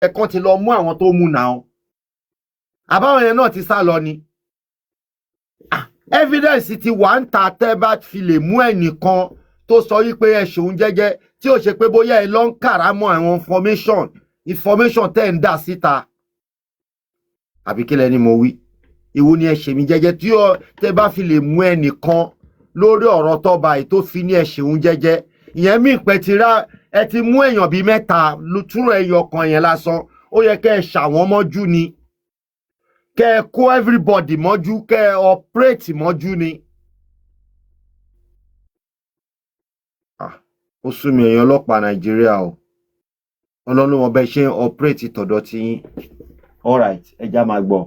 ẹ̀kan ti lọ mú àwọn tó mú náà àbáwọn yẹn náà ti sá lọ ni evidence ti wà ń ta tẹ́ bá fi lè mú ẹnìkan tó sọ wípé ẹ ṣòun jẹ́jẹ́ tí ó ṣe pé bóyá ẹ lọ ń kàrámọ́ àwọn information tẹ́ ń dà síta àbí kí lẹni mo wí ìwọ ni ẹ ṣe mí jẹ́jẹ́ tí tẹ́ bá fi lè mú ẹnìkan lórí ọ̀rọ̀ tọ́ba yìí tó fi ní ẹ ṣòun jẹ́jẹ́ ìyẹn mí pẹ́ ti rá ẹ ti mú èèyàn bíi mẹ́ta túrọ̀ ẹyọ kan yẹn lásán ó yẹ kẹ́ ẹ ṣàwọn mọ́jú ni kẹ́ ẹ kó everybody mọ́jú kẹ́ ẹ operate mọ́jú ni. Ó sú mi èèyàn ọlọ́pàá Nàìjíríà o ọlọ́run wọn bẹ ṣe ń operate tọ̀dọ̀ tí yín alright ẹja máa gbọ́.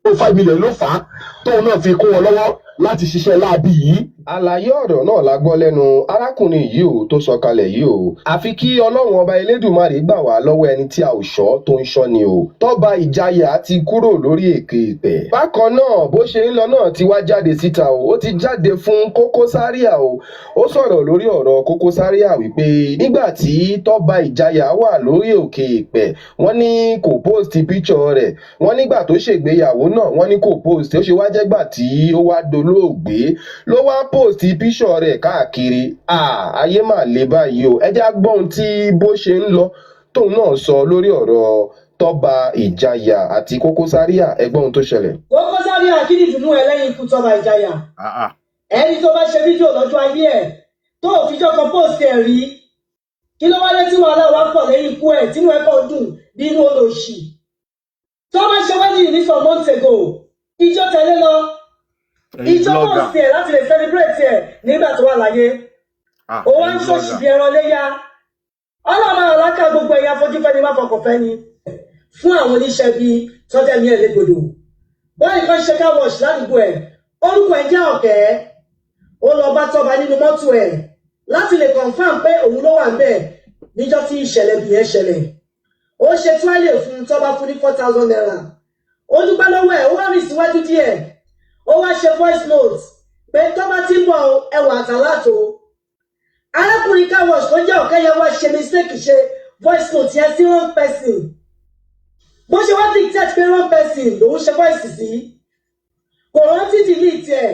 5 million ló fà á tóun náà fi kó wọn lọ́wọ́ láti ṣiṣẹ́ láabi yìí. Àlàyé ọ̀rọ̀ náà la gbọ́ lẹ́nu arákùnrin yìí ò tó sọ kalẹ̀ yìí o. Àfi kí Ọlọ́run ọba Elédùmarè gbà wá lọ́wọ́ ẹni tí a ò ṣọ́ tó ń ṣọ́ ni o. Tọ́ba Ìjayà ti kúrò lórí èké ìpẹ́. Bákan náà bó ṣe ń lọ náà ti wá jáde síta o. Ó ti jáde fún Koko Zaria o. Ó sọ̀rọ̀ lórí ọ̀rọ̀ Koko Zaria wípé nígbà tí Tọ́ba Ìjayà wà lórí òkè ìpẹ́ wọ́n ní kò post picture rẹ̀. Wọ́n nígbà tó ṣègbéyàwó náà wọ́n ní kò post. Ó ṣe wá jẹ́gbà tí ó wá dolóògbé ló wá post picture rẹ̀ káàkiri. Ayé mà le báyìí o. Ẹ jẹ́ á gbọ́ ohun tí bó ṣe ń lọ tóun náà sọ lórí ọ̀rọ̀ Tọ́ba Ìjayà àti Koko Zaria. Ẹ gbọ́ ohun tó ṣẹlẹ̀. Koko Zaria kí ni ìdùnnú ẹ lẹ́yìn ikú Tọ́ba Ìjayà? Ẹni tó bá ṣe fídíò lọ́jọ́ ayé ẹ̀ tó òfijọ́ kan post ẹ̀ rí kí ló wáyé tí wàhálà wá pọ̀ lẹ́yìn ikú ẹ̀ tínú ẹ̀ kàn dùn bí inú olóṣì. Tọ́ba ṣe wedding ní some months ago ìjọ tẹ̀lé lọ ìjọ post ẹ̀ láti lè celebrate ẹ̀ nígbà tó wà láyé. Ó wá ń ṣòṣì bí ẹran léyà. Ọlọ́run àlákà gbogbo ẹ̀yà afọ́júfẹ́ni má fọkànfẹ́ ni fún àwọn oníṣẹ́ bíi tọ́jẹ́mí ẹ̀ légbodò. Wọ́n nìkan ṣe car wash ládùúgbò ẹ̀ orúkọ ẹ̀ jẹ́ Ọ̀kẹ́. Ó lọ bá Tọ́ba nínú mọ́tò ẹ̀ láti lè confirm pé òun ló wà ńbẹ̀ níjọ́ tí ìṣẹ̀lẹ̀ bí yẹn ṣẹlẹ̀. Ó ṣe túwálè fún Tọ́ba fún ní 4,000 naira. Ó dúpẹ́ lọ́wọ́ ẹ̀ ó wá rìn síwájú díẹ̀. Ó wá ṣe voice note pé Tọ́ba tí ń bọ̀ ẹwà àtàlátò. Arákùnrin car wash tó jẹ́ Ọ̀kẹ́ yẹn wá ṣe mistake ṣe voice note yẹn sí wrong person. Bó ṣe wá dictate pé wrong person lòun ṣe voice sí. Kò rántí delete ẹ̀.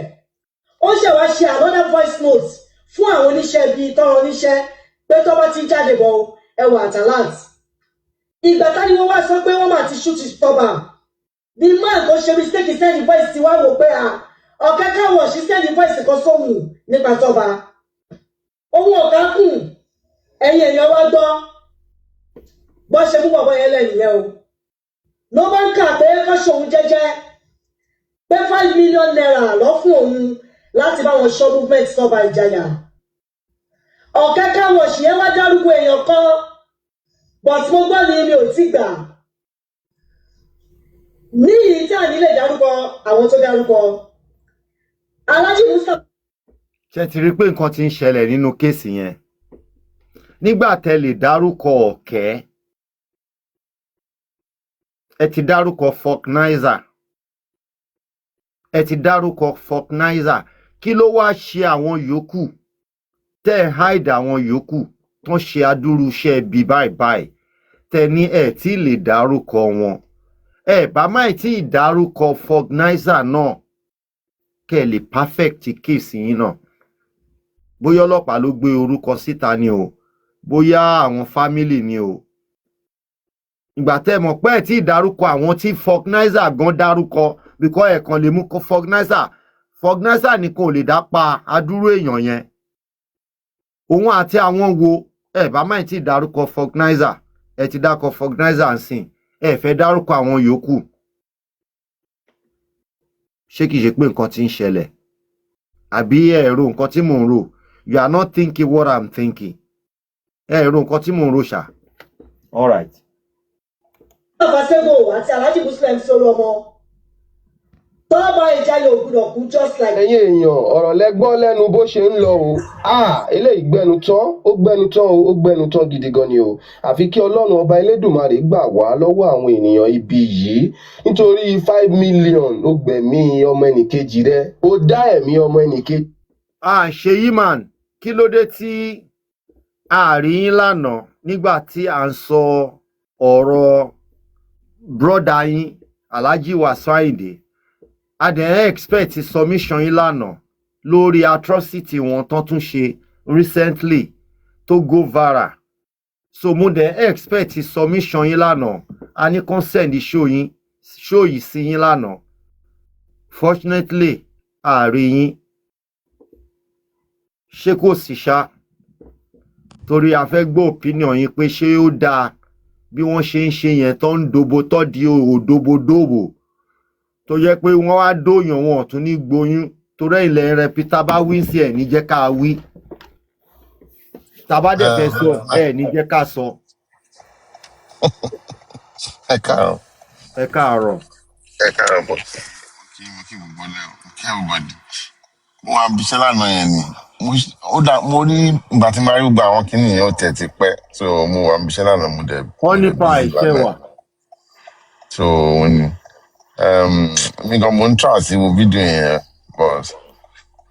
Ó ṣe wá ṣe another voice note fún àwọn oníṣẹ́ bíi tọ́rọ oníṣẹ́ pé Tọ́ba ti jáde bọ̀ ẹwà àtàlát. Ìgbà táni wọ́n wá sọ pé wọ́n máa ti shoot Tọ́ba. The man tó ṣe mistake send voice ti wá wò pé Ọ̀kẹ́ car wash send voice kan sóhun nípa Tọ́ba. Owó ọ̀gá kùn ẹ̀yìn èèyàn wá gbọ́ bọ́ ṣe mú bọ̀bọ̀ yẹn lẹ́yìn yẹn o. Ló bá ń kà pé kọ́ ṣòun jẹ́jẹ́ pé 5 million naira lọ fún òun láti bá wọn ṣọ́ movement Tọ́ba Ìjayà. Ọ̀kẹ́ car wash yẹn wá dárúkọ èèyàn kan but mo gbọ́ ni mi ò tí gbà. Ní ìyí tí à ní lè dárúkọ àwọn tó dárúkọ Alhaji Mustapha. Ṣé ti rí pé nǹkan ti ń ṣẹlẹ̀ nínú kéèsì yẹn nígbà tẹ́ lè dárúkọ Ọ̀kẹ́ ẹ ti dárúkọ Folknizer kí ló wá ṣe àwọn yòókù tẹ́ hide àwọn yòókù tán ṣe adúrú iṣẹ́ bí báyìí tẹ́ ní ẹ tí lè dárúkọ wọn ẹ bá má tí ì dárúkọ Folknizer náà kẹ́ lè perfect kéèsì yín náà. Bóyá ọlọ́pàá ló gbé orúkọ síta ni o bóyá àwọn fámílì ni o. Ìgbà tẹ́ mọ̀ pé ẹ̀ tí ìdárúkọ àwọn tí Folknizer gan dárúkọ bíkọ́ ẹ̀kan lè mú Folknizer nìkan ò lè dá pa adúrú èèyàn yẹn. Òun àti àwọn wo ẹ̀ bá má tí ìdárúkọ Folknizer ẹ̀ ti dákọ Folknizer nsìn ẹ̀ fẹ́ dárúkọ àwọn yòókù. Ṣé kìí ṣe pé nǹkan ti ń ṣẹlẹ̀? Àbí ẹ rò nǹkan tí mò ń rò? You are not thinking what I'm thinking. Ẹ rò nǹkan tí mò ń rò ṣá. All right. Àbáṣẹ́gbò àti Alhaji Muslim sọ̀rọ̀ ọmọ. Tọ́ba Ìjayà ò gbọdọ̀ kú just like. Ẹ̀yin èèyàn ọ̀rọ̀ lẹ́gbọ́n lẹ́nu bó ṣe ń lọ o. Eléyìí gbẹnu tán gidi gan ni o. Àfi kí Ọlọ́run ọba Elédùmarè gbà wá lọ́wọ́ àwọn ènìyàn ibi yìí nítorí 5 million ó gbẹ̀mí ọmọ ẹnìkejì rẹ̀ ó dá ẹ̀mí ọmọ ẹnìkejì. Ṣèyí man kí ló dé tí a rí yín lánàá nígbà tí à ń sọ ọ̀rọ̀ brother yín Alhaji Wasiu Ayinde a dẹ̀ expect submission yín lánàá lórí atrocity wọn tán tún ṣe recently tó go viral so mo dẹ̀ expect submission yín lánàá a ní kàn send show yìí sí yín lánàá fortunately ààrẹ yín ṣé kò sí ṣá torí a fẹ́ gbọ́ opinion yín pé ṣé ó dáa bí wọ́n ṣe ń ṣe yẹn tó ń dobo tó di òdòbodòbò tó jẹ́ pé wọ́n wá dóyàn wọn ọ̀tún ní gboyún torí ilẹ̀ rẹ̀ Peter bá wí sí ẹ̀ ní jẹ́ ká wí tàbá dẹ̀ fẹ́ sọ ẹ̀ ní jẹ́ ká sọ. Ẹ káàárọ̀. Ẹ káàárọ̀. Ẹ káàárọ̀ bọ̀. Kí gbogbo lẹ́ o, kí everybody. Mo wá bíṣẹ́ lánàá yẹn ni. Mo rí ìgbà tí máa rí gbogbo àwọn kìnìún yẹn ó tẹ̀ ti pẹ́. So mo wá bíṣẹ́ lánàá mo dẹ̀. Wọ́n nípa àìṣẹ́ wà. So wọ́n ní. Mi gan mo ń try sí wo fídíò yẹn but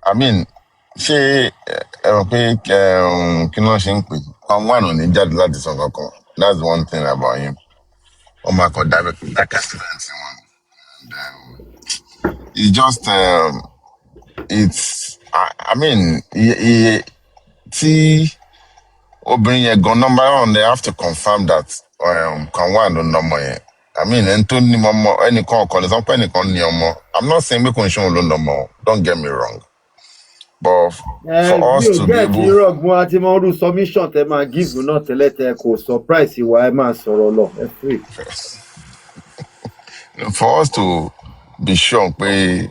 I mean ṣé ẹ rò pé kí ló ṣe ń pè àwọn àna ní jáde láti sọ kankan. That's one thing about him. Oh my God, that accident one. And it's just it's I mean tí obìnrin yẹn gan number one they have to confirm that kan wà ló nọmọ yẹn. I mean ẹni tó ní mọmọ ẹnìkan ọkọ lè sọ pé ẹnìkan ní ọmọ. I'm not saying pé kò ń ṣe òun ló nọmọ, don't get me wrong. But for us to be able mo àti mo rú submission tẹ máa give náà tẹ́lẹ̀ tẹ kò surprise ìwà ẹ máa sọ̀rọ̀ lọ ẹ free. For us to be sure pé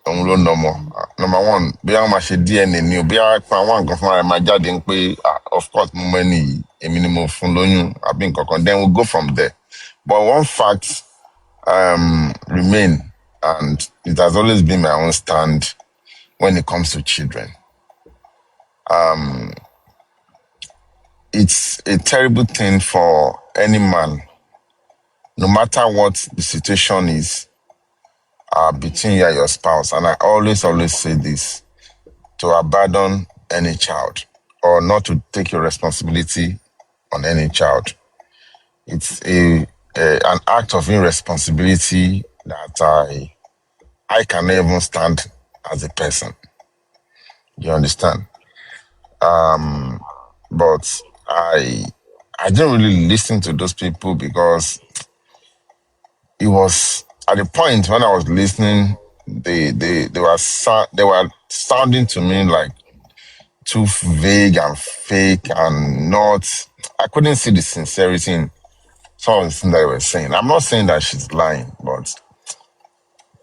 òun ló nọmọ number one bí àwọn máa ṣe DNA ni o bí àwọn àwọn nǹkan fúnra rẹ̀ máa jáde ń pé of course mo mọ ẹni yìí èmi ni mo fún lóyún àbí nǹkan kan then we go from there. But one fact remain and it has always been my own stand when it comes to children. It's a terrible thing for any man, no matter what the situation is between you and your spouse. And I always say this, to abandon any child or not to take your responsibility on any child. It's an act of irresponsibility that I can never even stand as a person. You understand? But I didn't really listen to those people because it was at the point when I was listening, they were sounding to me like too vague and fake and not. I couldn't see the sincerity in some of the things that they were saying. I'm not saying that she's lying, but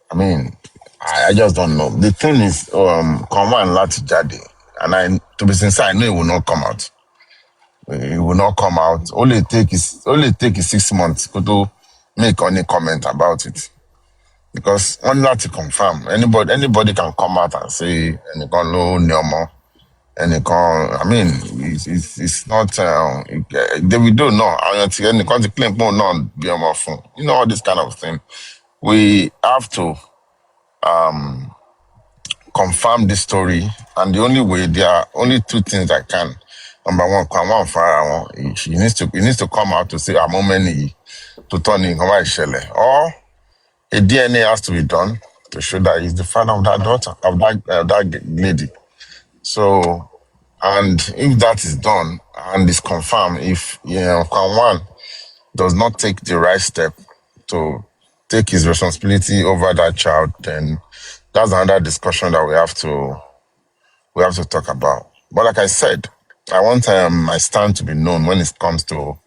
I mean, I just don't know. The thing is, come on, Latisne, and to be sincere, I know it will not come out. It will not come out. Only take is 6 months to make any comment about it, because only not to confirm. Anybody can come out and say anything low, no more. I mean, it's not. They will do no. Anything to claim more non be on my phone. You know all this kind of thing. We have to confirm this story, and the only way, there are only two things I can. Number one, he needs to come out to say how many to turn in or a DNA has to be done to show that he's the father of that daughter, of that lady. So, and if that is done and is confirmed, if Kwan does not take the right step to take his responsibility over that child, then that's another discussion that we have to talk about. But like I said, I want my stand to be known when it comes to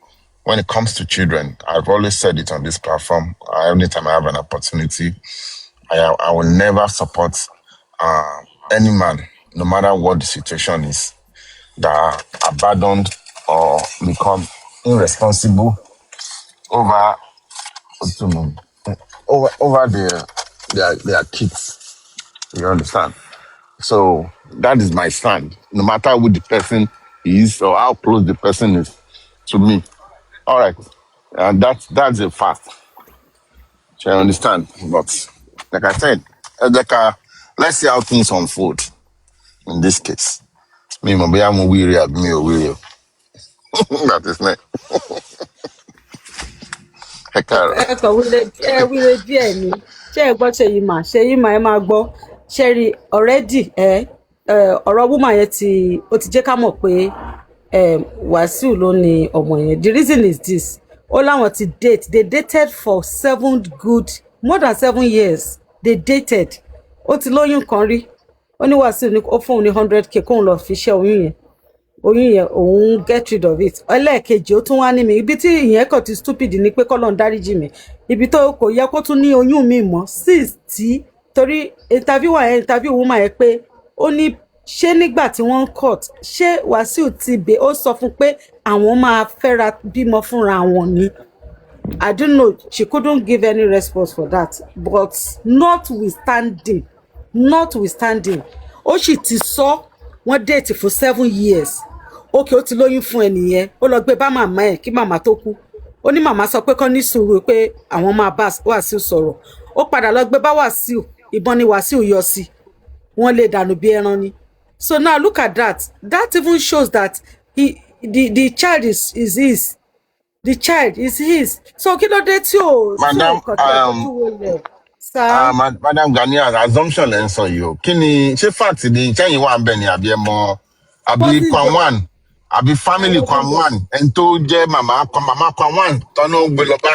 children. I've always said it on this platform. Anytime I have an opportunity, I will never support any man, no matter what the situation is, that abandoned or become irresponsible over their kids. You understand? So that is my stand. No matter who the person is or how close the person is to me. All right. And that's a fact. So I understand. But like I said, let's see how things unfold in this case. Me, maybe I'm weary of me or weary. That is not. ẹ̀kọ́ wílé díẹ̀ ni ṣé ẹ gbọ́ ṣe yí mà ẹ máa gbọ́ ṣe rí already ọ̀rọ̀ woman yẹn ó ti jẹ́ ká mọ̀ pé Wàsíù ló ní ọmọ yẹn. The reason is this, ó láwọn ti they dated for more than 7 years. They dated, ó ti lóyún kan rí, ó ní Wàsíù ní ó fún òun ní 100k kóun lọ fi ṣe oyún yẹn òun get rid of it. Ẹlẹ́ẹ̀kejì ó tún wá ní mi ibi tí ìyẹn kàn ti stupid ni pé kọ́lọ́n dáríjì mi, ibi tó kò yẹ kó tún ní oyún mi mọ́ since tí torí interview woman yẹn pé ó ní ṣé nígbà tí wọ́n ń court ṣé Wàsíù ti bẹ̀ ó sọ fún pé àwọn máa fẹ́ra bímọ fúnra wọn ni. I don't know, she couldn't give any response for that, but notwithstanding ó sì ti sọ wọ́n date for 7 years. Okay, ó ti lóyún fún ẹnìyẹn, ó lọ gbé bá màmá ẹ̀ kí màmá tó kú. Ó ní màmá sọ pé kán ní sùúrù pé àwọn máa bá Wàsíù sọ̀rọ̀. Ó padà lọ gbé bá Wàsíù, ìbọn ni Wàsíù yọ sí, wọ́n lè dànù bí ẹran ni. So now look at that. That even shows that the child is his. The child is his. So kí ló dé tí o Madam, Madam Gania's assumption lẹ́ ń sọ yìí o. Kí ni ṣé fact ni sẹ́yìn wà ń bẹ̀ ni àbí ẹ mọ àbí Kwanwan àbí family Kwanwan ẹni tó jẹ́ màmá Kwanwan tọ́nà gbé lọ bá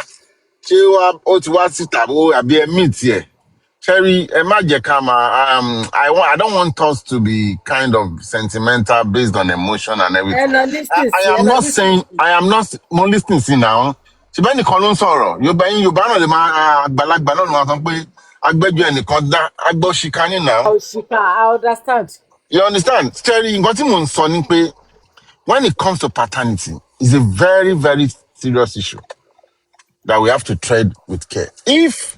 ṣé ó ti wá síta àbí ẹ meet ẹ̀. Sherry, I don't want us to be kind of sentimental based on emotion and everything. I am not listening now. Ṣé bẹ́ẹ̀ nìkan ló ń sọ̀rọ̀? Yorùbá náà lè máa àgbàlagbà náà ló máa sọ pé agbẹ́jọ́ ẹnìkan dá agbọ́ ṣìkà ní now. Ṣìkà, I understand. You understand? Sherry, nǹkan tí mò ń sọ ni pé when it comes to paternity, it's a very, very serious issue that we have to tread with care. If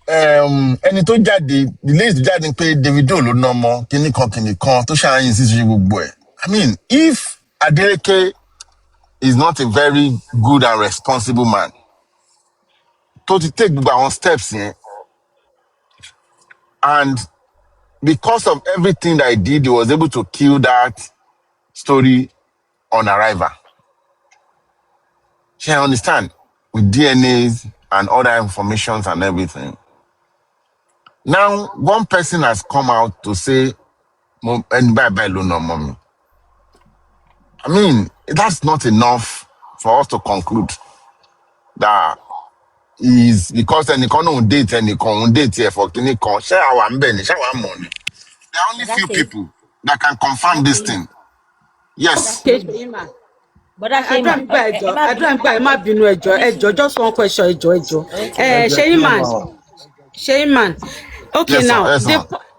ẹni tó jáde the latest jáde pé Davido ló ná ọmọ kíní kan tó ṣàyìn sí ṣe gbogbo ẹ̀. I mean, if Adeleke is not a very good and responsible man tó ti take gbogbo àwọn steps yẹn, and because of everything that he did, he was able to kill that story on arrival. She understand with DNAs and other informations and everything. Now, one person has come out to say, and bye mommy. I mean, that's not enough for us to conclude that is because anyone who date here for clinical. Share our money. There are only few people that can confirm this thing. Yes. Adúláńgbà ẹ má bínú ẹjọ́ just one question ẹjọ́. Sheyman. Okay, yes, now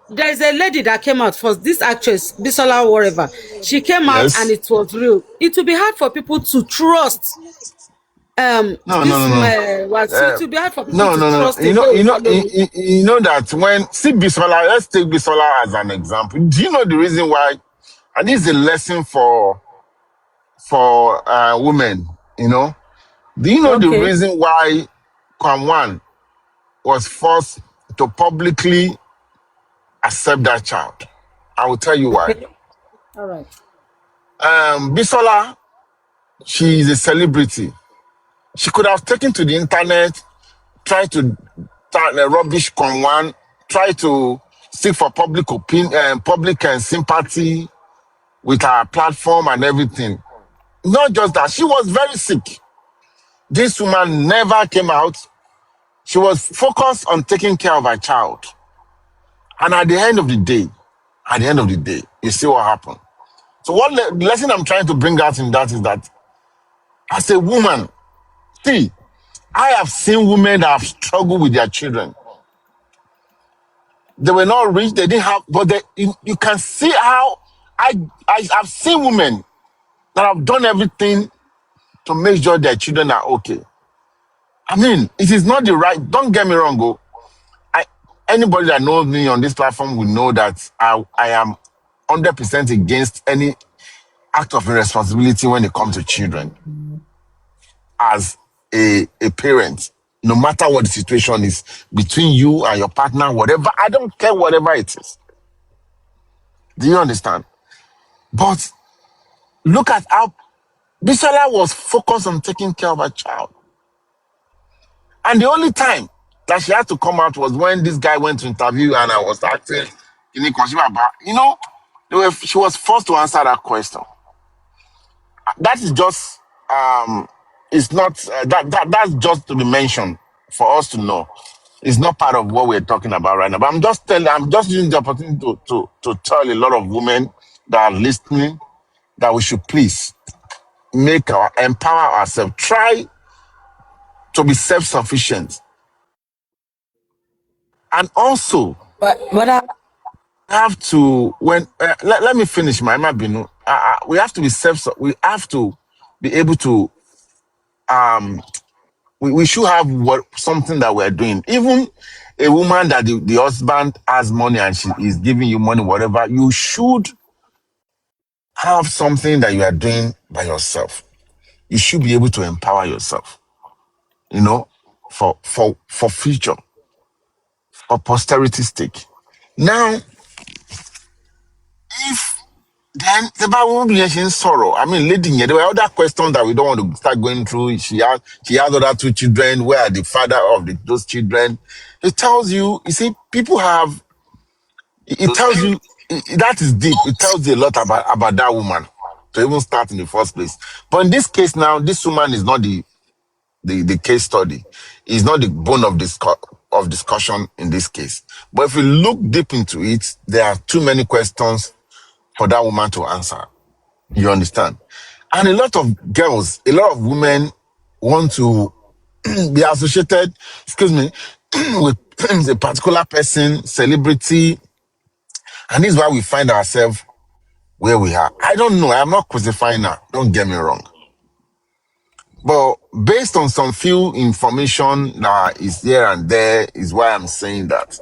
there's a lady that came out for this actress, Bisola whatever. She came out and it was real. It will be hard for people to trust. It will be hard for people to trust. You know that when see Bisola, let's take Bisola as an example. Do you know the reason why? And this is a lesson for women. You know, do you know the reason why Kwanwan was forced to publicly accept that child? I will tell you why. All right. Bisola, she is a celebrity. She could have taken to the internet, tried to rubbish Kwanwan, tried to seek for public opinion, public sympathy with her platform and everything. Not just that, she was very sick. This woman never came out. She was focused on taking care of her child. And at the end of the day, you see what happened. So the lesson I'm trying to bring out in that is that as a woman, see, I have seen women that have struggled with their children. They were not rich, they didn't have, but you can see how I've seen women that have done everything to make sure their children are okay. I mean, it is not the right, don't get me wrong, anybody that knows me on this platform will know that I am 100% against any act of irresponsibility when it comes to children. As a parent, no matter what the situation is between you and your partner, whatever, I don't care whatever it is. Do you understand? But look at how Bisola was focused on taking care of her child. And the only time that she had to come out was when this guy went to interview and I was asking, she was forced to answer that question. That is just, it's not, that's just to be mentioned for us to know. It's not part of what we're talking about right now. But I'm just using the opportunity to tell a lot of women that are listening that we should please empower ourselves. Try to be self-sufficient. And also, But I, have to let me finish my Binu. We have to be we have to be able to we should have something that we're doing. Even a woman that the husband has money and she is giving you money, whatever, you should have something that you are doing by yourself. You should be able to empower yourself, for future, for posterity's sake. Now, if then the Bible mentions sorrow. I mean, lady, there were other questions that we don't want to start going through. She has other 2 children. Where are the father of those children? It tells you, people have, it tells you, that is deep. It tells you a lot about that woman to even start in the first place. But in this case now, this woman is not the case study. Is not the bone of discussion in this case. But if we look deep into it, there are too many questions for that woman to answer. You understand? And a lot of girls, a lot of women want to be associated, with a particular person, celebrity. And this is why we find ourselves where we are. I don't know. I'm not crucifying her. Don't get me wrong. But based on some few information that is here and there is why I'm saying that.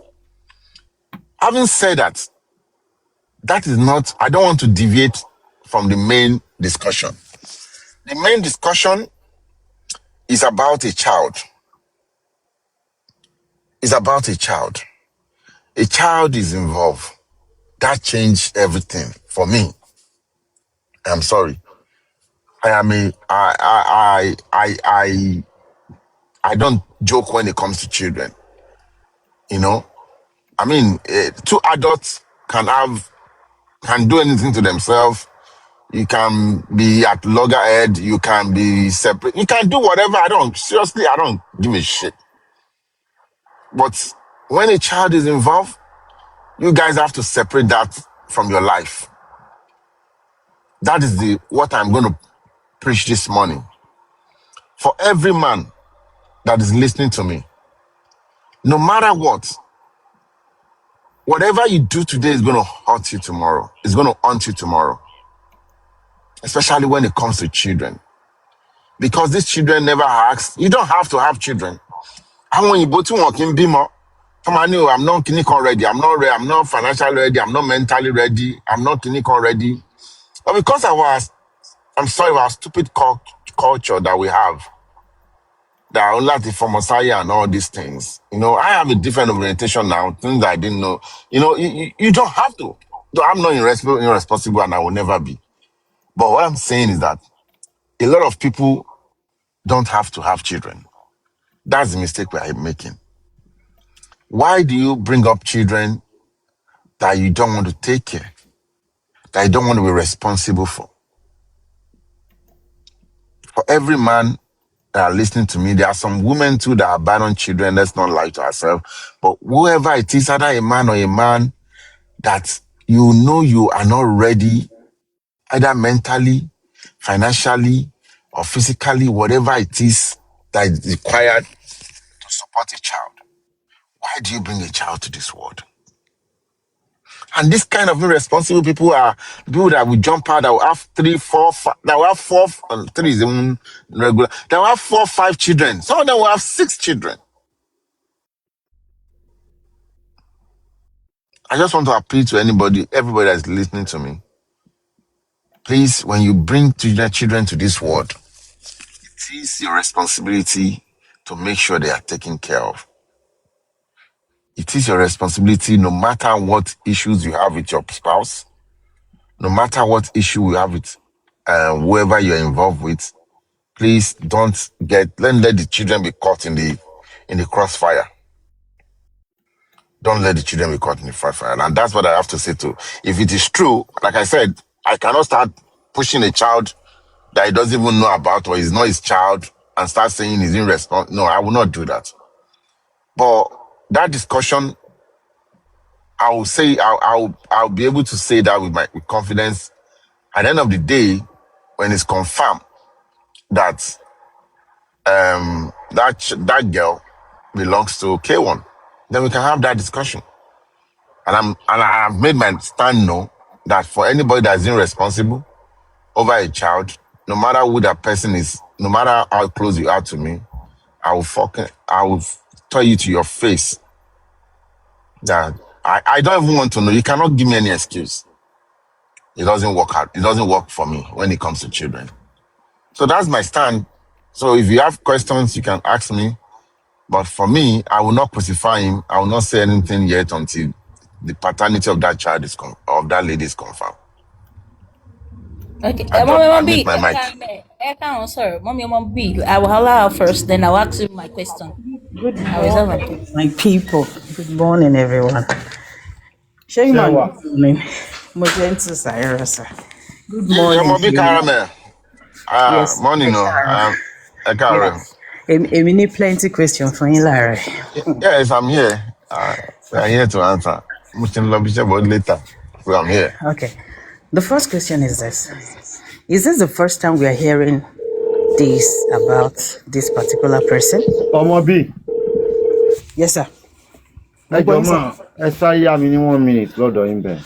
Having said that, that is not, I don't want to deviate from the main discussion. The main discussion is about a child. It's about a child. A child is involved. That changed everything for me. I'm sorry. I don't joke when it comes to children. I mean, 2 adults can do anything to themselves. You can be at loggerhead. You can be separate. You can do whatever. I don't give a shit. But when a child is involved, you guys have to separate that from your life. That is what I'm going to preach this morning. For every man that is listening to me, no matter what, whatever you do today is going to hurt you tomorrow. It's going to haunt you tomorrow. Especially when it comes to children. Because these children never ask. You don't have to have children. And when you go to working bimo, I'm not clinical ready. I'm not ready. I'm not financially ready. I'm not mentally ready. I'm not clinical ready. But because I'm sorry, our stupid culture that we have, that only for Messiah and all these things. I have a different orientation now, things that I didn't know. You don't have to. I'm not irresponsible and I will never be. But what I'm saying is that a lot of people don't have to have children. That's the mistake we are making. Why do you bring up children that you don't want to take care, that you don't want to be responsible for? For every man that are listening to me, there are some women too that abandon children. Let's not lie to ourselves. But whoever it is, either a man or a man, that you are not ready, either mentally, financially, or physically, whatever it is that is required to support a child. Why do you bring a child to this world? And this kind of irresponsible people are people that will jump out, that will have 3, 4, 5, that will have 4, 3 is even regular, that will have 4, 5 children. Some of them will have 6 children. I just want to appeal to everybody that is listening to me. Please, when you bring children to this world, it is your responsibility to make sure they are taken care of. It is your responsibility, no matter what issues you have with your spouse, no matter what issue you have with whoever you're involved with, please don't let the children be caught in in the crossfire. Don't let the children be caught in the crossfire. And that's what I have to say too. If it is true, like I said, I cannot start pushing a child that he doesn't even know about or is not his child and start saying he's irresponsible. No, I will not do that. But that discussion, I will say, I'll be able to say that with confidence. At the end of the day, when it's confirmed that that girl belongs to K1, then we can have that discussion. And I've made my stand known that for anybody that is irresponsible over a child, no matter who that person is, no matter how close you are to me, I will tell you to your face that I don't even want to know. You cannot give me any excuse. It doesn't work out. It doesn't work for me when it comes to children. So that's my stand. So if you have questions, you can ask me. But for me, I will not crucify him. I will not say anything yet until the paternity of that child of that lady is confirmed. Okay, I mute my mic. Sorry, Mommy B. I will allow her first, then I'll ask you my question. I reserve my question. My people, good morning, everyone. Good morning. Mojentu Saira, sir. Good morning. Caramel. Yes. Morning, no. Yes. A mini plenty question for you, Larry. Yes, I'm here. I'm here to answer. But later. So I'm here. Okay. The first question is this. Is this the first time we are hearing this about this particular person? Omobi. Yes, sir. Ẹ sorry, I'm in 1 minute. Lọ́dọ̀ yín bẹ̀.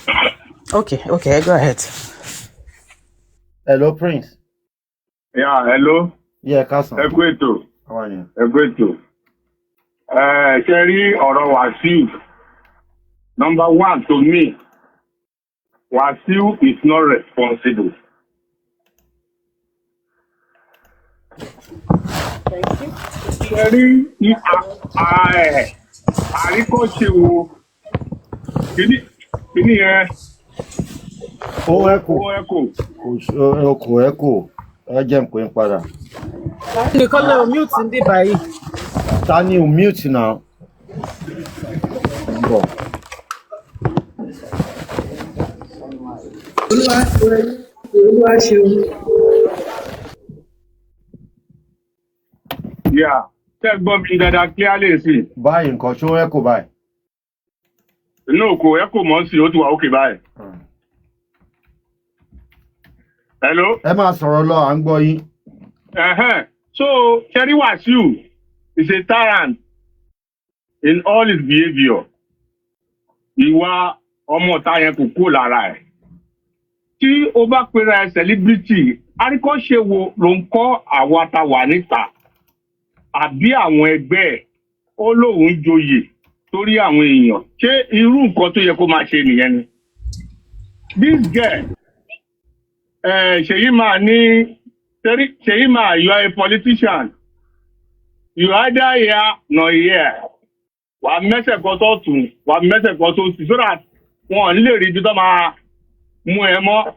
Okay, go ahead. Hello, Prince. Yeah, hello. Yeah, Kasan. Ẹ kú ètò. How are you? Ẹ kú ètò. Ṣé rí ọ̀rọ̀ Wasiu? Number one, to me, Wasiu is not responsible. Thank you. Ṣé rí àríkọ́ṣe wo? Kíní yẹn. Ó ẹ̀kọ́. Ẹ jẹ́ n pè ń padà. Nìkan lè mute ń bí báyìí. Ta ni o mute now? Bọ̀. Olúwa ṣeun. Yeah, ṣé gbọ́ mi dáadáa clearly sí? Báyìí nǹkan ṣó ẹ̀kọ́ báyìí. No, kò ẹ̀kọ́ mọ́ sí, ó ti wà òkè báyìí. Hello? Ẹ máa sọ̀rọ̀ lọ, à ń gbọ́ yín. So, Cherry Wasiu is a tyrant in all his behavior. Ìwà ọmọ ọ̀tá yẹn kò kúrò lára ẹ̀. Tí o bá pera ẹ celebrity, àríkọ́ṣe wo ló ń kọ́ àwa tá wà níta? Àbí àwọn ẹgbẹ́ ẹ̀ ó lóun joyè torí àwọn èèyàn. Ṣé irú nǹkan tó yẹ kó máa ṣe nìyẹn ni? This girl, Sheima, you are a politician. You either here nor here. Wà mẹ́sẹ̀ kan tó tún, wà mẹ́sẹ̀ kan tó sì, so that wọn lè rí ibi tó máa mú ẹ mọ́.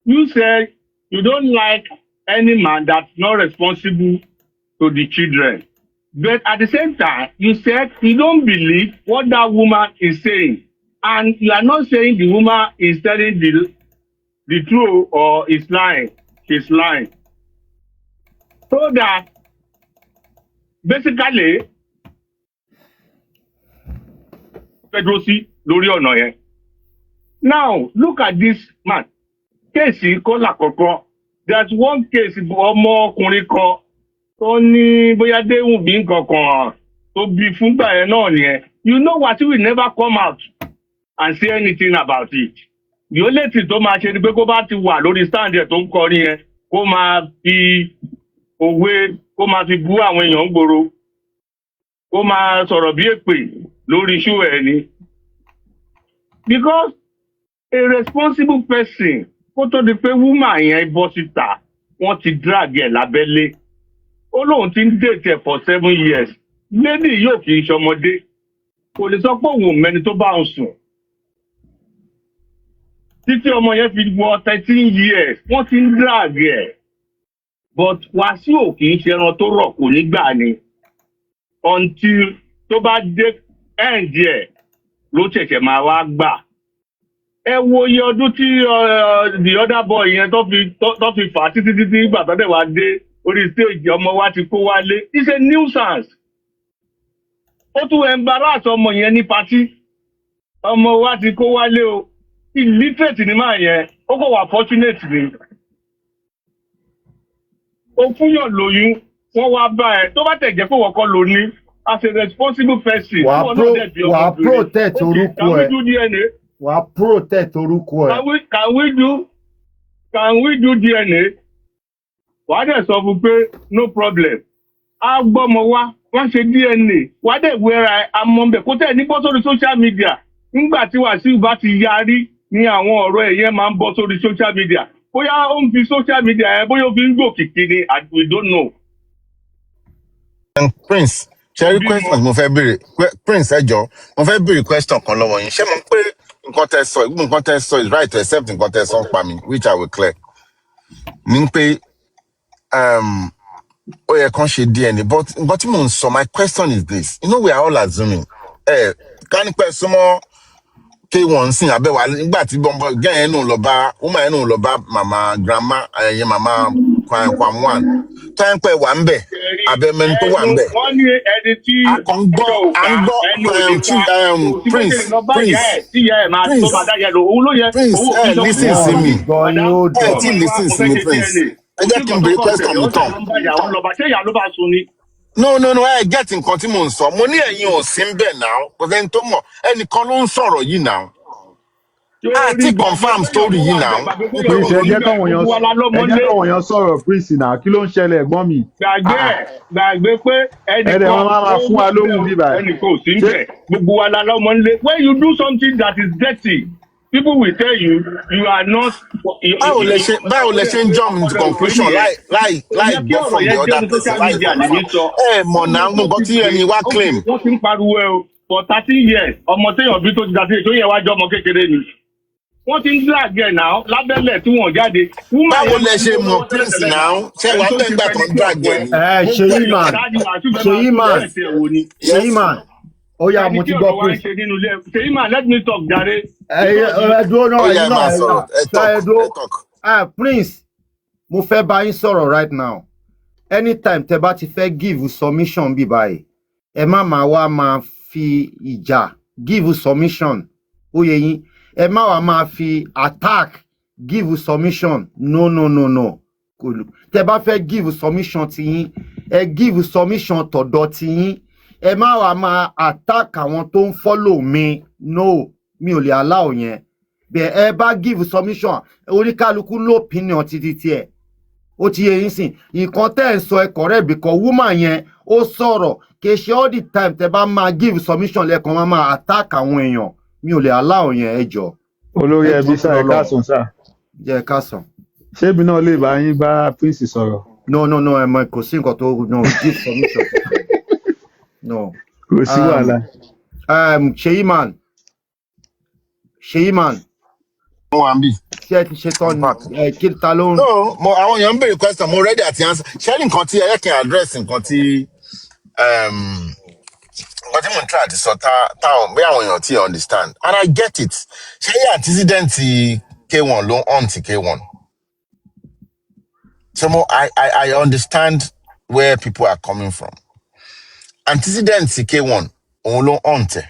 You said you don't like any man that's not responsible to the children. But at the same time, you said you don't believe what that woman is saying. And you are not saying the woman is telling the truth or is lying. She's lying. So that basically, lórí ọ̀nà yẹn. Now, look at this man. Kéèsì kọ́là kọ̀ọ̀kan. There's one case ọmọ ọkùnrin kan tó ní bóyá déhùn bí nǹkankan tó bí fúngbà yẹn náà nìyẹn. You know what, he will never come out and say anything about it. The only thing tó máa ṣe ni pé kó bá ti wà lórí stand ẹ̀ tó ń kọrin yẹn kó máa fi òwe kó máa fi bú àwọn èèyàn gbòòrò kó máa sọ̀rọ̀ bí èpè lórí iṣu ẹ̀ ni. Because a responsible person kó tó di pé woman yẹn bọ́ síta wọ́n ti drag ẹ̀ lábẹ́lé. Ó lóun ti ń date ẹ̀ for 7 years. Lady yóò kì í ṣọmọdé. Kò lè sọ pé òun mẹ́ni tó bá ń sùn. Títí ọmọ yẹn fi wọ 13 years wọ́n ti ń drag ẹ̀. But Wasiu kì í ṣe ẹran tó rọ̀ kò ní gbà ni. until tó bá dé end ẹ̀ ló ṣẹ̀ṣẹ̀ máa wá gbà. Ẹ wo iye ọdún tí the other boy yẹn tó fi fà á títí ìgbà tó dẹ̀ wá dé orí stage ọmọ wa ti kó wálé. It's a nuisance. Ó tún embarrass ọmọ yẹn ní party. Ọmọ wa ti kó wálé o. Illiterate ni máa yẹn. Ó kò wà fortunate ni. Ó fúnyàn lóyún. Wọ́n wá bá ẹ. Tó bá tẹ̀ jẹ́ pé wọ́n kọ́ ló ní. As a responsible person. Wà á protect orúkọ ẹ. Can we do DNA? Wà á protect orúkọ ẹ. Can we do DNA? Wà á dẹ̀ sọ fún pé no problem. A gbọ́mọ wá, wọ́n ṣe DNA. Wà á dẹ̀ wẹ́ra amọ̀bẹ̀ kó tẹ̀ ní bọ́ sórí social media. Nígbà tí Wàsíù bá ti yarí ni àwọn ọ̀rọ̀ ẹ̀ yẹn máa ń bọ́ sórí social media. Bóyá ó ń fi social media ẹ̀ bóyá ó fi ń gòkìkì ni we don't know. Prince, ṣe rí question mo fẹ́ béèrè. Prince ẹjọ́, mo fẹ́ béèrè question kan lọ́wọ́ yín. Ṣé mo pé nǹkan tẹ́ sọ is right to accept nǹkan tẹ́ sọ ń pa mi, which I will clear. Ní pé ó yẹ kán ṣe DNA, but nǹkan tí mò ń sọ, my question is this. You know, we are all assuming. Ká ní pẹ́ súnmọ́ K1 sìn abẹ́wà nígbà tí bọ́m̀bọ́ gẹ́ ẹ̀ nù lọ bá woman ẹ̀ nù lọ bá màmá grandma ẹ̀yẹ màmá Kwam one. Táyà ń pẹ́ wà ń bẹ̀ abẹ́mẹ́ni tó wà ń bẹ̀. Wọ́n ní ẹni tí à ń gbọ́ Prince listen sí mi. Listen sí mi, Prince. Ẹ jẹ́ kí n béèrè question mi tán. No, ẹ get nǹkan tí mò ń sọ. Mo ní ẹ̀yin ò sí ń bẹ̀ náà. Kò sẹ́ni tó mọ̀. Ẹnìkan ló ń sọ̀rọ̀ yìí náà. Àti confirm story yìí náà. Prince ẹ jẹ́ káwọn èèyàn sọ̀rọ̀ Prince náà. Kí ló ń ṣẹlẹ̀ ẹ̀gbọ́n mi? Gbàgbé pé ẹnìkan máa fún wa lóhùn bíbá. Ẹnìkan ò sí ń bẹ̀. Gbogbo wa la lọ́mọ nílé. When you do something that is dirty, people will tell you are not. Báwo lẹ ṣe ń jump into conclusion láì gbọ́ from the other person láì confirm. Mọ̀ náà nǹkan tí ẹni wá claim. Wọ́n ti ń pariwo ẹ o for 13 years ọmọ téèyàn bí tó ti dàtí tó yẹ wá jọ ọmọ kékeré ni. Wọ́n ti ń drag ẹ̀ náà lábẹ́lẹ̀ tí wọ́n jáde. Báwo lẹ ṣe mọ̀ Prince náà? Ṣé wàá bẹ́ẹ̀ gbà tó ń drag ẹ̀ ni? Ṣèyí man. Ó yá mo ti gbọ́ Prince. Ṣèyí man, let me talk jàre. Ẹ̀dúró náà Prince, mo fẹ́ bá yín sọ̀rọ̀ right now. Anytime tẹ́ bá ti fẹ́ give submission bí báyìí, ẹ má máa wá máa fi ìjà give submission. Ó yé yín. Ẹ má wá máa fi attack give submission. No. Tẹ́ bá fẹ́ give submission ti yín, ẹ give submission tọ̀dọ̀ ti yín. Ẹ má wá máa attack àwọn tó ń follow mi. No, mi ò lè allow yẹn. Bẹ́ẹ̀ ẹ bá give submission, oníkálukú ló opinion títí tiẹ̀. Ó ti yé yín sìn. Nǹkan tẹ́ ẹ̀ sọ ẹ correct because woman yẹn ó sọ̀rọ̀. Kì í ṣe all the time tẹ́ bá máa give submission lẹ́ẹ̀kan máa attack àwọn èèyàn. Mi ò lè allow yẹn ẹ jọ. Olórí ẹbí sá ẹ káàsán sá. Jẹ́ ẹ káàsán. Ṣé ibi náà lè bá yín bá Prince sọ̀rọ̀? No, ẹ mọ̀ kò sí nǹkan tó give submission. No. Kò sí wàhálà. Ṣèyí man. Mo wà ń bì. Ṣé ẹ ti ṣe tán ni? Kí ta ló ń. No, àwọn èèyàn ń béèrè question, mo ready àti answer. Ṣé ní nǹkan tí ẹ kí n address nǹkan tí mo ń try àti sọ táwọn bí àwọn èèyàn tí understand. And I get it. Ṣé yẹ antecedent K1 ló ń on ti K1? So I understand where people are coming from. Antecedent K1 òun ló ń on tẹ̀.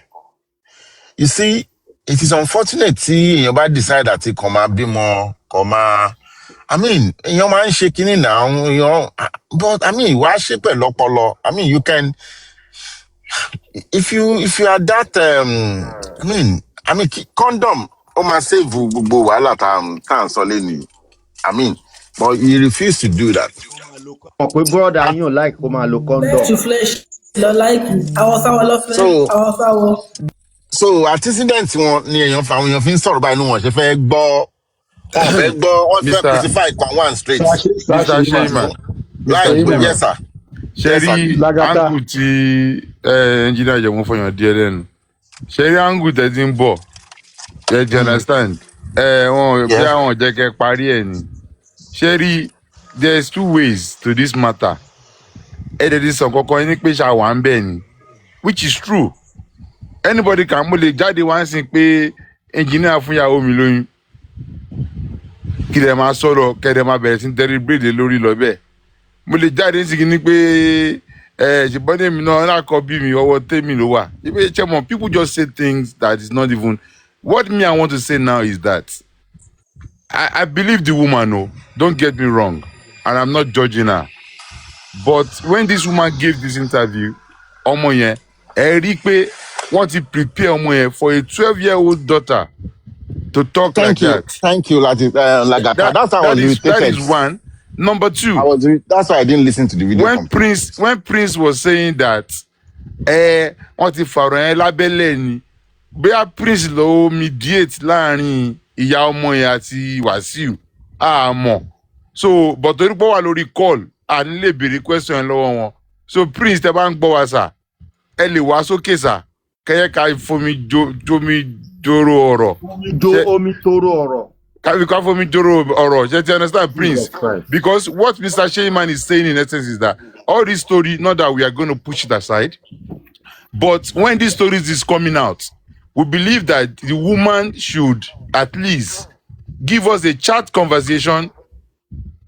You see, it is unfortunate tí èèyàn bá decide àti kàn máa bímọ kàn máa èèyàn máa ń ṣe kinní náà but wàá ṣe pẹ̀lú ọpọlọ. You can if you are that condom ó máa save gbogbo wàhálà tá à ń sọ lẹ́nu. But you refuse to do that. Mọ̀ pé brother yín ò like kó máa lo condom. Flesh to flesh lọ like àwọn sáwọn lọ́fẹ̀ẹ́ àwọn sáwọn. So antecedent wọn ni èèyàn fi ń sọ̀rọ̀ báyìí ní wọn ṣe fẹ́ gbọ́ wọ́n fẹ́ crucify kan one straight. Mr. Sheyman. Yes sir. Ṣẹ́rí angu tí engineer Ìjẹ̀bú fọyàn díẹ̀ lẹ́nu. Ṣẹ́rí angu tẹ̀ ti ń bọ̀. Do you understand? Wọn bí àwọn jẹ́ kẹ́ parí ẹ̀ ni. Ṣẹ́rí, there's two ways to this matter. did some any picture one benny, which is true. Anybody can mole jáde wá sí pé engineer fún ìyàwó mi lóyún. Kí dẹ̀ máa sọ̀rọ̀, kẹ́ dẹ̀ máa bẹ̀rẹ̀ sí deliberate lórí lọ bẹ́ẹ̀. Mo lè jáde sí ní pé ṣùgbọ́n èmi náà lákọ̀ bí mi ọwọ́ tèmi ló wà. People just say things that is not even. What me I want to say now is that I believe the woman, oh, don't get me wrong, and I'm not judging her. But when this woman gave this interview, ọmọ yẹn, ẹ rí pé wọ́n ti prepare ọmọ yẹn for a 12-year-old daughter to talk like that. Thank you, Lagata. That's how I was irritated. That is one. Number two. That's why I didn't listen to the video. When Prince was saying that, wọ́n ti fọ̀rọ̀ yẹn lábẹ́lẹ̀ ni, bóyá Prince ló mediate láàrin ìyá ọmọ yẹn àti Wàsíù, àmọ́. So, but torí pé wà lórí call, à ní lè béèrè question lọ́wọ́ wọn. So Prince tẹ́ bá ń gbọ́ wa sà, ẹ lè wá sókè sà, kẹ́yẹ́ ká fomi jomi joro ọ̀rọ̀. Omi toro ọ̀rọ̀. Ká fomi joro ọ̀rọ̀. Ṣé ti understand, Prince? Because what Mr. Sheyman is saying in essence is that all this story, not that we are going to push it aside, but when this story is coming out, we believe that the woman should at least give us a chat conversation,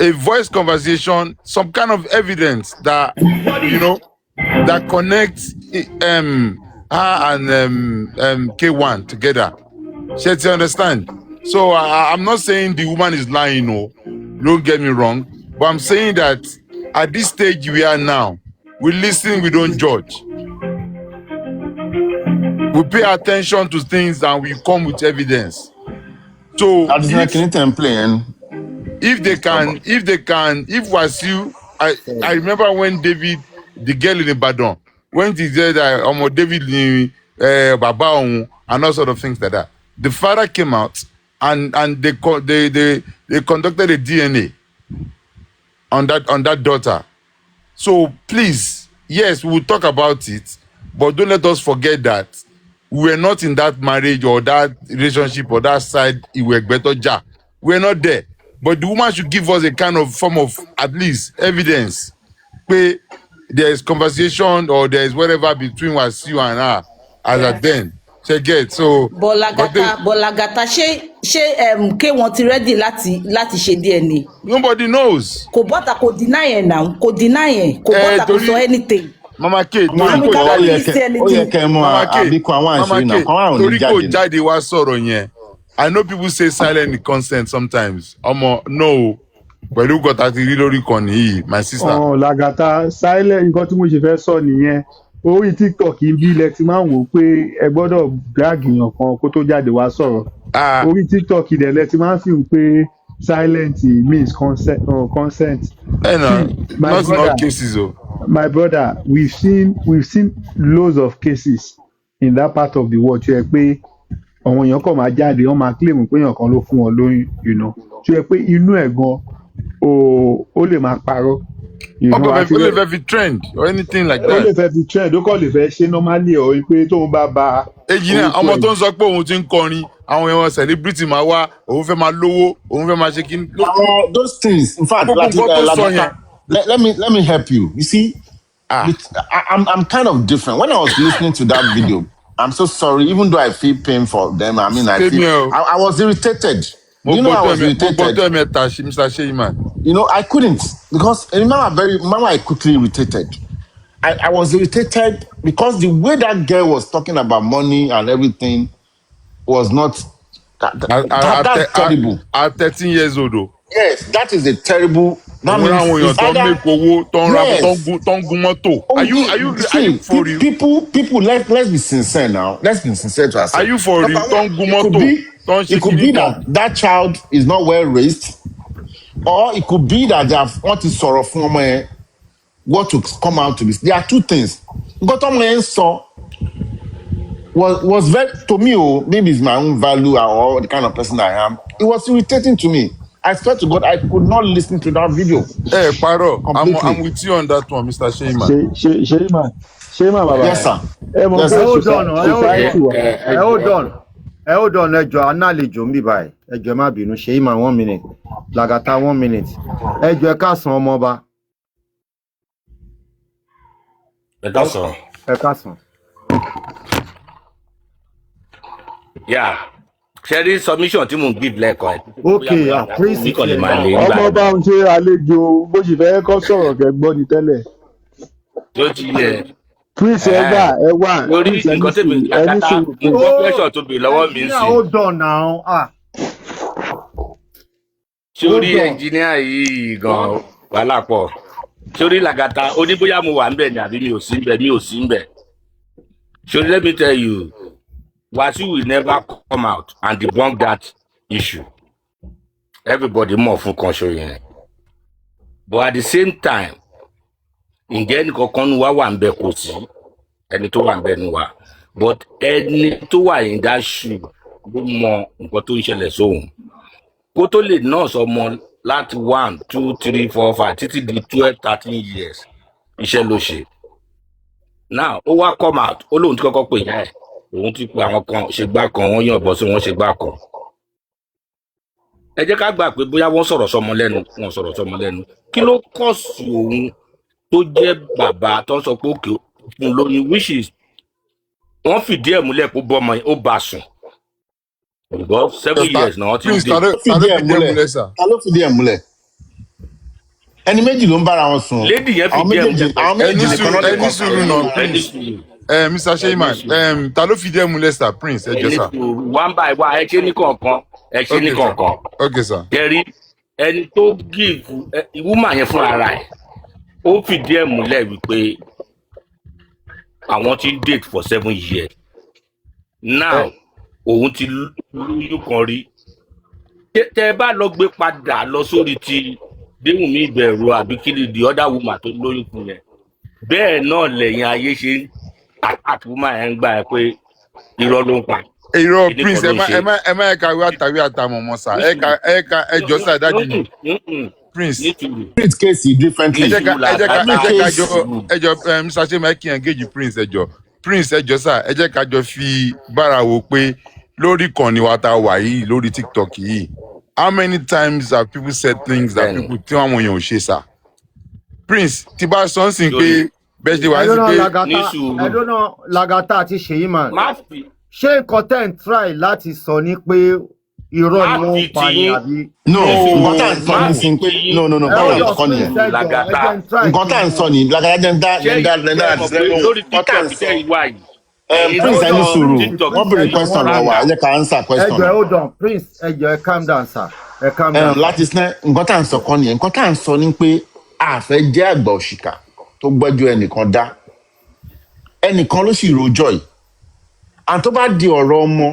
a voice conversation, some kind of evidence that, that connects her and K1 together. Should you understand? So I'm not saying the woman is lying, no. Don't get me wrong. But I'm saying that at this stage we are now, we listen, we don't judge. We pay attention to things and we come with evidence. So if Wasiu, I remember when David, the girl in Ibadan, when he said that David Baba and all sort of things like that, the father came out and they conducted a DNA on that daughter. So please, yes, we'll talk about it, but don't let us forget that we were not in that marriage or that relationship or that side. We're not there. But the woman should give us a kind of form of at least evidence. Where there is conversation or there is whatever between Wasiu and her as at then. So Bolagata ṣé K1 ti ready láti ṣe DNA. Nobody knows. Kò bọ́ta kò deny ẹ̀ now. Kò deny ẹ̀. Kò bọ́ta kò sọ anything. Mama K, torí kò jáde wá sọ̀rọ̀ yẹn. I know people say silent consent sometimes. No. Pẹ̀lú gọ́tà ti rí lórí kan nìyí, my sister. Lagata, silent nǹkan tí mo ṣe fẹ́ sọ nìyẹn. Orí TikTok bí ilẹ̀ ti máa ń wò pé ẹ gbọ́dọ̀ drag èèyàn kan kó tó jáde wá sọ̀rọ̀. Orí TikTok ìdẹ̀lẹ̀ ti máa ń fi hàn pé silent means consent. Not in all cases, oh. My brother, we've seen loads of cases in that part of the world. Ṣé ẹ pé àwọn èèyàn kan máa jáde, wọ́n máa claim pé èèyàn kan ló fún wọn lóyún, ṣé ẹ pé inú ẹ̀ gan ó lè máa parọ́. Ó lè fẹ́ fi trend or anything like that. Ó lè fẹ́ fi trend, ó kàn lè fẹ́ ṣe normally ọ̀ pé tóun bá ba. Èjì náà ọmọ tó ń sọ pé òun ti ń kọrin, àwọn èèyàn celebrity máa wá, òun fẹ́ máa lówó, òun fẹ́ máa ṣe kí. Those things, in fact, let me help you. You see, I'm kind of different. When I was listening to that video, I'm so sorry, even though I feel pain for them. I mean, I was irritated. I was irritated. Mr. Sheyman. I couldn't, because remember I quickly irritated. I was irritated because the way that girl was talking about money and everything was not that's terrible. At 13 years old, though. Yes, that is a terrible. That means are you for real? People, let's be sincere now. Let's be sincere to ourselves. Are you for real? It could be that child is not well raised, or it could be that they have what is sorrow from what to come out to this. There are two things. But saw was very, to me, maybe it's my own value or the kind of person I am. It was irritating to me. I swear to God, I could not listen to that video. Hey, Paro, I'm with you on that one, Mr. Sheyman. Sheyman, Baba. Yes, sir. Hold on, ẹjọ́ análejò ń bí báyìí. Ẹjọ́ má bínú, Sheyman 1 minute. Lagata 1 minute. Ẹjọ́ ẹ káàsán ọmọọba. Ẹ káàsán. Ẹ káàsán. Yeah. Ṣé rí submission tí mò ń give lẹ́ẹ̀kan ẹ̀? Okay, Prince Mi kàn lè tiẹ̀ máa náà. lè gbà. ọmọ bá ń ṣe àlejò bó sì fẹ́ kọ́ sọ̀rọ̀ kẹgbọ́n ni tẹ́lẹ̀. Tó ti yẹ. Prince ẹ wà Lórí Prince nǹkan tèmi ẹni Lagata, sùúrù mo gbọ́ pressure tó bè lọ́wọ́ mi Engineer, sí. hold on now. Sórí Hold on. ẹnjìníà yìí gan wàhálà pọ̀. Sórí Lagata, ó ní bóyá mo wà ń bẹ̀ ni àbí mi ò sí ń bẹ̀, mi ò sí ń bẹ̀. Sórí let me tell you, Wasiu will never come out and debunk that issue. Everybody mọ̀ fún kan ṣo yẹn. But at the same time, ǹjẹ́ ẹnìkankan nu wa wà ń bẹ̀ kò sí ẹni tó wà ń bẹ̀ nu wa. But ẹni tó wà in that shoe ló mọ nǹkan tó ń ṣẹlẹ̀ sóhun. Kó tó lè nurse ọmọ láti 1, 2, 3, 4, 5 títí di 12, 13 years iṣẹ́ ló ṣe. Now ó wá come out ó lóun ti kọ́kọ́ pè yá ẹ̀ òun ti pe àwọn kan ṣe gbá kan wọ́n yàn bọ́ sí wọn ṣe gbá kan. Ẹ jẹ́ ká gbà pé bóyá wọ́n sọ̀rọ̀ sọmọ lẹ́nu wọ́n sọ̀rọ̀ sọmọ lẹ́nu kí ló kọ́ọ̀sì òun tó jẹ́ bàbá tó ń sọ pé òkè fún lóyún which is wọ́n fìdí ẹ̀ múlẹ̀ pé bọ́mọ ó bá sùn because 7 years náà ti Prince dé. ta ló fìdí ẹ̀ múlẹ̀ sà. Ta ló fìdí ẹ̀ múlẹ̀? Ẹni méjì ló ń bára wọn sùn. Lady yẹn fìdí ẹ̀ múlẹ̀ Àwọn méjì nìkan náà lè ẹni sùúrù náà Prince. Mr. Sheyman, ta ló fìdí ẹ̀ múlẹ̀ sà Prince ẹ jọ sà. One by one ẹ ṣe ní kọ̀ọ̀kan ẹ ṣe ní kọ̀ọ̀kan. Okay sir. Jerry ẹni tó give woman yẹn fún ara ẹ̀ ó fìdí ẹ̀ múlẹ̀ wípé àwọn ti ń date for 7 years. Now òun ti lóyún kan rí. Tẹ ẹ bá lọ gbé padà lọ sórí ti Déwùnmí Ìbẹ̀rù àbí kí ni the other woman tó lóyún fún yẹn. Bẹ́ẹ̀ náà lẹ́yìn ayé ṣe àti woman yẹn ń gbà ẹ pé irọ́ ló ń pa. Irọ́ Prince ẹ má ẹ̀ka wí àtàwí àtàmọ̀ mọ́ sà ẹ̀ka ẹjọ́ sà dájú mi. Prince treat case differently. ẹ jẹ́ ẹjọ́ Mr. Sheyman kí n engage Prince ẹjọ́ Prince ẹjọ́ sà ẹ jẹ́ ká jọ fi bára wò pé lórí ìkànnì wa tá a wà yìí lórí TikTok yìí how many times have people said things that people tí wọn èèyàn ò ṣe sà Prince tí bá sọ ń sìn pé bẹ́ẹ̀ ṣe wà ń sìn pé. I don't know Lagata àti Sheyman ṣé nǹkan tẹ́ ń try láti sọ ni pé irọ́ ni wọ́n ń pa ni àbí. no nǹkan tá à ń sọ ní sin pé no báwo la kọ́ nìyẹn nǹkan tá à ń sọ ní Lagata jẹ́ ń dá àti sẹ́yìn nǹkan tá à ń sọ. Prince ẹni sùúrù wọ́n bèrè question lọ wa ẹ jẹ́ ká answer question. Ẹjọ́ hold on Prince ẹjọ́ ẹ calm down sir ẹ calm down. Latisne nǹkan tá à ń sọ kọ́ nìyẹn nǹkan tá à ń sọ ni pé a fẹ́ jẹ́ àgbà òṣìkà tó gbẹ́jọ́ ẹnìkan dá ẹnìkan ló sì rojọ́ yìí and tó bá di ọ̀rọ̀ ọmọ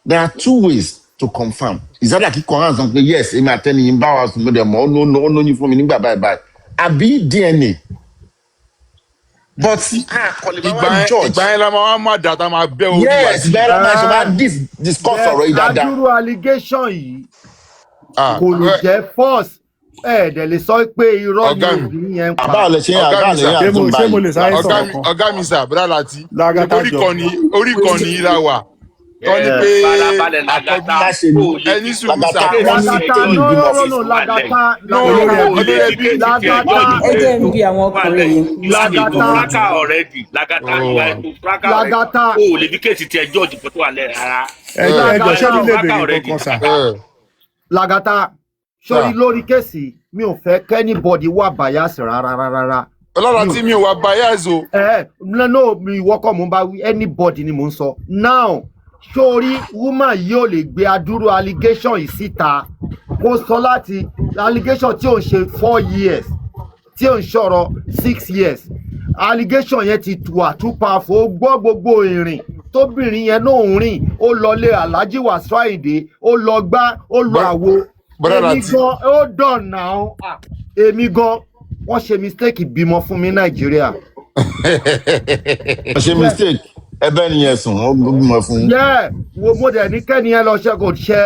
there are 2 ways to confirm ìsádà kíkọ́ hàn sọ pé yes èmi àtẹnìyìn bá wa sùn lóde mọ́ ó lóyún fún mi nígbà báyìí àbí DNA but ìgbà yẹn la máa má dà tá a máa bẹ́ orí wa sí. yes ìgbà yẹn la máa ṣe máa discuss ọ̀rọ̀ yìí dáadáa. adúrú allegation yìí kò lè jẹ́ false dẹ̀ lè sọ pé irọ́ ni obìnrin yẹn ń pa. àbá lè ṣe ṣé mo lè sáré sọ̀rọ̀ kan. ọ̀gá mi sà bùrá láti Lagata jọ orí kan ní ìlà wà tọ́ ni pé ẹni sùúrù sà. Lagata ẹ jẹ́ ń bi àwọn ọkùnrin yìí. Lagata o lè fi kéèsì tí ẹjọ́ òdìbò tó wà lẹ́yìn rárá. ẹjọ́ ṣé nílé bèrè kankan sà. Lagata sórí lórí kéèsì mi ò fẹ́ kẹ́nìbọ̀dì wà bias rárá. ọlọ́run tí mi ò wá bias o. no mi ìwọ́kọ̀ mo bá wí anybody ni mo ń sọ now sórí woman yìí ò lè gbé adúrú allegation yìí síta kó sọ láti allegation tí ò ń ṣe 4 years tí ò ń ṣọ̀rọ̀ 6 years allegation yẹn ti wà too powerful ó gbọ́ gbogbo ìrìn tóbìnrin yẹn náà ń rìn ó lọlé Alhaji Wasiu Ayinde ó lọ gbá ó lọ àwo èmi gan ó dàn náà èmi gan wọ́n ṣe mistake bímọ fún mi Nàìjíríà. wọ́n ṣe mistake ẹbẹ nìyẹn sùn ó bímọ fún. yẹ wo mo dẹ ní kẹ́ni yẹn lọ ṣe kò ṣe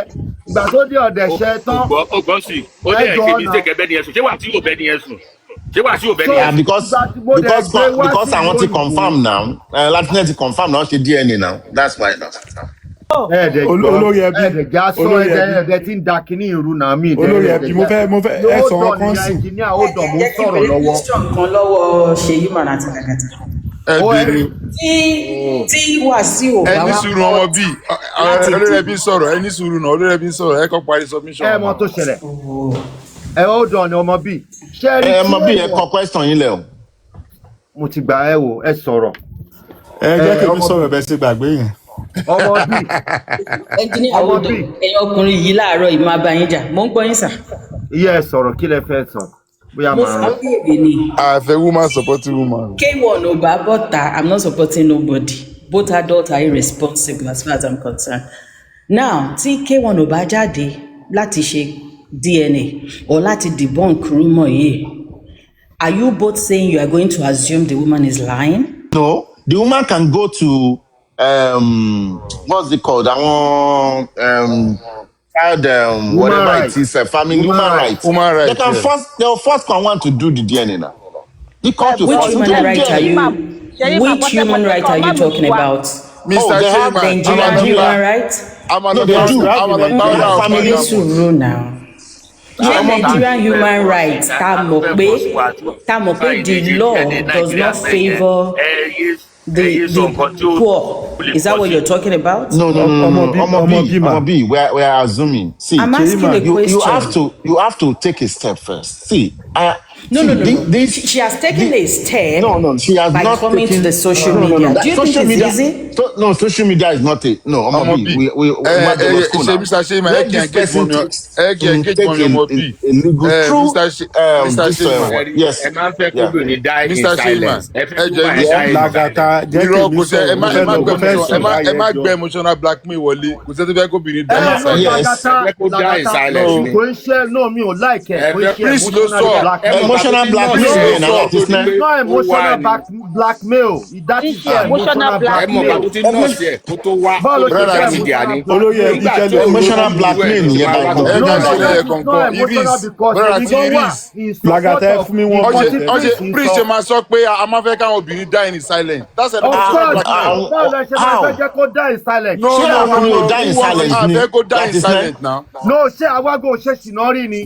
ìgbà tó dé ọ̀dẹ̀ ṣe tán. ó gbọ́ sí ó dẹ̀ ṣe mistake ẹbẹ nìyẹn sùn ṣé wàá tí yóò bẹ nìyẹn sùn ṣé wàá tí yóò bẹ nìyẹn sùn. because àwọn ti confam now Latisne ti confam now ṣe DNA now that's why now. olórí ẹbí olórí ẹbí ẹ̀ẹ́dẹ̀ tí ń da kínní irú náà mí. olórí ẹbí mo fẹ́ ẹ sọ̀rọ̀ kan sí. ẹnjìníà ó dọ̀ mo ń sọ̀rọ̀ lọ́wọ́. question kan lọ́wọ́ Ṣèyí Mara àti Lagata. ẹ bèrè tí Wàsíù bá wà. ẹni sùúrù ọmọ bíi olórí ẹbí sọ̀rọ̀ ẹni sùúrù náà olórí ẹbí sọ̀rọ̀ ẹ kọ́ parí submission. ẹ mọ tó ṣẹlẹ̀ ẹ ó dọ̀ ni ọmọ bíi. ọmọ bíi ẹ kọ question yín lẹ o. mo ti gbà ẹ wò ẹ sọ̀rọ̀. ẹ jẹ́ kí mi sọ̀rọ̀ bẹ́ẹ̀ ṣe gbàgbé yẹn. ọmọ bíi. ẹnjìníà Odo ẹ̀yin ọkùnrin yìí láàárọ̀ yìí máa bá yín jà mo ń gbọ́ yín sà. iye ẹ sọ̀rọ̀ kí lẹ fẹ́ sọ bóyá mo máa fà bèbè ni. àfẹ woman supporting woman. K1 ò bá bọ́ta I'm not supporting nobody both adults are irresponsible as far as I'm concerned. Now tí K1 ò bá jáde láti ṣe DNA or láti debunk rumor yìí, are you both saying you are going to assume the woman is lying? No, the woman can go to what's it called? Child, whatever rights. it is, family human rights. Human rights. They'll first want to do the DNA now. The court will Which first human do right are you? Which human right are you talking about? Mr. they have The Chairman, Nigerian human right? No, they do. Family sùúrù now. The Nigerian human rights tá mọ̀ pé the law does not favour the poor. Is that what you're talking about? No. Omo B, we are assuming. See, I'm asking a question. you have to take a step first. See, No. She has taken a step. No, she has by not coming taken, to the social media. Do you think it's easy? No, social media is not a no. Omo B, we went to school now. Mr. Sheyman, Let this person take a legal Mr. Sheyman, yes. Mr. Sheyman, Lagata jẹ́ kí mi sọ̀rọ̀ mo fẹ́ sọ̀rọ̀ ẹ má gbé emotional blackmail wọlé kò sẹ́ni fẹ́ kóbìnrin dá Lagata kò ń ṣe no mi ò láìkẹ́ kò ń ṣe Prince ló sọ emotional blackmail again, Latisne. it's not emotional blackmail that is emotional blackmail. bọ́ọ̀lù ti jẹ́ olórí ẹbí kẹ́lẹ́ emotional blackmail nìyẹn bá no kankan emotional because èmi gan wà in Lagata ẹ fún mi wọn ọjẹ Prince máa sọ pé a máa fẹ́ káwọn obìnrin die in silence that's an emotional blackmail. báwo lẹ ṣe máa fẹ́ jẹ́ kó die in silence. no die in silence ni àfẹ́ kó die in silence now. no ṣé àwágò ṣe ṣìnà rí ni.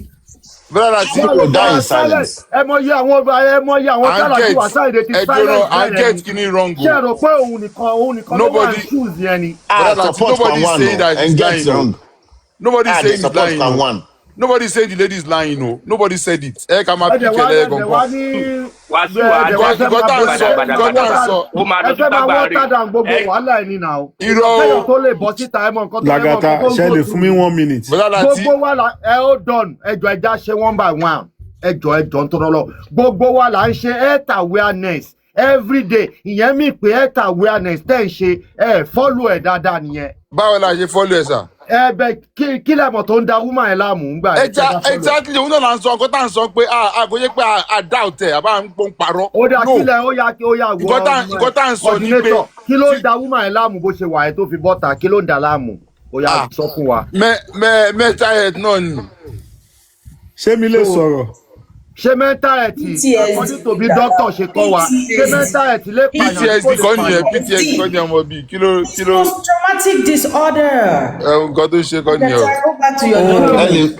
brother tí kò die in silence. ẹ mọ iye àwọn tálà tí wà sáyẹ̀dẹ̀ ti silence bẹ́ẹ̀ ni kini wrong o. ṣé ẹ rò pé òun nìkan ló wà ní shoes yẹn ni. Support can one and get wrong. Nobody saying he's lying. One. Nobody said the lady is lying. No, nobody said it. Ẹ ká máa pick ẹ gangan. ẹ fẹ́ máa water down gbogbo wàhálà ẹ̀ nínà o. irọ́ tó lè bọ́ síta ẹ̀ mọ̀ nǹkan tó Lagata ṣe lè fún mi 1 minute. gbogbo wa la ẹ ó dọ̀n ẹjọ́ ẹja ṣe one by one ẹjọ́ ń tọrọ lọ gbogbo wa la ń ṣe health awareness everyday ìyẹn mi pé health awareness tẹ́ ń ṣe ẹ follow ẹ̀ dáadáa nìyẹn. báwo la ṣe follow ẹ sà. ẹ bẹ kí lẹ́mọ̀ tó ń da woman ẹ̀ láàmú ń gbà. exactly òun náà là ń sọ ọkọ tá à ń sọ pé àgóyé pé àdá ọ̀tẹ̀ àbá ń pọ́n parọ́. ó dà kílẹ̀ ó yà wọ nǹkan tá à ń sọ ní pé kí ló ń da woman ẹ̀ láàmú bó ṣe wà ẹ̀ tó fi bọ́ta kí ló ń da láàmú ó yà sọ fún wa. mental health náà ni. ṣé mi lè sọ̀rọ̀. ṣé mental health according to bí doctor ṣe kọ́ wa ṣé mental health lè pààyàn. PTSD kọ́ nìyẹn PTSD kọ́ nìyẹn ọmọ bíi kí ló. Post-traumatic disorder. nǹkan tó ṣe kọ́ nìyẹn o.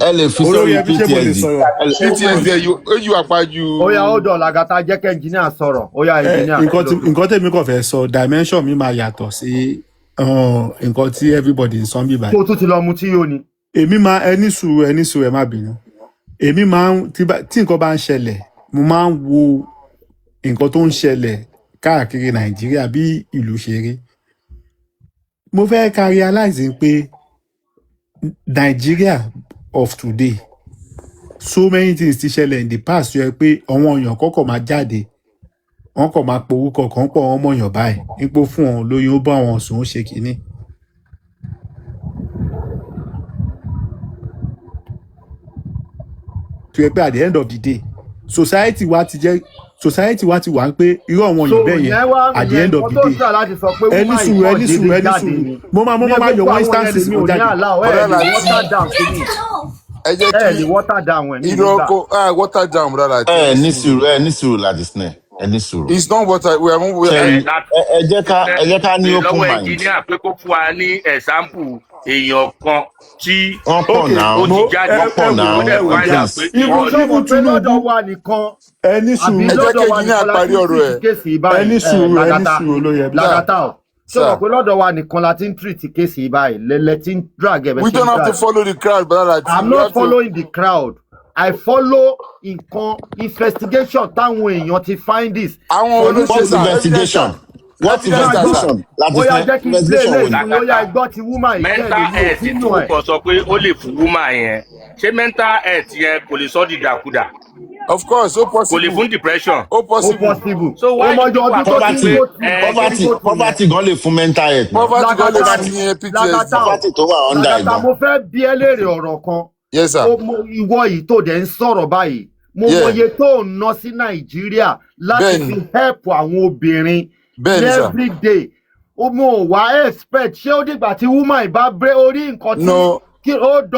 ẹ lè fi sórí PTSD ojú àpájù. ó yá ó dọ̀ Lagata jẹ́ kẹ́ engineer sọ̀rọ̀ ó yá engineer. nǹkan tèmi kàn fẹ́ sọ dimension mi máa yàtọ̀ sí nǹkan tí everybody ń sọ bí báyìí. tó tún ti lọ mu tí yóò ní. èmi máa ẹni sùúrù ẹ má bínú èmi máa ń tí nǹkan bá ń ṣẹlẹ̀ mo máa ń wo nǹkan tó ń ṣẹlẹ̀ káàkiri Nàìjíríà bí ìlú ṣe rí mo fẹ́ ká realize pé Nigeria of today so many things ti ṣẹlẹ̀ in the past yẹ pé àwọn èèyàn kọ́kọ́ máa jáde wọ́n kọ̀ máa powúkọ̀ kàn pọ̀ wọ́n mọ̀yàn báyìí nípò fún wọn lóyún ó bá wọn sùn ó ṣe kínní. tó yẹ pé at the end of the day society wa ti wà ń pé irú àwọn èèyàn bẹ́ẹ̀ yẹn at the end of the day ẹni sùúrù mo máa yọ one instance mi jáde. ẹ jẹ́ kí water down ẹ̀ ní ìlú ọkọ̀ water down rárá. ní sùúrù Latisne Any sùúrù. It's not what we are. Ẹ jẹ́ ká ní open lọ́wọ́ mind. ẹnjìníà pé kó fún wa ní ẹ̀sáǹpù èèyàn kan tí Wọ́n pọ̀ náà. ó ti jáde Wọ́n pọ̀ náà. ó dẹ̀ find out pé Ibùdó pé lọ́dọ̀ wa nìkan ẹni àbí sùúrù lọ́dọ̀ wa nìkan la ti ń ọ̀rọ̀ ẹ̀. treat kéèsì yìí báyìí. ẹni sùúrù ló yẹ. Lagata o. Ṣé o mọ̀ pé lọ́dọ̀ wa nìkan la ti ń treat kéèsì yìí báyìí? Lẹ́lẹ́ tí ń drag ẹ̀ bẹ́ẹ̀ We don't have to follow the crowd, brother. I'm not following the crowd. I follow nǹkan investigation táwọn èèyàn ti find this. Àwọn What investigation? What investigation? Bóyá jẹ́ kí n play lè fún bóyá ẹgbọ́ ti woman yìí mental health tí wọ́n kọ sọ pé ó lè fún woman yẹn ṣé mental health yẹn kò lè sọ di dàkúdà. Of course, so possible. Kò lè fún depression. Ó possible. So why ọmọdé ọdún tó ti ń poverty gan lè fún mental health. Poverty gan lè fún PTSD. Poverty tó wà under ẹ̀ Lagata gan. mo fẹ́ bi ẹ́ léèrè ọ̀rọ̀ kan. Yes, sir. Ìwọ yìí tó dẹ̀ ń sọ̀rọ̀ báyìí. Mo mọye tó ń ná sí Nàìjíríà láti fi help àwọn obìnrin every day. Mo wá expect ṣé ó dìgbà tí woman bá bré orí nǹkan tí hold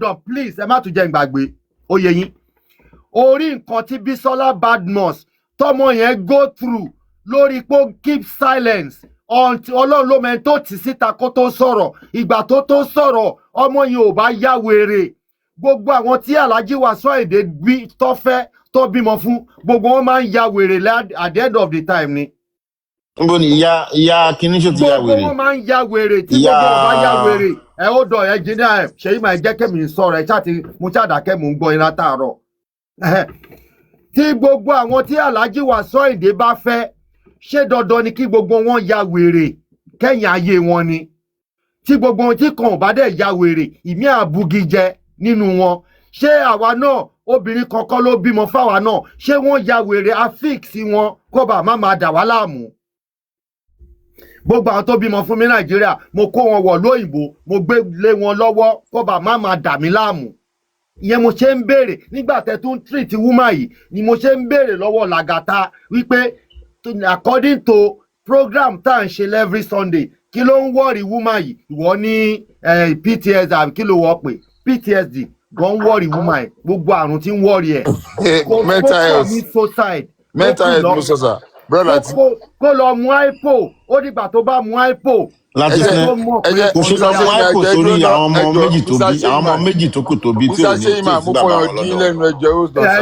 on please ẹ má tún jẹ́ n gbàgbé ó yé yín. Orí nǹkan tí Bisola Badmus tọmọ yẹn go through lórí pé keep silence Ọlọ́run ló mẹ́ni tó tì síta kó tó sọ̀rọ̀ ìgbà tó sọ̀rọ̀ ọmọ yẹn ò bá yá wèrè. Gbogbo àwọn tí Alhaji Wasiu Ayinde bí tọ́fẹ́ tó bímọ fún gbogbo wọn máa ń ya wèrè at the end of the time ni. Níbo ni ìyá kìíní ṣó ti ya wèrè? Gbogbo wọn máa ń ya wèrè tí gbogbo wọn bá ya wèrè. Ẹ ó dọ̀ ẹ jìnnà ẹ ṣèyí máa jẹ́ kẹ́mi sọ̀rọ̀ ẹ ṣáàtì mo ṣàdàkẹ́ mò ń gbọ́ iná tààrọ̀. Tí gbogbo àwọn tí Alhaji Wasiu Ayinde bá fẹ́ ṣé dandan ni kí gbogbo wọn ya wèrè kẹ́yìn ayé wọn ni. Tí gbogbo wọn tí kan ò bá dẹ̀ ya wèrè ìmí àbúgi jẹ nínú wọn ṣé àwa náà obìnrin kankan ló bímọ fáwa náà ṣé wọ́n ya wèrè afix wọn kó bá má máa dà wá láàmú. Gbogbo àwọn tó bímọ fún mi Nàìjíríà mo kó wọn wọ̀ lóyìnbó mo gbé lé wọn lọ́wọ́ kó bá má máa dà mí láàmú. Ìyẹn mo ṣe ń béèrè nígbà tẹ́ tún treat woman yìí ni mo ṣe ń béèrè lọ́wọ́ Lagata wípé according to program tá à ń ṣe every Sunday kí ló ń wọ́ọ̀rì woman yìí ìwọ ní PTSD àbí kí ló wọ́ pé PTSD gan wọ́ọ̀rì woman ẹ̀ gbogbo àrùn tí ń wọ́ọ̀rì ẹ̀. Mental health suicide. Mental health mo sọ sà. Brother ti. Kó lọ mu ipo ó dìgbà tó bá mu ipo. Latisne kò ṣe lọ fún ipo sórí àwọn ọmọ méjì tó bí àwọn ọmọ méjì tó kù tó bí tí ò ní tí ì sí bàbá wọn lọ́dọ̀.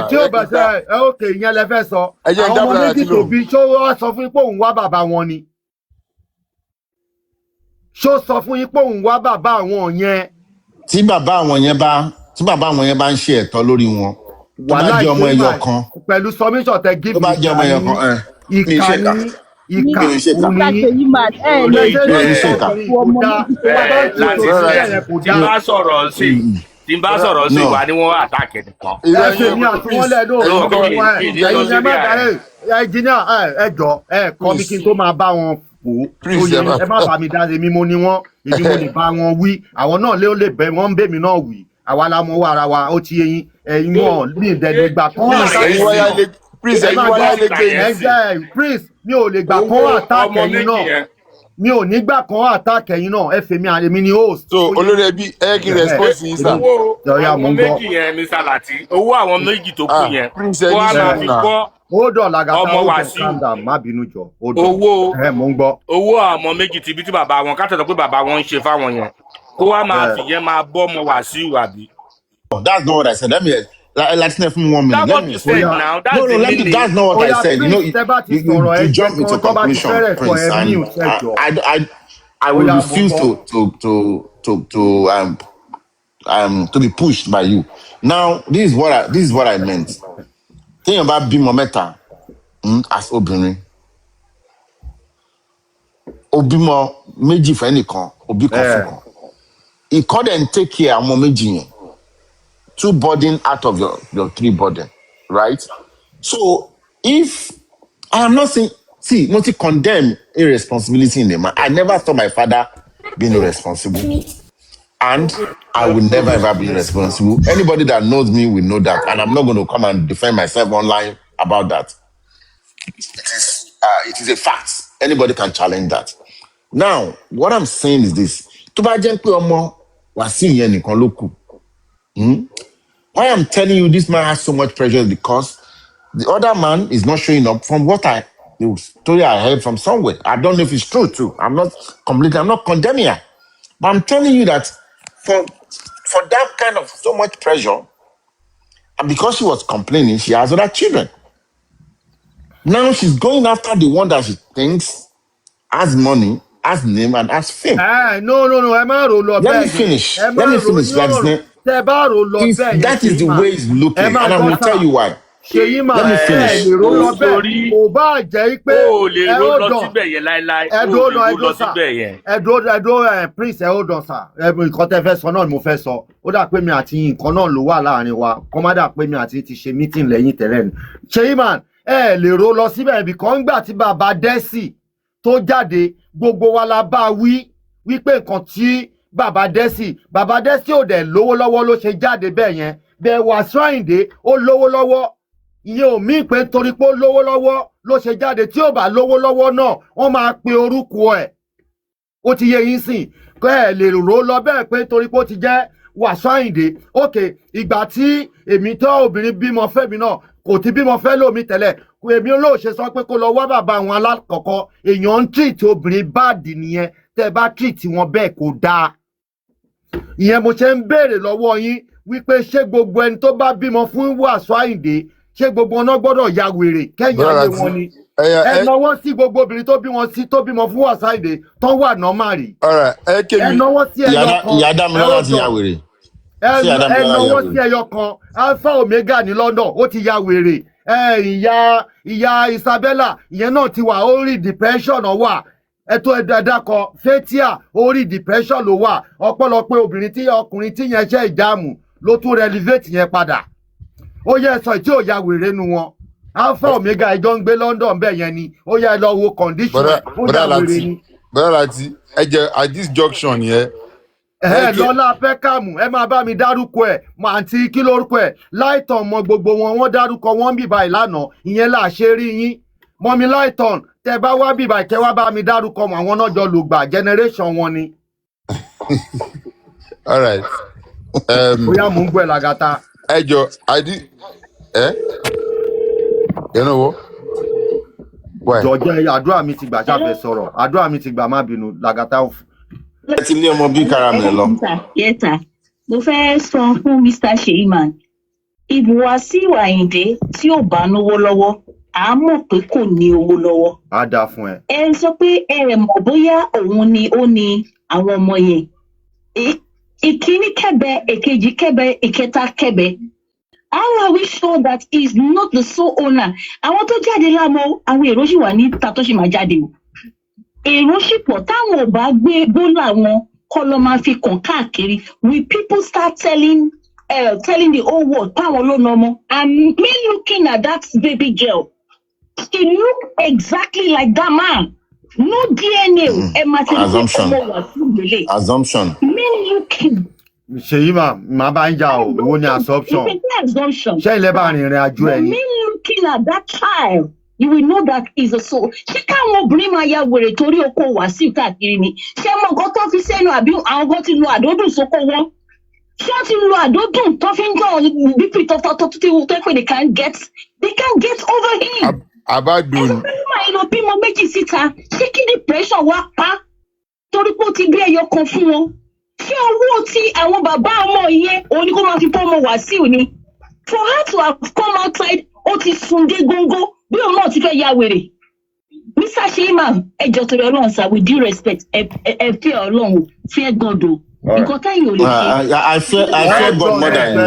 Tí ó bá ṣe ẹ òkè ìyẹn lẹ fẹ́ sọ àwọn ọmọ méjì tó bí ṣó wá sọ fún yín pé òun wá bàbá wọn ni. Ṣó sọ fún yín pé òun wá bàbá àwọn yẹn. Tí bàbá àwọn yẹn bá ń ṣe ẹ̀tọ́ lórí wọn tó bá jẹ́ ọmọ ẹyọ kan pẹ̀lú submission tẹ give tó bá jẹ́ ọmọ ẹyọ kan ìkànnì tí n bá sọ̀rọ̀ sí wa ni wọ́n àtàkì nìkan. Ẹsẹ̀ mi àti wọ́n lẹ́nu òun ẹ̀yin ẹ má dáre ẹ̀jìnà ẹ̀jọ̀ kọ́ mi kí n tó máa bá wọn wò ó ẹ má bá mi dáre mi mo ní wọn èmi mo lè bá wọn wí àwọn náà lè bẹ wọn ń bẹ mi náà wí àwa la mọ ara wa ó ti yẹyin ẹ̀yin wọn ní ìdẹ̀dẹ̀ gbà kán Prince mi ò lè gbà kán àtàkì ẹ̀yin náà mi ò ní gbà kán àtàkì ẹ̀yin náà ẹ fèmí àrèmí ni host. So olórí ẹbí ẹ kí n response yín sá. Owó àwọn méjì yẹn Mr. Lati owó àwọn méjì tó kù yẹn kó a máa fi kọ́ hold on Lagata ọmọ Wasiu má bínú jọ owó mo ń gbọ́. Owó àwọn méjì tibí tí bàbá wọn ká tẹ̀sán pé bàbá wọn ń ṣe fáwọn yẹn kó wá máa fi yẹn máa bọ́ ọmọ Wasiu àbí. That's not what I said. Let me Latisne for 1 minute. That's what you said now. That's the meaning. That's not what I said. You know, you jump into conclusion, Prince, and I will refuse to be pushed by you. Now, this is what I meant. Think about bímọ mẹ́ta as obìnrin. Obìmọ méjì fún ẹnìkan, òbí kan fún kan. Ìkọ́ dẹ̀ ń take care àwọn méjì yẹn. 2 burden out of your 3 burden, right? So if I am not saying, see, not to condemn irresponsibility in the man. I never saw my father being irresponsible. And I will never ever be irresponsible. Anybody that knows me will know that. And I'm not going to come and defend myself online about that. It is a fact. Anybody can challenge that. Now, what I'm saying is this. Tó bá jẹ́ pé ọmọ Wasiu yẹn nìkan ló kù. Why I'm telling you this man has so much pressure is because The other man is not showing up from the story I heard from somewhere. I don't know if it's true too. I'm not condemning her. But I'm telling you that for that kind of so much pressure, and because she was complaining, she has other children. Now she's going after the one that she thinks has money, has name, and has fame. No. Ẹ má rò lọ Let me bẹ́ẹ̀ finish. yẹn. Ẹ Let má me rò finish, Latisne. tẹ́ bá rò lọ bẹ́ẹ̀ yẹn. That is the way it's looking, and I will tell you why. Ṣèyí mà Let me finish. lè rò lọ bẹ́ẹ̀. Kò bá jẹ́ pé o lè ro lọ síbẹ̀ yẹn láéláé. O lè ro lọ síbẹ̀ yẹn. Ẹ̀dọ́ prince hold on sir. Nǹkan tẹ́ fẹ́ sọ náà ni mo fẹ́ sọ. Ó dà pé mi àti nǹkan náà ló wà láàrin wa. Kọ́ má dà pé mi àti ti ṣe meeting lẹ́yìn tẹ́lẹ̀ ni. Ṣèyí mà lè rò lọ síbẹ̀ because ńgbà tí bàbá Dẹ́sì tó jáde gbogbo wa la bá wípé nǹkan tí bàbá Dẹ́sì ò dẹ̀ lówó lọ́wọ́ ló ṣe jáde bẹ́ẹ̀ yẹn. Bẹ́ẹ̀ Wasiu Ayinde ó lówó lọ́wọ́. Ìyẹn ò mí pé torí pé ó lówó lọ́wọ́ ló ṣe jáde. Tí ò bá lówó lọ́wọ́ náà wọ́n máa pe orúkọ ẹ̀. Ó ti yé yín sìn kẹ́ ẹ̀ lè rò lọ bẹ́ẹ̀ pé torí pé ó ti jẹ́ Wasiu Ayinde. Okay, ìgbà tí èmi tó obìnrin bímọ fẹ́mi náà kò ti bímọ fẹ́ lómi tẹ́lẹ̀ èmi olóò ṣe sọ pé kó lọ wá bàbá àwọn alákọ̀ọ́kọ́ èèyàn ń treat obìnrin báàdì nìyẹn tẹ́ bá treat wọn bẹ́ẹ̀ kò dáa. Ìyẹn mo ṣe ń béèrè lọ́wọ́ yín wípé ṣé gbogbo ẹni tó bá bímọ fún Wasiu Ayinde ṣé gbogbo ọ̀nà gbọ́dọ̀ ya wèrè kẹ́yìn ayé wọn ni. Ẹ náwó sí gbogbo obìnrin tó bímọ fún Wasiu Ayinde tó wà nọ́mà rí. Ẹ náwó sí ẹyọ kan. Ìyá Dámilọ́lá ti ya wèrè. Ẹ náwó sí ẹyọ kan. Alpha Omega ní London ó ti ya wèrè. Ìyá Isabella ìyẹn náà ti wà orí depression wà. Ẹ̀tọ́ ẹ̀dàdàkọ Fathia orí depression ló wà. Ọ̀pọ̀lọpọ̀ ọkùnrin tí yẹn ṣe ìjàmù ló tún relevate yẹn padà. Ó yẹ sọ tí ò ya wèrè nu wọn. Alpha Omega ìjọ ń gbé London bẹ́ẹ̀ yẹn ni ó yẹ lọ wo condition ó ya wèrè ni. Bọ́dà láti ẹ jẹ at this junction yẹn. Lọ́lá Pẹ́kàmù ẹ máa bá mi dárúkọ ẹ̀ àǹtí kí lórúkọ ẹ̀ Láìtàn mọ gbogbo wọn dárúkọ wọn bíbá ìlànà ìyẹn là ṣe rí yín. Mọ́mi Láìtàn tẹ bá wá bíbá ìkẹ́ wá bá mi dárúkọ àwọn náà jọ lùgbà generation wọn ni. All right. Bóyá mò ń gbọ́ ẹ̀ làgàtà. Ẹ jọ you know what? Jọ̀jẹ́ àdúrà mi ti gbà ṣàfẹ́ sọ̀rọ̀ àdúrà mi ti gbà má bínú làgàtà. Ẹ ti lé ọmọ bí Karamẹ lọ. Yẹ́ta, mo fẹ́ sọ fún Mr. Sheiman. Ìbò Wasiu Ayinde tí ò bá náwó lọ́wọ́, à á mọ̀ pé kò ní owó lọ́wọ́. Á dáa fún ẹ. Ẹ sọ pé ẹ mọ̀ bóyá òun ni ó ní àwọn ọmọ yẹn. Ìkíní kẹ́bẹ, èkejì kẹ́bẹ, ìkẹta kẹ́bẹ. How are we sure that he is not the sole owner? Àwọn tó jáde lámọ́ àwọn èrò sì wà ní ta tó sì máa jáde o. Èrò sì pọ̀ táwọn ò bá gbé bólà wọn kọ́ lọ́ máa fi kàn káàkiri. Will people start telling the whole world táwọn ló nà ọmọ? And me looking at that baby girl, she look exactly like that man. No DNA. Assumption. Me looking. Ṣèyí mà bá ń jà o owó ní assumption ṣé ilẹ̀ bá rìnrìn àjò ẹ̀ ni. Me looking at that child you will know that is a soul. Ṣé káwọn obìnrin máa ya wèrè torí oko Wasiu káàkiri ni? Ṣé ọmọ ọgọ́ tó fi sẹ́nu àbí àwọn ọgọ́ ti lo àdódùn sóko wọn? Ṣé wọ́n ti lo àdódùn tó fi ń jọ bípì tó pé they can't get over him? Àbádùn. Máa lọ bímọ méjì síta ṣé kí depression wá pa torí pé ó ti bí ẹyọ kan fún wọn? Ṣé owó tí àwọn bàbá ọmọ yẹn òun ni kó máa fi bọ́ ọmọ Wasiu ni? For her to have come outside ó ti sùn dé góńgó bí òun náà ti fẹ́ ya wèrè. Mr. Sheiman ẹjọ́ torí Ọlọ́run sir with due respect ẹ fẹ́ Ọlọ́run fear God o. Nǹkan táyìn ò lè ṣe. I fear God more than I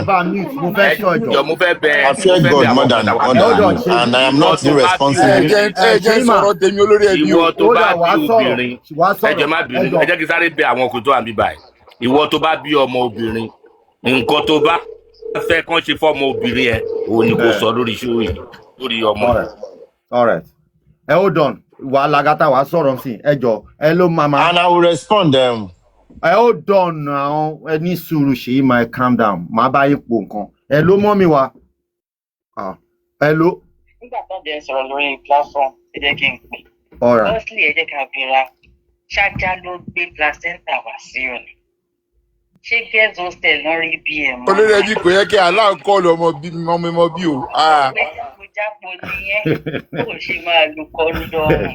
fear God more than and I am not irresponsible. Ẹ jẹ́ sọ̀rọ̀ tèmi olórí ẹbí o. Ìwọ tó bá bí obìnrin ẹ jẹ́ má bínú ẹ jẹ́ kí sáré bẹ àwọn ọkùnrin tó wà níbí báyìí. Ìwọ tó bá bí ọmọ obìnrin nǹkan tó bá fẹ́ kàn ṣe fọ́mọ obìnrin ẹ òun ni kò sọ lórí iṣu yìí lórí ọmọ. All right. Hold on. Wà lágàtà wà sọ̀rọ̀ sí ẹjọ́ ẹ ló máa. And I will respond them. Hold on now. Ẹ ní sùúrù Ṣèyí máa calm down. Màá bá yín po nǹkan. Ẹ ló mọ́ mi wá. Ẹ ló. Nígbà tó jẹ́ sọ̀rọ̀ lórí platform ẹ jẹ́ kí n pè. Firstly ẹ jẹ́ ká bíra ṣáájá ló gbé placenta wá sí òní. Ṣé girls hostel lọ rí bí ẹ̀ mọ́? Olórí ẹbí kò yẹ kí aláàkọ́ọ̀lù ọmọ bí o. Pé jápo nìyẹn kò ṣe máa lu kọlu lọ́rùn.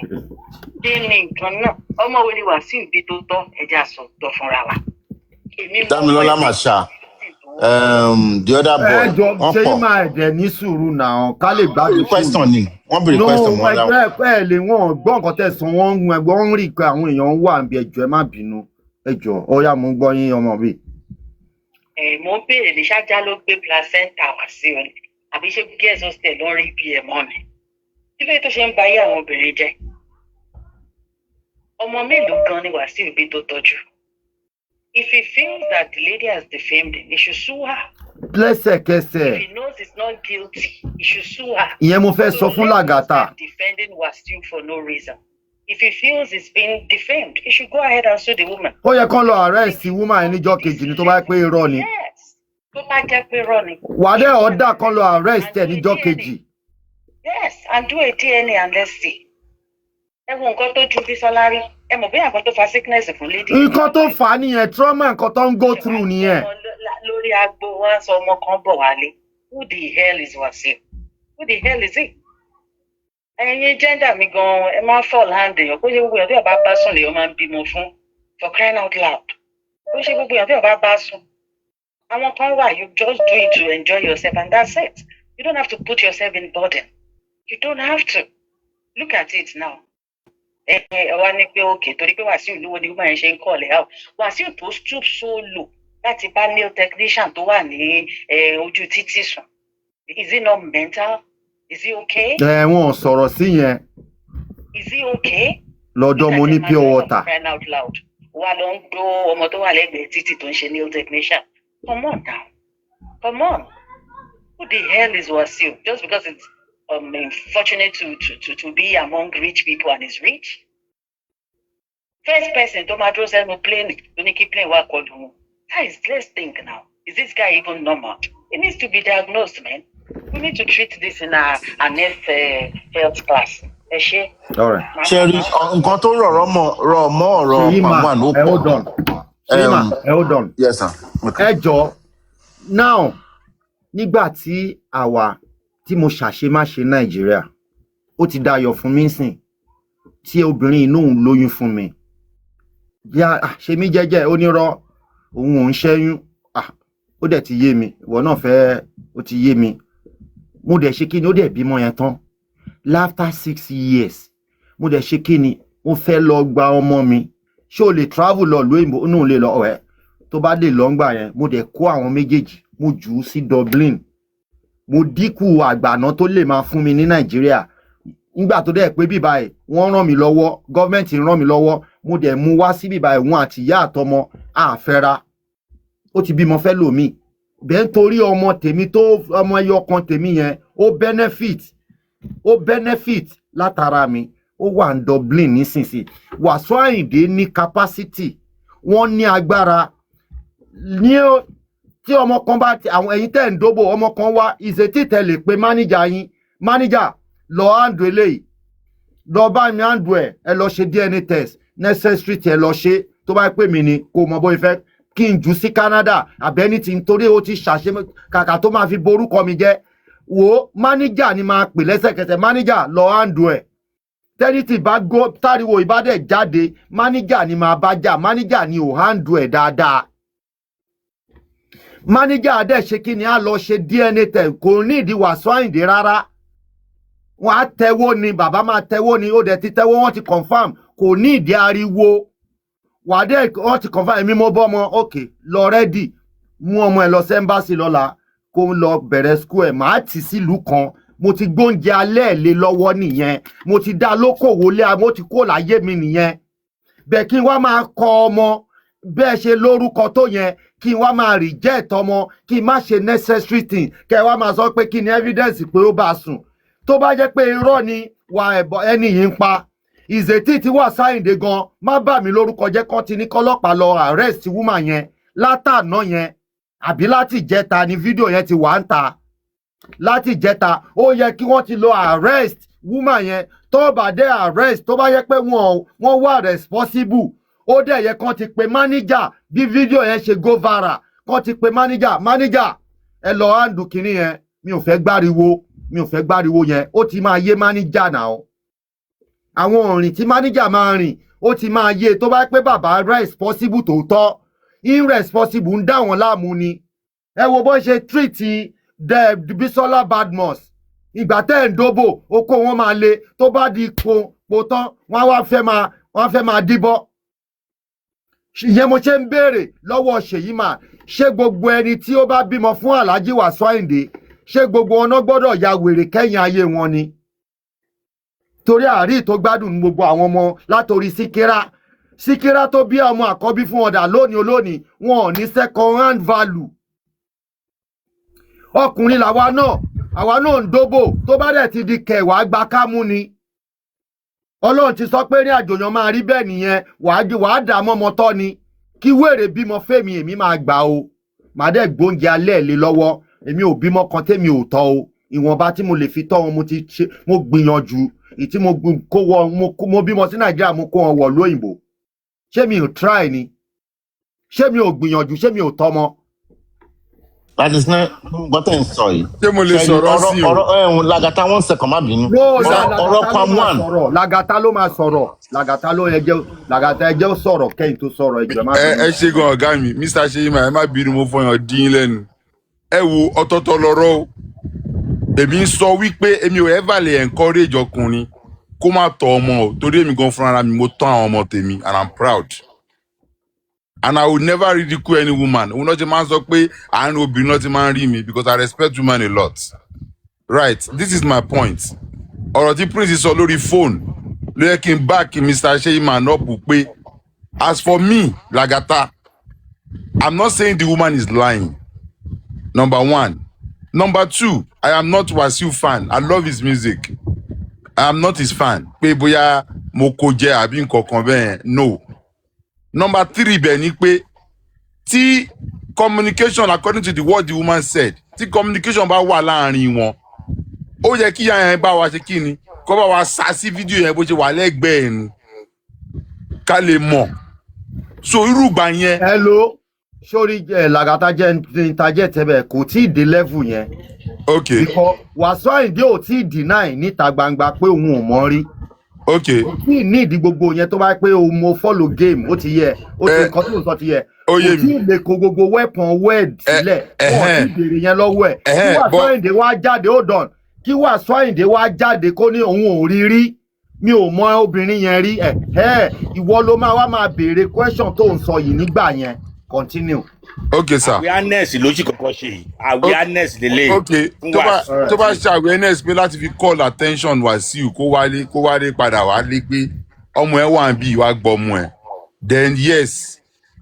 Kí ni nǹkan náà? Ọmọ wo ni Wàsíù bí tó tọ́ ẹja sọ̀tọ̀ fúnra wa? Damilola Masha, the other boy. ẹjọ ṣe máa ẹ̀dẹ̀ ní sùúrù náà ká lè gbádùn question ni wọ́n béèrè question mọ́ láwọn. ẹgbẹ́ lè wọ́n gbọ́ nǹkan tẹ̀sán wọ́n ń ẹgbẹ́ wọ́n ń rí pé àwọn èèyàn wà níbi ẹjọ́ ẹ má bínú ẹjọ́ ọ̀yá mo ń gbọ́ yín ọmọ mi. Mo ń béèrè ní ṣáájá ló gbé placenta wá sí ọ ni àbí ṣé girls hostel ló ń rí bí ẹ mọ́ ni kí ló tó ṣe ń ba ayé àwọn obìnrin jẹ́ ọmọ mélòó gan ni Wàsíù bí tó tọ́jú. If he feels that the lady has defamed him, he should sue her. Lẹ́sẹ̀kẹsẹ̀. If he knows he's not guilty, he should sue her. Ìyẹn mo fẹ́ sọ fún Lagata. Defending Wàsíù for no reason. If he feels he's been defamed, he should go ahead and sue the woman. Ó yẹ kán lọ arrest woman yẹn níjọ́ kejì ni tó bá pé irọ́ ni. Yes. Tó bá jẹ́ pé irọ́ ni. Wàdé ọ̀dà kán lọ arrest ẹ̀ níjọ́ kejì. Yes, and do a DNA and let's see. Ẹ wo nǹkan tó ju Bísọ́lá rí. Ẹ mọ̀ bí nǹkan tó fa sickness fún lady. Nǹkan tó fà á nìyẹn trauma nǹkan tó ń go through nìyẹn. Lórí agbo wọn sọ ọmọ kan bọ̀ wálé. Who the hell is Wàsíù? Who the hell is he? Ẹ̀yin gender mi gan ẹ máa fall hand èèyàn kó ṣe gbogbo èèyàn tí ọba bá sùn lèèyàn máa ń bímọ fún for crying out loud. Kó ṣe gbogbo èèyàn tí ọba bá sùn. Àwọn kan wà you just do it to enjoy yourself and that's it. You don't have to put yourself in burden. You don't have to. Look at it now. Wá ní pé òkè torí pé Wàsíù lówó ni woman yẹn ṣe ń kọ̀ lẹ́ out. Wàsíù tó stoop so low láti bá nail technician tó wà ní ojú títì sùn. Is he not mental? Is he okay? Wọ́n sọ̀rọ̀ sí yẹn. Is he okay? Lọ́dọ̀ mo ní pure water. Crying out loud. Wà ló ń gbó ọmọ tó wà lẹ́gbẹ̀ẹ́ títì tó ń ṣe nail technician. Come on now. Come on. Who the hell is Wàsíù? Just because it's fortunate to be among rich people and is rich. First person to my dress and plane, to keep playing work on him. Guys, let's think now. Is this guy even normal? It needs to be diagnosed, man. We need to treat this in our next health class. All right. Sherry, nǹkan tó rọ̀ mọ́ ọ̀rọ̀ Pamwan ló pọ̀. Hold on. Hold on. Yes, sir. Ẹ jọ̀ọ́, now, nígbà tí àwa tí mo ṣàṣemáṣe Nàìjíríà ó ti dayọ̀ fún mi sìn tí obìnrin inú òun lóyún fún mi yá ṣe mí jẹ́jẹ́ onírọ́ òun ò ń ṣẹ́yún ó dẹ̀ ti yé mi ìwọ náà fẹ́ ó ti yé mi mo dẹ̀ ṣe kíni ó dẹ̀ bímọ yẹn tán after 6 years mo dẹ̀ ṣe kíni mo fẹ́ lọ gba ọmọ mi ṣé o lè travel lọ lóyìnbó inú lè lọ ọ̀ẹ́ tó bá dé lọ́ngbà yẹn mo dẹ̀ kó àwọn méjèèjì mo jù ú sí Dublin mo dínkù àgbàná tó lè máa fún mi ní Nàìjíríà nígbà tó dẹ̀ pé bíbá ẹ̀ wọ́n ràn mí lọ́wọ́ gọ́ọ̀mẹ̀ntì ràn mí lọ́wọ́ mo dẹ̀ mú wá sí bíbá ẹ̀ wọn àti ìyá àtọmọ àfẹ́ra ó ti bímọ fẹ́ lòmí bẹ́ẹ̀ nítorí ọmọ tèmi tó ọmọ ẹyọ kan tèmi yẹn ó benefit látara mi ó wà ní Dublin nísinsìnyí Wàsíù Àyìndé ní capacity wọ́n ní agbára ní tí ọmọ kan bá ti àwọn ẹ̀yin tẹ́ ń dóbò ọmọ kan wá ìṣètì tẹ̀lé pé máníjà yín máníjà lọ handle eléyìí lọ bá mi handle ẹ lọ ṣe DNA test necessary tí ẹ lọ ṣe tó bá pè mí ni kò mọ bóyá fẹ́ kí n jù sí Canada àbẹ́ni tí nítorí ó ti ṣàṣe kàkà tó máa fi borúkọ mi jẹ́ wo máníjà ni máa pè lẹ́sẹ̀kẹsẹ̀ máníjà lọ handle ẹ tẹ́nitì bá gbó táriwo ìbádẹ́ jáde máníjà ni máa bá jà máníjà ni ò handle ẹ dáadáa máníjà adẹ́ ṣe kí ni a lọ ṣe DNA test kò ní ìdí Wàsíù Àyìndé rárá wọ́n á tẹ́wọ́ ni bàbá máa tẹ́wọ́ ni ó dẹ̀ ti tẹ́wọ́ wọ́n ti confam kò ní ìdí ariwo wàdẹ́ wọ́n ti confam èmi mo bọ́ ọmọ òkè lọ rẹ́dì mú ọmọ ẹ̀ lọ sí ẹ́mbásì lọ́la kó lọ bẹ̀rẹ̀ skul ẹ̀ máa tì sílùú kan mo ti gbóúnjẹ alẹ́ ẹ̀ lé lọ́wọ́ nìyẹn mo ti dá lókòwò lé mo ti kó láyé mi nìyẹn bẹ́ẹ̀ kí wọ́n máa kọ ọmọ bẹ́ẹ̀ ṣe lórúkọ tó yẹn kí wá máa reject ọmọ kí má ṣe necessary thing kẹ wá máa sọ pé kí ni evidence pé ó bá sùn tó bá jẹ́ pé irọ́ ni wà ẹni yìí ń pa ìzètí tí Wàsíù Àyìndé gan má bà mí lórúkọ jẹ́ kán ti ní kọ́lọ́pàá lọ arrest woman yẹn látàná yẹn àbí láti ìjẹta ni fídíò yẹn ti wà ń ta láti ìjẹta ó yẹ kí wọ́n ti lọ arrest woman yẹn tó bá dé arrest tó bá yẹ pé wọ́n wà responsible ó dẹ̀ yẹ kán ti pe máníjà bí fídíò yẹn ṣe go viral kán ti pe máníjà ẹ lọ handle kínní yẹn mi ò fẹ́ gbáriwo yẹn ó ti máa yé máníjà náà àwọn òrìn tí máníjà máa rìn ó ti máa yé tó bá pé bàbá responsible tòótọ́ irresponsible ń dá wọn láàmú ni ẹ wo bó ṣe treat Bisola Badmus ìgbà tẹ́ ń dóbò oko wọn máa le tó bá di po tán wọ́n wá fẹ́ máa díbọ́ ìyẹn mo ṣe ń béèrè lọ́wọ́ Ṣèyí mà ṣé gbogbo ẹni tí ó bá bímọ fún Alhaji Wasiu Ayinde ṣé gbogbo ọ̀nà gbọ́dọ̀ ya wèrè kẹ́yìn ayé wọn ni torí àárí tó gbádùn gbogbo àwọn ọmọ látòrí Síkírá tó bí ọmọ àkọ́bí fún ọ̀dà lónìí olónìí wọn ò ní second hand value ọkùnrin làwa náà ń dóbò tó bá dẹ̀ ti di kẹwàá gba kámú ni Ọlọ́run ti sọ pé ní àjòyàn máa rí bẹ́ẹ̀ nìyẹn wàá dà mọ́mọ́ tọ́ ni kí wèrè bímọ fẹ́mi èmi máa gbà o màá dẹ̀ gbóúnjẹ alẹ́ lé lọ́wọ́ èmi ò bímọ kan tẹ́mi ò tọ́ o ìwọ̀nba tí mo lè fi tọ́ wọn mo gbìyànjú ìtí mo bímọ sí Nàìjíríà mo kó wọn wọ̀ lóyìnbó ṣé mi ò try ni ṣé mi ò gbìyànjú ṣé mi ò tọ́mọ. Latisne gbọ́tẹ̀ ń sọ yìí. ṣé mo lè sọ̀rọ̀ sí o. ọ̀rọ̀ Lagata 1 second má bínú. ọ̀rọ̀ Kwam1. Lagata ló máa sọ̀rọ̀ Lagata ẹjẹ́ ó sọ̀rọ̀ kẹ́yìn tó sọ̀rọ̀ ẹjọ́ má bínú. ẹ ṣe gan ọ̀gá mi Mr. Seyi ẹ má bínú mo fọyàn dín lẹ́nu. ẹ wo ọ̀tọ̀ọ̀tọ̀ lọ́rọ̀ o èmi ń sọ wípé èmi ò ever lè encourage ọkùnrin kó má tọ́ ọmọ o torí èmi gan fúnra mi mo tọ́ àwọn ọmọ tèmi and I'm proud. And I will never ridicule any woman. Òun náà ti máa ń sọ pé àárín obìnrin náà ti máa ń rí mi because I respect women a lot. Right, this is my point. Ọ̀rọ̀ tí Prince sọ lórí fóònù ló yẹ kí n back Mr. Seyi man up pé as for me, Lagata, I'm not saying the woman is lying. Number one. Number two, I am not Wasiu fan. I love his music. I am not his fan. Pé bóyá mo kó jẹ àbí nǹkan kan bẹ́ẹ̀ no. Number three bẹ́ẹ̀ ni pé tí communication according to what the woman said tí communication bá wà láàrin wọn ó yẹ kí yàrá yẹn bá wa ṣe kí ni kó bá wa sá sí fídíò yẹn bó ṣe wà lẹ́gbẹ̀ẹ́ ni ká lè mọ̀ so irú ìgbà yẹn. hello sórí Lagata jẹ́ ìtajẹ́ tẹ́bẹ̀ kò tí ì dé level yẹn. okay. because Wasiu Ayinde ò tí ì deny níta gbangba pé òun ò mọ̀ rí. okay. kò tí ì ní ìdí gbogbo yẹn tó bá pé o mo follow game ó ti yẹ ó ti nǹkan tó ń sọ ti yẹ kò tí ì lè kó gbogbo weapon word sílẹ̀ wọ́n ti bèrè yẹn lọ́wọ́ ẹ̀ kí Wasiu Ayinde wá jáde hold on kí Wasiu Ayinde wá jáde kó ní òun ò rí rí mi ò mọ obìnrin yẹn rí ìwọ ló máa béèrè question tó ń sọ yìí nígbà yẹn continue. okay sir. awareness ló sì kọ́kọ́ ṣe yìí awareness lélẹ̀. okay tó bá ṣe awareness pé láti fi call attention Wasiu kó wálé padà wálé pé ọmọ ẹ wà bí wàá gbọ́ ọmọ ẹ then yes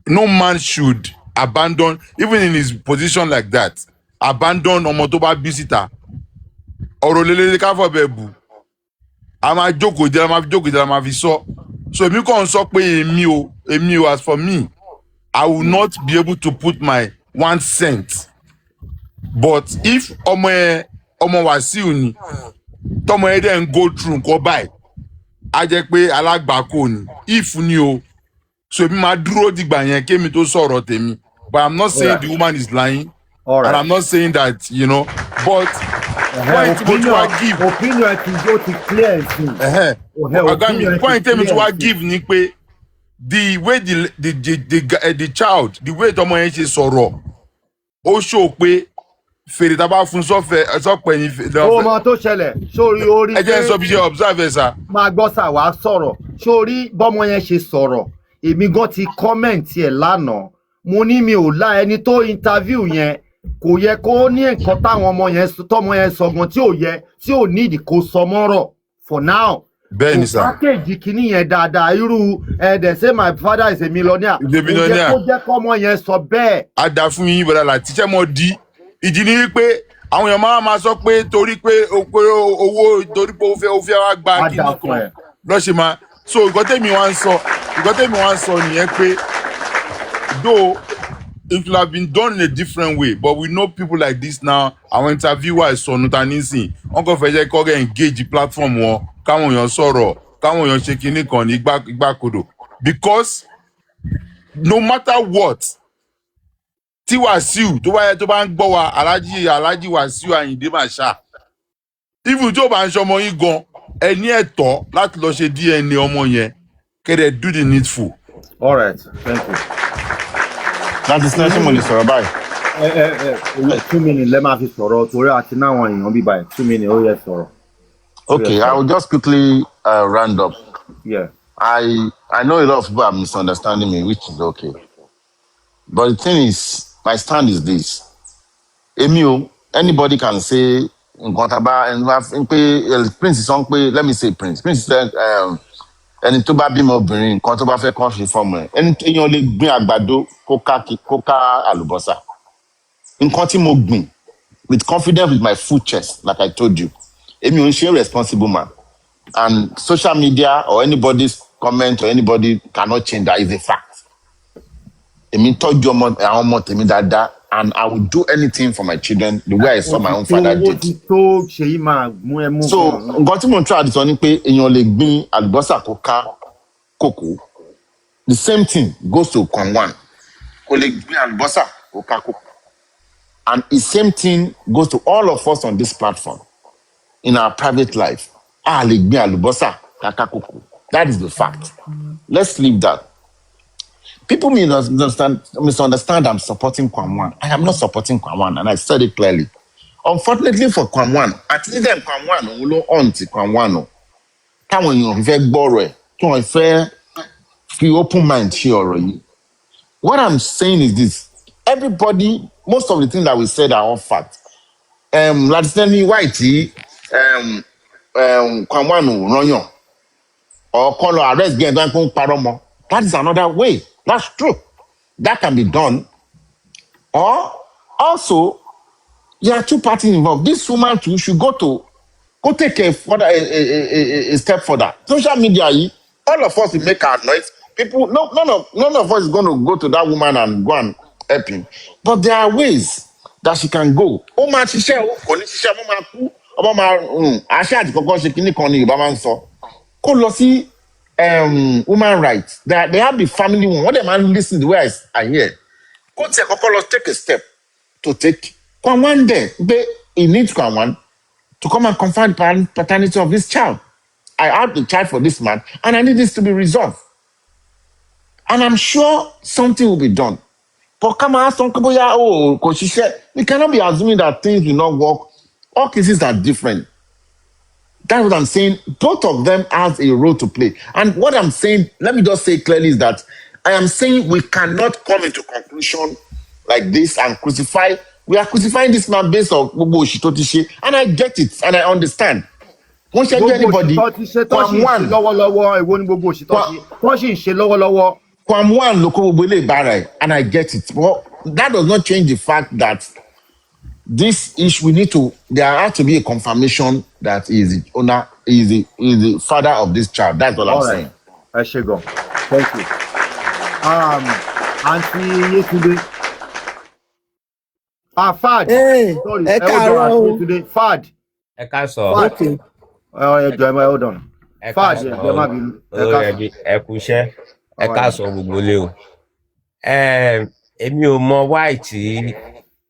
no man should abandon even in his position like that abandon ọmọ tó bá bí síta ọ̀rọ̀ lélẹ́lẹ́ káfọ́ bẹ́ẹ̀ bù a máa jókòó jẹ́ a máa fi sọ so èmi kàn ń sọ pé èmi o as for me I will not be able to put my 1 cent. But if ọmọ Wasiu ni, tọmọ ẹ dẹ̀ ń go through nǹkan báyìí, á jẹ́ pé alágbàkó ni. If ni o, so èmi máa dúró dìgbà yẹn kémi tó sọ̀rọ̀ tèmi. But I'm not saying the woman is lying. And I'm not saying that, but point tí mo tún wá give. Opinion ti yóò ti clear sí. Ọ̀gá mi, point tí mo tún wá give ni pé the way the child the way tọmọ yẹn ṣe sọ̀rọ̀ ó show pé fèrè tá a bá fún sọ́pẹ̀ ní fèrè. ó mọ tó ṣẹlẹ̀ sórí orí pé ẹ jẹ́ n sọ bí ṣe observe ẹ sá. máa gbọ́ sà wá sọ̀rọ̀ sórí bọ́mọ yẹn ṣe sọ̀rọ̀ èmi gan ti comment ẹ̀ lánàá mo ní mi ò lá ẹni tó interview yẹn kò yẹ kó ní nǹkan táwọn tọmọ yẹn sọ gan tí ò ní ìdí kó sọ mọ́rọ̀ for now. Bẹ́ẹ̀ni sá. Pákéjì kìíní yẹn dáadáa irú they say my father is a millionaire. Kó jẹ́ kọ́mọ yẹn sọ bẹ́ẹ̀. A dà fún yín bọ̀dá láti tíṣẹ́ mọ́ di. Ìdí ni wípé àwọn èèyàn máa sọ pé torí pé owó torí pé ó fẹ́ wá gba kíní kan lọ́sẹ̀ máa. So nǹkan tèmi wá ń sọ nìyẹn pé though it will have been done in a different way but we know people like this now àwọn interviewers sọnù ta nísìn wọn kò fẹ́ jẹ́ kó get engage platform wọn káwọn èèyàn sọ̀rọ̀ káwọn èèyàn ṣe kinní kan ní ìgbàkodò because no matter what, tí Wàsíù tó bá ń gbọ́ wa Alhaji Wàsíù Àyìndé Marshal, even tó bá ń ṣọmọ yín gan, ẹ ní ẹ̀tọ́ láti lọ ṣe DNA ọmọ yẹn, kẹ́dẹ̀ do the needful. All right, thank you. Latisne ṣé mo lè sọ̀rọ̀ báyìí? 2 minutes lẹ́ máa fi sọ̀rọ̀ torí àti náwọn èèyàn bí báyìí 2 minutes ó yẹ sọ̀rọ̀. Okay, I will just quickly round up. Yeah. I know a lot of people are misunderstanding me, which is okay. But the thing is, my stand is this. Emio, anybody can say, Prince is on, let me say Prince. Prince said, ẹni tó bá bímọ obìnrin nǹkan tó bá fẹ́ kàn ṣe fọ́mọ ẹ̀ ẹni èèyàn lè gbin àgbàdo kó ká àlùbọ́sà nǹkan tí mo gbìn with confidence with my full chest like I told you èmi ò ń ṣe responsible man and social media or anybody's comment or anybody cannot change that is a fact èmi tọ́jú àwọn ọmọ tèmi dáadáa and I will do anything for my children the way I saw my own father did. So nǹkan tí mo ń try àdìsọ ni pé èèyàn lè gbin àlùbọ́sà kó ká kòkó the same thing goes to Kwanwan kò lè gbin àlùbọ́sà kó ká kòkó and the same thing goes to all of us on this platform in our private life lè gbin àlùbọ́sà ká ká kòkó that is the fact. Let's leave that. People misunderstand I'm supporting Kwanwan. I am not supporting Kwanwan, and I said it clearly. Unfortunately for Kwanwan, at least them Kwanwan will on to Kwanwan. Come on, you very borrow. Come on, fair. You open mind here. What I'm saying is this: everybody, most of the things that we said are all fact. Latisne Whitey, Kwanwan Ronyo, or call arrest again. Don't paromo. That is another way. That's true. That can be done. Or also, there are two parties involved. This woman too should go take a step further. Social media, all of us will make our noise. People, none of us is going to go to that woman and go and help him. But there are ways that she can go. Woman rights. They have the family one. What they man listen the way I hear. Take a step to take Kwanwan there. He needs Kwanwan to come and confirm the paternity of this child. I have the child for this man, and I need this to be resolved. And I'm sure something will be done. But come on, we cannot be assuming that things will not work. All cases are different. That's what I'm saying. Both of them has a role to play. And what I'm saying, let me just say clearly is that I am saying we cannot come into conclusion like this and crucify. We are crucifying this man based on Gbogbo Òṣì, and I get it and I understand. Wọ́n ṣe jẹ́ anybody. Kwanwan ló kó gbogbo ilé ìbára ẹ̀ and I get it. But that does not change the fact that this issue there has to be a confirmation that he is the owner, is the father of this child. That's all I'm saying. I should go. Thank you. Auntie Yetunde. Fad. Hey, sorry, today. Fad. Okay. Hold on. Fad. Ẹ kú iṣẹ́. Ẹ káàsán gbogbo lé o. Èmi ò mọ why tí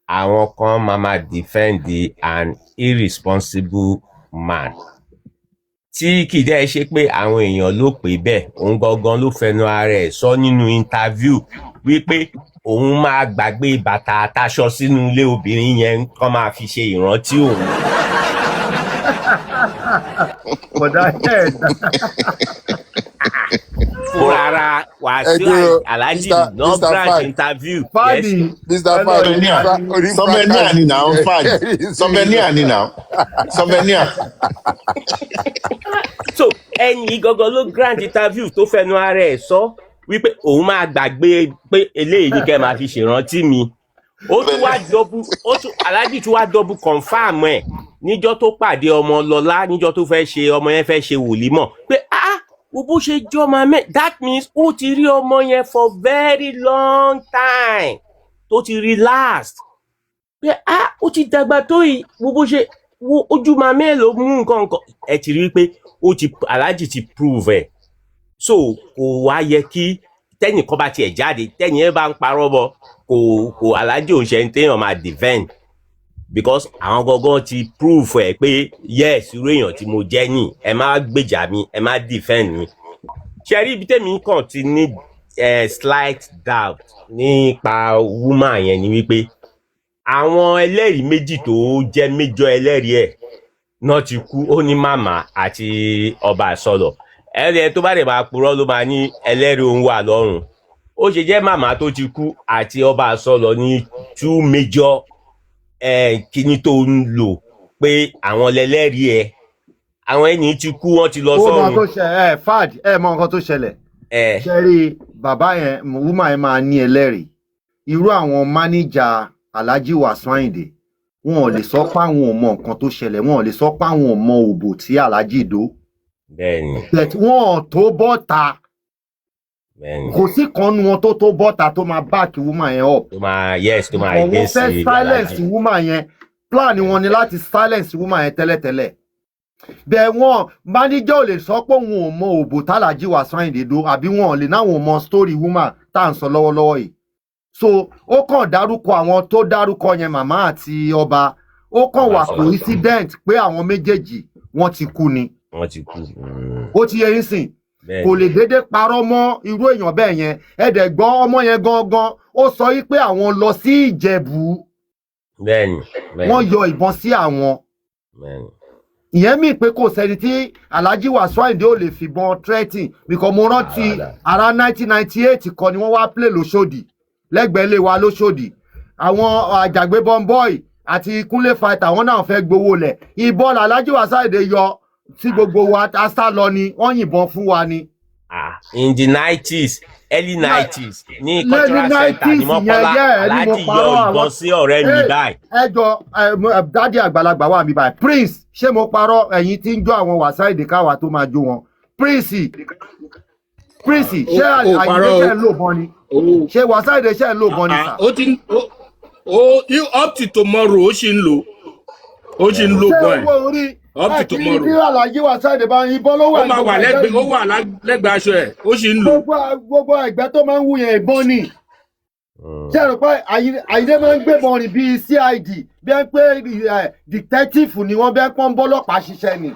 àwọn kan máa defend an irresponsible man. Tí kìí dẹ́ ṣe pé àwọn èèyàn ló pè bẹ́ẹ̀, òun gangan ló fẹnu ara ẹ̀ sọ nínú interview wípé òun máa gbàgbé bàtà àtàṣọ sínú ilé obìnrin yẹn kán máa fi ṣe ìrántí òun. Fúnra Wàsíù Alhaji no branch interview. Fadi, Mr. Fadi. Souvenir ni now, Fadi. Souvenir ni now. Souvenir. So ẹni gangan ló grant interview tó fẹnu ara ẹ̀ sọ wípé òun máa gbàgbé pé eléyìí ni kẹ́ máa fi ṣèrántí mi. Ó tún wá Alhaji tún wá double confirm ẹ̀ níjọ́ tó pàdé ọmọ Lọlá níjọ́ tó fẹ́ ṣe ọmọ yẹn fẹ́ ṣe wòlímọ̀ pé bó ṣe jọ máa that means ó ti rí ọmọ yẹn for very long time tó ti rí last pé ó ti dàgbà tó yìí bó ṣe ojú máa mélòó mú nǹkan ẹ ti rí pé Alhaji ti prove ẹ̀ so kò wá yẹ kí tẹ́nìkan bá tiẹ̀ jáde tẹ́nì ẹ bá ń parọ́ bọ kò Alhaji òun ṣe ń téèyàn máa defend because àwọn gangan ti prove ẹ pé yes irú èèyàn tí mo jẹ́ ní ẹ má gbèjà mi ẹ má defend mi ṣe rí ibi tẹ́mi kàn ti ní slight doubt nípa woman yẹn ni wípé àwọn ẹlẹ́rìí méjì tó jẹ́ méjọ ẹlẹ́rìí ẹ̀ náà ti kú ó ní màmá àti ọba àsọlọ̀ ẹ̀rẹ́ tó bá dẹ̀ máa purọ́ ló máa ní ẹlẹ́rìí òun wà lọ́rùn ó ṣe jẹ́ màmá tó ti kú àti ọba àsọlọ̀ ní two major kíní tó ń lò pé àwọn lẹ́lẹ́rìí ẹ̀ àwọn ẹni tí kú wọ́n ti lọ sọ́run. ó mọ tó ṣe fad mọ nǹkan tó ṣẹlẹ̀ ṣe rí bàbá yẹn woman yẹn máa ní ẹlẹ́rìí irú àwọn máníjà Alhaji Wasiu Ayinde wọn ò lè sọ pé àwọn ò mọ nǹkan tó ṣẹlẹ̀ wọn ò lè sọ pé àwọn ò mọ òbò tí Alhaji dó. bẹ́ẹ̀ni. wọn ò tó bọ́ta kò sí kan nu wọn tó bọ́ta tó máa back woman yẹn up. tó máa against Alhaji. Wọ́n fẹ́ silence woman yẹn plan wọn ni láti silence woman yẹn tẹ́lẹ̀tẹ́lẹ̀ bẹ́ẹ̀ wọn máníjà ò lè sọ pé òun ò mọ òbò tí Alhaji Wasiu Ayinde dó àbí wọn ò lè náwọn ò mọ story woman tá à ń sọ lọ́wọ́lọ́wọ́ yìí so ó kàn dárúkọ àwọn tó dárúkọ yẹn màmá àti ọba ó kàn wà coincident pé àwọn méjèèjì wọ́n ti kú ni. wọ́n ti kú. ó ti yẹ yín sìn kò lè déédéé parọ́ mọ́ irú èèyàn bẹ́ẹ̀ yẹn ẹ̀dẹ̀ gbọ́n ọmọ yẹn gangan ó sọ yí pé àwọn lọ sí Ìjẹ̀bú. bẹ́ẹ̀ni. wọ́n yọ ìbọn sí àwọn. ìyẹn mi pé kò sẹ́ni tí Alhaji Wasiu Ayinde ò lè fìbọn threatening because mo rántí ara 1998 kan ni wọ́n wá play lóṣòdì lẹ́gbẹ̀ẹ́ lé wa lóṣòdì àwọn àjàgbé bọ́ńbọ́ì àti Kúnlé fighter àwọn náà fẹ́ gbowó lẹ̀ ìbọn Alhaji Wasiu Ayinde yọ tí gbogbo wa asá lọ ni wọ́n yìnbọn fún wa ni. in the 90s early 90s ní cultural center ní Mọ́kọ́lá Alhaji yọ ìbọn sí ọ̀rẹ́ mi báyìí. ẹ jọ dádì àgbàlagbà wà mí báyìí Prince ṣé mo parọ́ ẹ̀yin tí ń jó àwọn Wasiu Ayinde káwa tó máa jó wọn Prince ṣé Ayinde ṣe ń lò bọ́n ni ṣé Wasiu Ayinde ṣe ń lò bọ́n ni sà. up to tomorrow ó ṣì ń lò bọ́n ẹ̀ up to tomorrow. àti Alhaji Wasiu Ayinde bá ìbọn ló wà. ó máa wà lẹ́gbẹ̀ẹ́ aṣọ ẹ̀ ó ṣì ń lò. gbogbo ẹgbẹ́ tó máa ń wú yẹn ìbọn ni. ṣé ẹ̀rọ pé Ayinde máa ń gbébọn rìn bíi CID bí ẹ pé detective ni wọ́n bẹ́ẹ̀ pọ́n bọ́lọ́pàá ṣiṣẹ́ ni.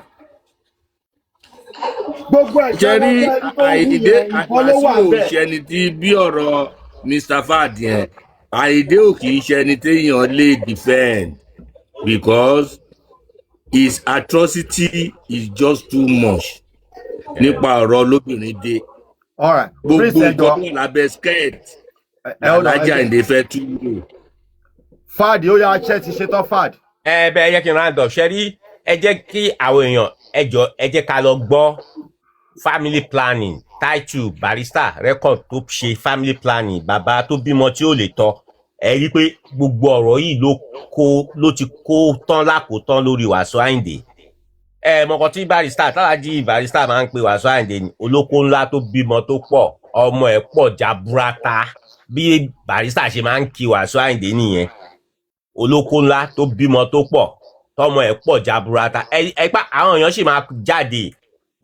gbogbo ẹ̀jẹ̀ wọn bẹ́ẹ̀ tó ń wú yẹn ìbọn ló wà bẹ́ẹ̀. Àyìndé àṣìwò ṣẹni tí bí ọ̀rọ̀ Mr. Fad yẹn Ayinde ò kì í ṣẹni téèyàn lè defend because his atrocity is just too much nípa ọ̀rọ̀ lóbìnrin dé. gbogbo nǹkan tó lábẹ́ skirt Alhaji Ayinde fẹ́ tú wò. Fad ó yà ṣe ti ṣetán Fad. bẹ́ẹ̀ yẹ kí n round up ṣe rí ẹ jẹ́ kí àwọn èèyàn ẹ jẹ́ ká lọ gbọ́ family planning title barrister record tó ṣe family planning bàbá tó bímọ tí ó lè tọ́ ẹ rí pé gbogbo ọ̀rọ̀ yìí ló ti kó tán lákòótán lórí Wasiu Ayinde mọ̀kàn tí Alhaji barrister máa ń pe Wasiu Ayinde ní olóko ńlá tó bímọ tó pọ̀ ọmọ ẹ̀ pọ̀ jaburata bí barrister ṣe máa ń kí Wasiu Ayinde nìyẹn olóko ńlá tó bímọ tó pọ̀ tọmọ ẹ̀ pọ̀ jaburata ẹ̀pá àwọn èèyàn sì máa jáde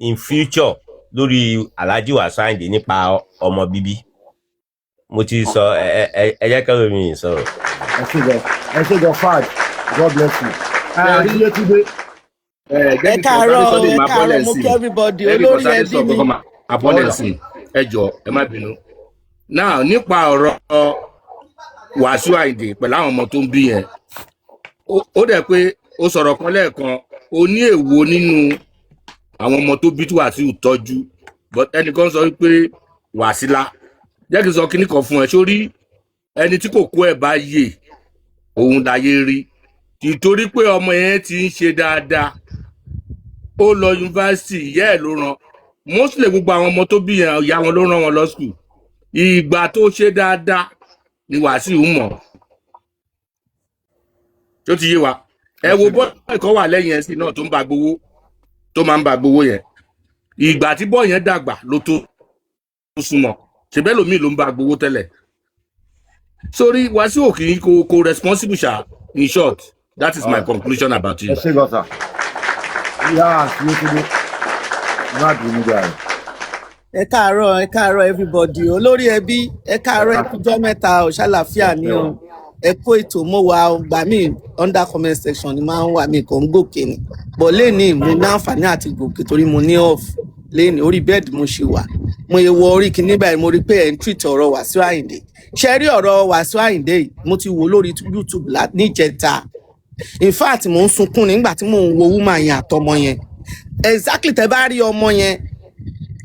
in future lórí Alhaji Wasiu Ayinde nípa ọmọ bíbí mo ti sọ ẹ jẹ́ kẹ́lò mi sọ̀rọ̀. ẹ ṣe jọ Fad God bless you. ẹ káàárọ̀ mo kí everybody olórí ẹbí mi. abọ́dẹ̀sì ẹ jọ ẹ má bínú. now nípa ọ̀rọ̀ Wasiu Ayinde pẹ̀lú àwọn ọmọ tó ń bí yẹn ó dẹ̀ pé ó sọ̀rọ̀ kan lẹ́ẹ̀kan ó ní èwo nínú àwọn ọmọ tó bí tí Wasiu tọ́jú but ẹnìkan sọ wípé Wasila jẹ́ kí n sọ kíní kan fún ẹ sórí ẹni tí kò kó ẹ̀ bá yè òun láyé rí ìtorí pé ọmọ yẹn ti ń ṣe dáadáa ó lọ yunifásitì ìyá ẹ̀ ló rán mostly gbogbo àwọn ọmọ tó bí yẹn ìyá wọn ló rán wọn lọ school ìgbà tó ṣe dáadáa ni Wasiu mọ̀ tó ti yé wa ẹ wo bọ́ọ̀ kan wà lẹ́yìn ẹ̀sìn náà tó máa ń ba gbowó yẹn ìgbà tí bọ́ọ̀ yẹn dàgbà ló tó súnmọ́ ṣebẹ́ lómi ló ń ba gbowó tẹ́lẹ̀ sórí Wasiu kì í kò responsible ṣá in short that is my conclusion about you. ẹ ṣe gọ́sà ìyá àti yókùdé má bínú jà rẹ̀ ẹ káàárọ̀ everybody olórí ẹbí ẹ káàárọ̀ ẹ kújọ́ mẹ́ta ò ṣàlàáfíà ní o ẹ kó ètò mo wà gbà mí under comment section ni máa ń wà mí kò ń gòkè ni but lẹ́ni mo ní àǹfààní àti gòkè torí mo ní off lẹ́ni orí bẹ́ẹ̀dì mo ṣe wà mo yẹ wọ orí kinní báyìí mo rí pé ẹ̀ ń treat ọ̀rọ̀ Wàsíù Àyìndé ṣe rí ọ̀rọ̀ Wàsíù Àyìndé yìí mo ti wò lórí YouTube níjẹta in fact mo ń sunkún nígbà tí mo ń wo woman yẹn àtọmọ yẹn exactly tẹ bá rí ọmọ yẹn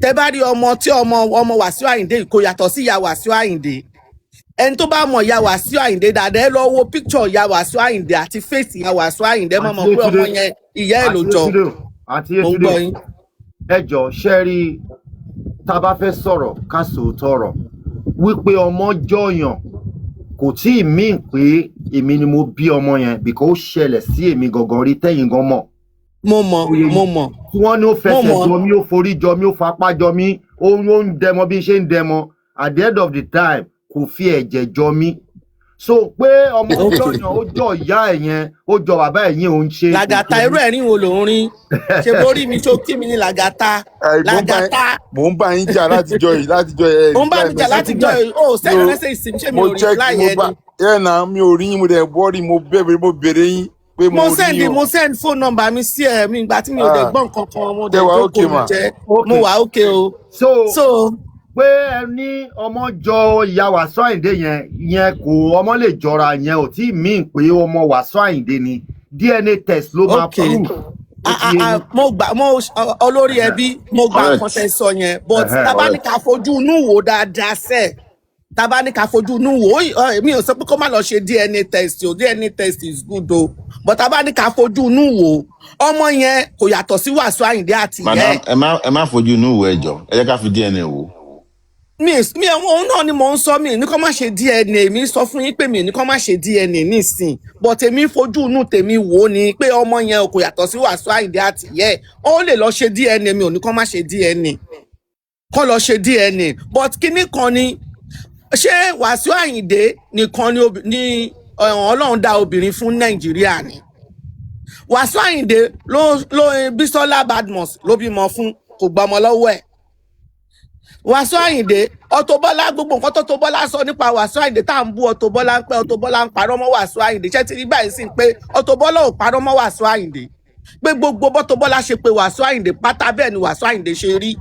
tẹ bá rí ọmọ tí ọmọ Wàsíù Àyìndé kò yàtọ̀ sí ìyá Wàsíù Àyìndé ẹni tó bá mọ ìyá Wàsíù Àyìndé dáadáa ẹ lọ wo picture ìyá Wàsíù Àyìndé àti face ìyá Wàsíù Àyìndé mọ̀ mọ̀ pé ọmọ yẹn ìyá ẹ̀ ló jọ mo ń gbọ́ yín. ẹ jọ ṣe rí tá a bá fẹ́ sọ̀rọ̀ ká sòótọ́ ọ̀rọ̀ wípé ọmọ jọyàn kò tí ì mí pé èmi ni mo bí ọmọ yẹn bìkọ́ ó ṣẹlẹ̀ sí èmi gangan rí tẹ́yìn gan mọ̀. mo mọ̀. tí wọ́n ní ó fẹsẹ̀ jọ mí ó forí jọ mí ó fapá jọ mí ó ń dẹmọ bí ṣe ń dẹmọ at the end of the time kò fi ẹ̀jẹ̀ jọ mí. so pé ọmọ jọyàn ó jọ ìyá ẹ̀ yẹn ó jọ bàbá ẹ̀ yẹn òun ṣe. làgàtà irú ẹ̀rín wo ló ń rí ṣe borí mi tó kí mi ní làgàtà. mò ń bá yín jà látijọ́ yìí mo ń bá mi jà látijọ́ yìí ó sẹ́yìn mẹ́sẹ̀ ìsinmi ṣé mi ò rí láyé ẹni. ẹ̀ náà mi ò rí yín mo dẹ̀ bọ́ọ̀rì mo bèrè yín pé mo rí yín o. mo send phone number mi sí ẹ mi ìgbà tí mi ò dẹ̀ gbọ́ nǹkan kan mo dẹ̀ jókòó mi jẹ́ mo wà ókè o. so pé ẹ ní ọmọ jọ ìyá Wàsíù Àyìndé yẹn kò ọmọ lè jọra yẹn ò tí mí pé ọmọ Wàsíù Àyìndé ni DNA test ló máa prove. mo olórí ẹbí mo gba nǹkan tẹ́ sọ yẹn but tabaníkà fojú inú wò dáadáa sẹ tabaníkà fojú inú wò mi ò sọ pé kó má lọ ṣe DNA test o DNA test is good o but tabaníkà fojú inú wò ọmọ yẹn kò yàtọ̀ sí Wàsíù Àyìndé àti ìyá ẹ̀. madam ẹ má fojú inú wò ẹjọ ẹ jẹ́ ká fi DNA wò. mi òun náà ni mò ń sọ mi ní kó má ṣe DNA mi sọ fún yín pé mi ní kó má ṣe DNA nísìn but èmi fojú inú tèmi wò ni pé ọmọ yẹn kò yàtọ̀ sí Wàsíù Àyìndé àti ìyá ẹ̀ ó lè lọ ṣe DNA mi ò ní kó má ṣe DNA kó lọ ṣe DNA but kíní kan ni ṣé Wàsíù Àyìndé nìkan ni Ọlọ́run dá obìnrin fún Nàìjíríà ni Wàsíù Àyìndé ló Bísọ́lá Badmus ló bímọ fún kò gbọmọ lọ́wọ́ ẹ̀ Wàsíù Àyìndé Auto Bola gbogbo nǹkan tó Bọ́lá sọ nípa Wàsíù Àyìndé tá à ń bú Auto Bola ń pẹ́ Auto Bola ń parọ́ mọ́ Wàsíù Àyìndé ṣé ti rí báyìí sí pé Auto Bola ò parọ́ mọ́ Wàsíù Àyìndé pé gbogbo Auto Bola ṣe pé Wàsíù Àyìndé pátá bẹ́ẹ̀ ni Wàsíù Àyìndé ṣe rí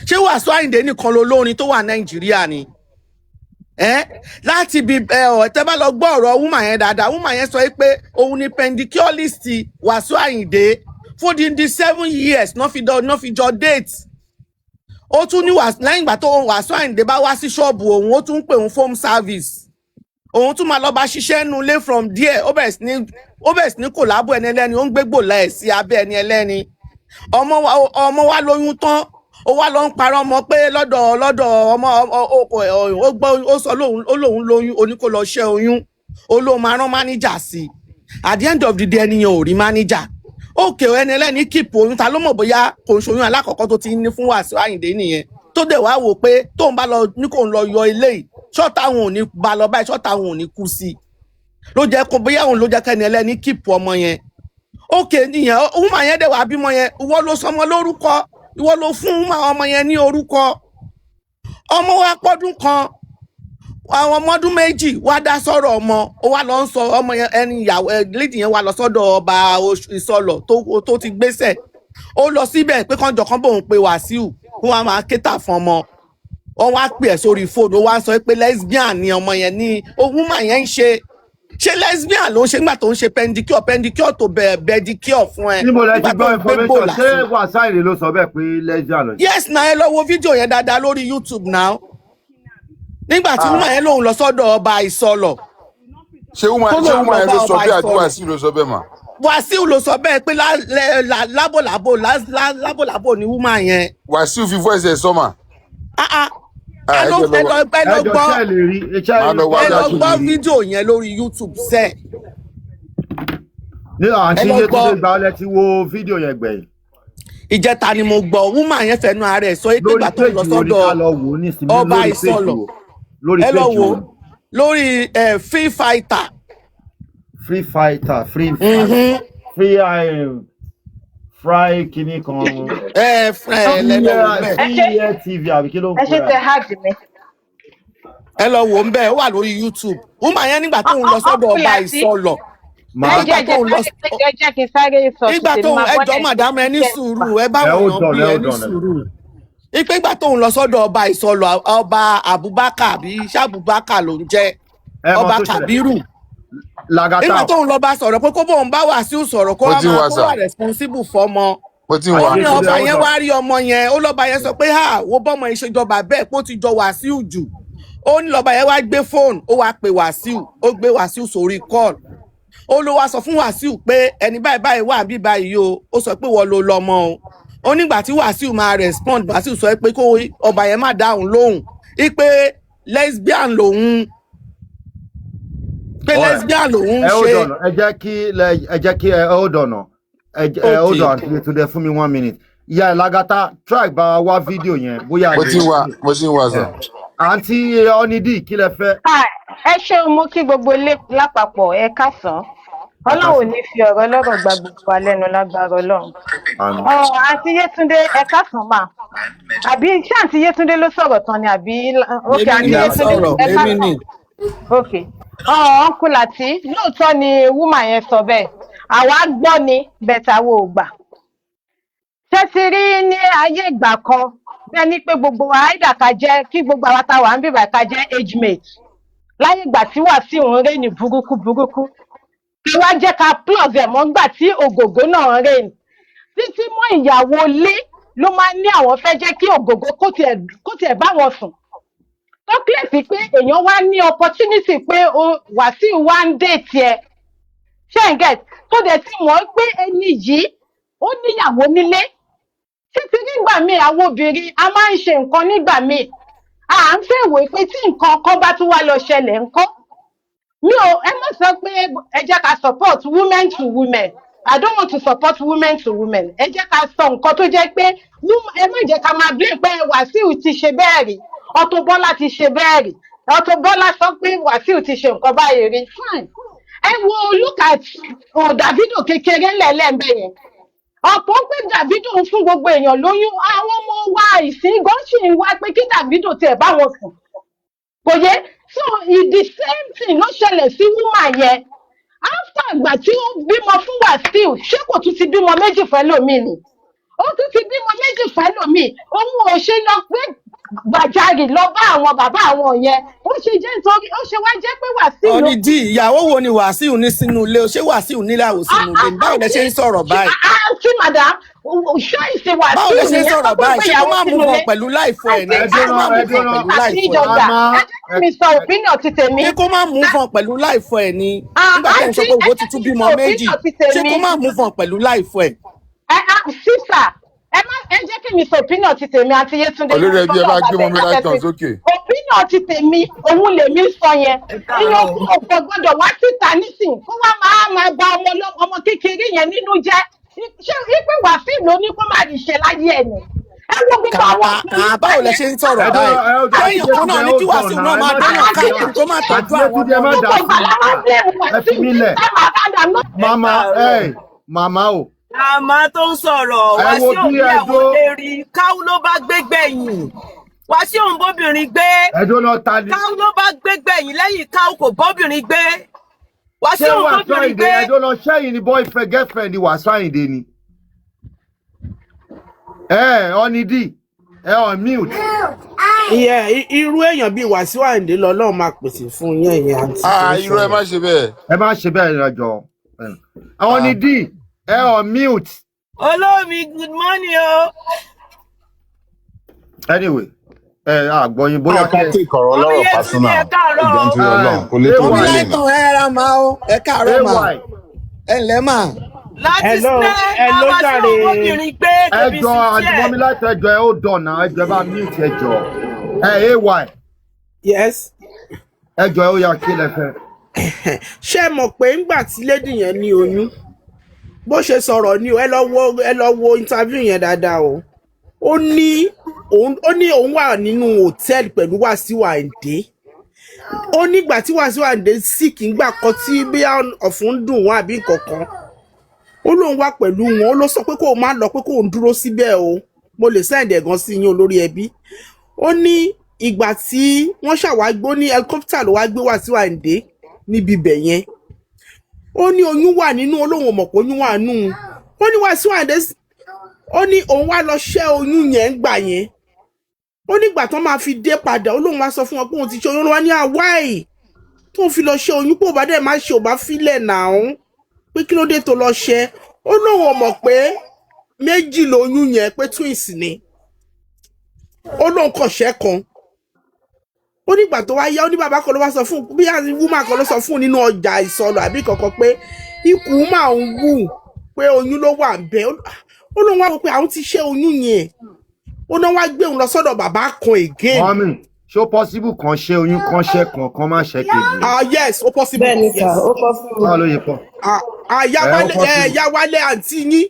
ṣé Wàsíù Àyìndé nìkan lolórin tó wà Nàìjíríà ni láti bí tẹ́ bá lọ gbọ́ ọ̀rọ̀ woman yẹn dáadáa woman yẹn sọ pé òun ni pendicurist Wàsíù Àyìndé fún di 7 years náà fi jọ date ó tún ní lẹ́yìn ìgbà tó Wàsíù Àyìndé bá wá sí ṣọ́ọ̀bù òun ó tún ń pè òun home service òun tún máa lọ bá ṣiṣẹ́ nu lé from there ó bẹ̀rẹ̀ sí ní kò lábọ̀ ẹni ẹlẹ́ni ó ń gbégbò láì sí abẹ́ ẹni ẹlẹ́ni ọmọ wa lóyún tán ó wá lọ ń parọ́ ọmọ pé lọ́dọ̀ ọmọ ó sọ lóun lóyún ó ní kó lọ ṣẹ́ oyún ó lóun máa rán máníjà sí at the end of the day ẹni yẹn ò rí máníjà òkè ẹni ẹlẹ́ni kíìpù oyún ta ló mọ̀ bóyá kò ń ṣoyún alákọ̀ọ́kọ́ tó ti ní fún Wàsíù Àyìndé nìyẹn tó dẹ̀ wá wò pé tóun bá lọ ní kò ń lọ yọ ilé yìí ṣọ́ọ̀tà àwọn ò ní bá lọ báyìí ṣọ́ọ̀tà àwọn ò ní kú sí i ló jẹ́ kó bóyá òun ló jẹ́ kẹ́ni ẹlẹ́ni kíìpù ọmọ yẹn òkè nìyẹn woman yẹn dẹ̀ wá bímọ yẹn ìwọ ló sọmọ lórúkọ ìwọ ló fún ọmọ yẹn ní orúkọ ọmọ wa pọ́dún kan àwọn ọmọdún méjì wá dá sọ̀rọ̀ ọmọ ó wá lọ ń sọ ọmọ yẹn ẹni ìyàwó lady yẹn wá lọ sọ́dọ̀ ọba ìsọlọ̀ tó ti gbéṣẹ̀ ó lọ síbẹ̀ pé kánjọ kan bóun pe Wàsíù fún wa máa kéta fún ọmọ wọn wá pè ẹ́ sórí fóònù ó wá sọ pé lesbian ni ọmọ yẹn ní woman yẹn ń ṣe lesbian ló ń ṣe nígbà tó ń ṣe pendicure tó pedicure fún ẹ. níbo lẹ ti gbọ́ information ṣé Wàsíù Àyìndé ló sọ bẹ́ẹ̀ pé lesbian ló ṣe. yes na ẹ lọ wo fídíò yẹn dáadáa lórí YouTube now nígbà tí woman yẹn lòun lọ sọ́dọ̀ ọba ìsọlọ̀. ṣé woman yẹn ló sọ bẹ́ẹ̀ àti Wàsíù ló sọ bẹ́ẹ̀ mà. Wàsíù ló sọ bẹ́ẹ̀ pé lábòlábò ni woman yẹn. Wàsíù fi voice ẹ̀ sọ mà. ẹ lọ gbọ́ fídíò yẹn lórí YouTube sẹ́. ní àǹtí ilé tó lè gbà ọ́ lẹ ti wo fídíò yẹn gbẹ̀yìn. ìjẹta ni mo gbọ́ woman yẹn fẹnu ara ẹ̀ sọ pé ìgbà tó lọ sọ́dọ̀ ọba ìsọlọ̀ ẹ lọ wò lórí free fighter fry kìíní kan. lẹ́lọ́ wò mẹ́. CEA TV àbí kí ló ń pè é. ẹ ṣe tẹ hard mi. ẹ lọ wò ń bẹ́ẹ̀ ó wà lórí YouTube woman yẹn nígbà tóun lọ sọ́dọ̀ ọba ìsọlọ̀. jẹ́ kí n sáré sọ nígbà tóun ẹjọ́ màdámù ẹ ní sùúrù ẹ bá wọn bí ẹ ní sùúrù. ipe ìgbà tóun lọ sọ́dọ̀ ọba ìsọlọ̀ ọba Abubakar àbí Abubakar ló ń jẹ́ ọba Kabiru. nígbà tóun lọ bá sọ̀rọ̀ pé kó bóun bá Wàsíù sọ̀rọ̀ kó wá máa kó wà responsible fọ́mọ. ó ní ọba yẹn wá rí ọmọ yẹn ó lọ́ba yẹn sọ pé wo bọ́mọ ìṣèjọba bẹ́ẹ̀ pé ó ti jọ Wàsíù jù. ó ní lọ́ba yẹn wá gbé fóònù ó wá pe Wàsíù ó gbé Wàsíù sórí call. ó ló wá sọ fún Wàsíù pé ẹni báyìí báyìí wà bí báyìí o ó sọ pé wọ́n ló lọ́mọ o. ó nígbà tí Wàsíù máa respond Wàsíù sọ pé kó ọba yẹn má dáhùn lóhùn pé lesbian lòun pé lesbian lòun ṣe. ẹ jẹ́ kí ẹ hold on hold on Yetunde fún mi 1 minute. ìyá Lagata try bá wa fídíò yẹn bóyá. mo ti ń wá sọ. àǹtí Onidi kí lẹ fẹ́. ẹ ṣeun mo kí gbogbo ilé lápapọ̀ ẹ káàsán Ọlọ́run ò ní fi ọ̀rọ̀ lọ́rọ̀ gba gbogbo wa lẹ́nu lágbára Ọlọ́run. àǹtí Yétúndé ẹ káàsán mà àbí ṣé àǹtí Yétúndé ló sọ̀rọ̀ tán ni àbí òkè àǹtí Yétúndé ẹ káàsán òkè uncle Lati lóòótọ́ ni woman yẹn sọ bẹ́ẹ̀ àwa gbọ́ ni bẹ́ẹ̀ wo ò gbà. ṣé ti rí ní ayé ìgbà kan bẹ́ẹ̀ ni pé gbogbo wa àìdá ká jẹ́ kí gbogbo àwa tá wà ń bíbà ká jẹ́ age mate láyé ìgbà tí Wàsíù ń rè ní burúkú kí wá jẹ́ ká plus ẹ̀ mọ́ gbà tí Ògògó náà ń rè ní títí mọ́ ìyàwó ilé ló máa ń ní àwọn fẹ́ jẹ́ kí Ògògó kó tiẹ̀ bá wọn sùn tó kílẹ̀ sí pé èèyàn wá ní opportunity pé Wàsíù wá ń date ẹ ṣẹ́ǹgẹ̀t tó dẹ̀ ti mọ̀ pé ẹni yìí ó níyàwó nílé títí nígbà míì àwọn obìnrin a máa ń ṣe nǹkan nígbà míì à ń fẹ́ wò pé tí nǹkan kan bá tún wá lọ ṣẹlẹ̀ ńkọ́ mi ò ẹ má sọ pé ẹ jẹ́ ká support women to women I don't want to support women to women ẹ jẹ́ ká sọ nǹkan tó jẹ́ pé ẹ má jẹ́ ká máa blame pé Wàsíù ti ṣe bẹ́ẹ̀ rí Auto Bola ti ṣe bẹ́ẹ̀ rí Auto Bola sọ pé Wàsíù ti ṣe nǹkan báyìí rí fine ẹ wo look at Davido kékeré lẹ́lẹ́mbẹ̀ yẹn ọ̀pọ̀ pé Davido ń fún gbogbo èèyàn lóyún àwọn ọmọ wa ìsìn gan ṣì ń wá pé kí Davido tiẹ̀ bá wọn sùn kò yẹ so the same thing ló ṣẹlẹ̀ sí woman yẹn after àgbà tí ó bímọ fún Wàsíù ṣé kò tún ti bímọ méjì fẹ́ lómi ni ó tún ti bímọ méjì fẹ́ lómi òun ò ṣe lọ pé gbàjarì lọ bá àwọn bàbá àwọn yẹn ó ṣe jẹ́ nítorí ó ṣe wá jẹ́ pé Wàsíù. Onidi ìyàwó wo ni Wàsíù ní sínú ilé ṣé Wàsíù níyàwó sínú ilé báwo lẹ ṣe ń sọ̀rọ̀ báyìí. àǹtí madam ṣọ́ ìṣe Wàsíù báwo lẹ ṣe ń sọ̀rọ̀ báyìí ṣé kó má mú bọ̀ pẹ̀lú láìfọ ẹ̀ ní ṣé kó má mú bọ̀ pẹ̀lú láìfọ ẹ̀ ní. mi sọ opinion ti tèmi. ṣé kó má mú bọ̀ pẹ̀lú láìfọ ẹ̀ ní. nígbà tó ń sọ pé òwò ti tún bímọ méjì ṣé kó má mú bọ̀ pẹ̀lú láìfọ ẹ̀. sísà ẹ jẹ́ kí mi sọ opinion ti tèmi àti Yétúndé. olórí ẹbí ẹ bá gbé wọn mi láì tàn sókè. opinion ti tèmi òun lèmi sọ yẹn ìyẹn ọ̀pọ̀ gbọ́dọ̀ wá síta nísìn kó wá máa ba ọmọ kékeré yẹn nínú jẹ́ ṣé wípé Wàsíù ló ní kó má rí ṣe láyé ẹ̀ ni. ẹ wo gbogbo àwọn. báwo lẹ ṣe ń sọ̀rọ̀ báyìí lẹ́yìn kan náà ní kí Wàsíù náà máa dáná káàkiri tó máa tọ́jú àwọn mama o. Àmà tó ń sọ̀rọ̀ Wàsíù níyàwó lérí káwú ló bá gbé gbẹ̀yìn Wàsíù ń bóbìnrin gbé káwú ló bá gbé gbẹ̀yìn lẹ́yìn káwú kò bóbìnrin gbé Wàsíù ń bóbìnrin gbé. ẹjọ́ lọ ṣẹ́yìn ni boyfriend girlfriend ni Wàsíù Àyìndé ni. Onidi on mute. irú èèyàn bíi Wàsíù Àyìndé lọ́lọ́run máa pèsè fún yẹn yẹn àǹtí. irú ẹ má ṣe bẹ́ẹ̀. ẹ má ṣe bẹ́ẹ̀ lọ́jọ́ Onidi. On mute. Olómi, good morning o. Anyway, àgbọ̀yìn bóyá kẹ́ ẹ̀ kọ̀rọ̀ lọ́rọ̀ pásínà ìjọ ń tún Ọlọ́run kò lè tó wọlé náà. omi ẹ ra máa o ẹ káàárọ̀ máa ẹ ǹlẹ́ máa. Latisne àwọn Wàsíù obìnrin gbé kébí sí tiẹ̀. àjùmọ̀mí láti ẹjọ́ ẹ ó dọ̀nà ẹjọ́ ẹ bá mute ẹjọ́ ay. Yes. ẹjọ́ ẹ ó yà kí lẹ fẹ́. ṣé mọ̀ pé ńgbà tí lady yẹn ní oyún bó ṣe sọ̀rọ̀ ni ẹ lọ wo interview yẹn dáadáa o ó ní òun wà nínú hòtẹ́ẹ̀lì pẹ̀lú Wàsíù Àyìndé ó nígbà tí Wàsíù Àyìndé sick ńgbà kan tí bí ọ̀fun dùn wọ́n àbí nǹkan kan ó lóun wà pẹ̀lú wọn ó ló sọ pé kó má lọ pé kó ń dúró síbẹ̀ o mo lè send ẹ̀gàn sí yín olórí ẹbí ó ní ìgbà tí wọ́n ṣàwágbó ní helicopter ló wá gbé Wasiu Ayinde níbi ibẹ̀ yẹn ó ní oyún wà nínú olóhùn mọ̀ pé oyún wà nù ó ní Wasiu Ayinde ó ní òun wá lọ ṣẹ́ oyún yẹn ń gbà yẹn ó nígbà tó máa fi dé padà ó lóun wá sọ fún wọn pé òun ti ṣe oyún wá ní àwáì tó fi lọ ṣe oyún pé ò bá dẹ̀ má ṣe ò bá filẹ̀ náà pé kí ló dé tó lọ ṣe ó lóun mọ̀ pé méjì lóyún yẹn pé twins ni ó lóun kàn ṣẹ́ kan ó nígbà tó wá yá ó ní bàbá kan ló wá sọ fún bí woman kan ló sọ fún nínú ọjà ìsọlọ àbí kankan pé ikú máa ń wù pé oyún ló wà bẹ́ẹ̀ ó lóun wá wò pé àwọn ti ṣe oyún yẹn ó náà wá gbé òun lọ sọ́dọ̀ bàbá kan again. mọ́mí ṣó possible kan ṣe oyún kan ṣe kan má ṣe kejì. Yes ó possible. bẹ́ẹ̀ni sà ó possible. báwo ló yẹ pọ̀. ya wálé àǹtí yín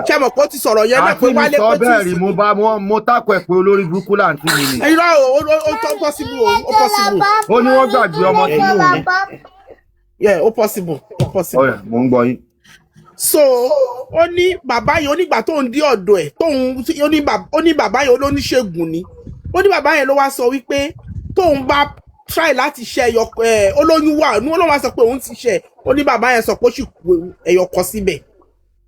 ṣe mọ̀ pé ó ti sọ̀rọ̀ yẹn náà pé wálé pé tí. àti mi sọ bẹ́ẹ̀ rí mo tákọ̀ ẹ̀ pé olórí burúkú láǹtí mi ni. irọ́ ó possible ó possible. ó ní wọ́n gbàgbé ọmọ tí mò ń. ó possible ó possible. ọ̀rẹ́ mò ń gbọ́ yín. So ó ní bàbá yẹn onígbà tó ń dé ọ̀dọ̀ ẹ̀ ó ní bàbá yẹn olóníṣègùn ni ó ní bàbá yẹn ló wá sọ wípé tóun bá try láti ṣe olóyún wà ní olóhùn wá sọ pé òun ti ṣe ó ní bàbá yẹn sọ pé ó sì kú ẹyọkọ síbẹ̀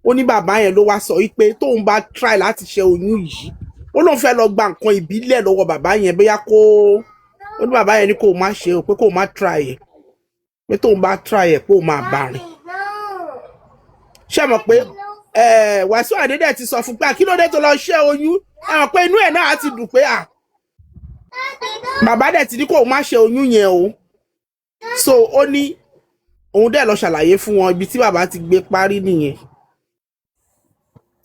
ó ní bàbá yẹn ló wá sọ wípé tóun bá try láti ṣe oyún yìí ó lóun fẹ́ lọ gba nǹkan ìbílẹ̀ lọ́wọ́ bàbá yẹn bóyá ó ní bàbá yẹn ní kó má ṣe o pé kó má try ẹ̀ pé tóun bá try ẹ̀ pé ó máa bá rìn ṣe mọ̀ pé Wasiu Ayinde ti sọ fún pé kí ló dé tó lọ ṣẹ́ oyún ẹ mọ̀ pé inú ẹ̀ náà á ti dùn pé bàbá dẹ̀ ti ní kó má ṣe oyún yẹn o so ó ní òun dẹ̀ lọ ṣàlàyé fún wọn ibi tí bàbá ti gbé parí nìyẹn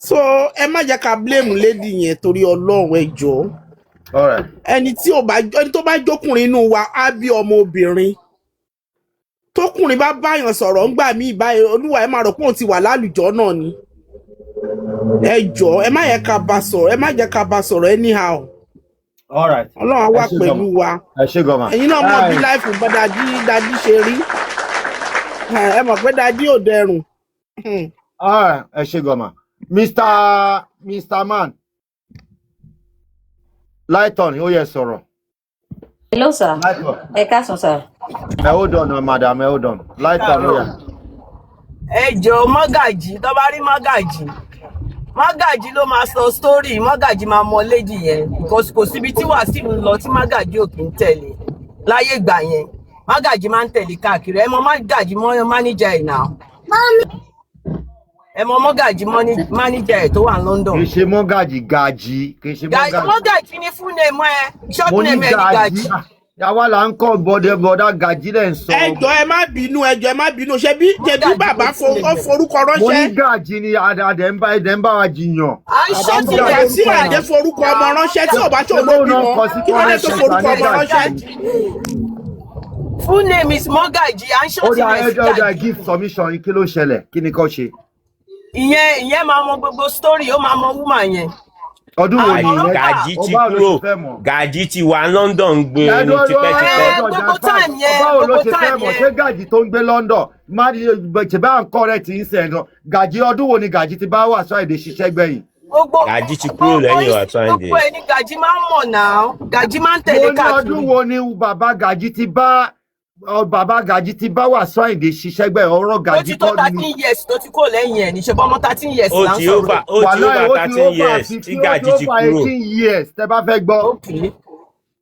so ẹ má jẹ́ ká blame lady yẹn torí Ọlọ́run ẹ jọ̀ọ́ ẹni tó bá jókùnrin inú wa á bí ọmọ obìnrin tókùnrin bá báyàn sọ̀rọ̀ ńgbà míì báyìí olúwa ẹ máa rò pé òun ti wà lálùjọ náà ni ẹ jọ̀ọ́ ẹ má yẹ ká bá sọ̀rọ̀ ẹ má jẹ́ ká bá sọ̀rọ̀ anyhow Ọlọ́run á wà pẹ̀lú wa ẹ̀yin náà mọ̀ bí láìfù bá dadi ṣe rí ẹ mọ̀ pé dadi ò dẹrùn. ẹ ṣe gọmà Mr. Man Lighton ó yẹ sọ̀rọ̀. Hello sir. Ẹ káàsán sir. Hold on, madam, hold on. Lighton ó yẹ. Ẹ jọ̀ọ́ mọ́gàjì tó bá rí mọ́gàjì ló máa sọ story mọ́gàjì máa mọ lady yẹn because kò síbi tí Wasiu ń lọ tí mọ́gàjì ò kì í tẹ̀lé láyé ìgbà yẹn mọ́gàjì máa ń tẹ̀lé káàkiri ẹ mọ mọ́gàjì manager ẹ̀ náà ẹ mọ mọ́gàjì manager ẹ̀ tó wà ní London. kì í ṣe mọ́gàjì mọ́gàjì ní full name ẹ short name ẹ ní gàjì. Yàwá là ń kọ́ bọ́dá gàjí lẹ̀ ń sọ. Ẹjọ́ ẹ má bínú ṣe bí bàbá forúkọ ránṣẹ́. Mo ní gàjí ni àdàdẹ̀ ń bá wa jiyàn. Wasiu Ayinde forúkọ ọmọ ránṣẹ́ tí ò bá tó olóbìmọ kí wọ́n lè tó forúkọ ọmọ ránṣẹ́. Full name is Mọ́gàjí ó dá give submission kí ló ṣẹlẹ̀ kí ni kò ṣe. Ìyẹn máa mọ gbogbo story ó máa mọ woman yẹn. Ọdún wo ni Gàjí ti kúrò Gàjí ti wà London gbé ní tipẹ́tipẹ́. Gbogbo time yẹn báwo ló ṣe fẹ́ mọ̀ ṣé Gàjí tó ń gbé London má ní ṣe bá ń kọ́ rẹ̀ tí ń sẹ̀ gan Gàjí ọdún wo ni Gàjí ti bá Wasiu Ayinde ṣiṣẹ́ gbẹ̀yìn. Gàjí ti kúrò lẹ́yìn Wasiu Ayinde. gbogbo ẹni Gàjí máa ń mọ̀ náà Gàjí máa ń tẹ̀lé káàkiri. mo ní ọdún wo ni bàbá Gàjí ti bá Wasiu Ayinde ṣiṣẹ́ gbẹ̀yìn ọ̀rọ̀ Gàjí kọ́ ni. ó ti tó 13 years tó ti kúrò lẹ́yìn ẹ̀ ní ṣe bọ́mọ 13 years là ń sọ̀rọ̀. ó ti over 13 years tí Gàjí ti kúrò. 18 years tẹ́ bá fẹ́ gbọ́.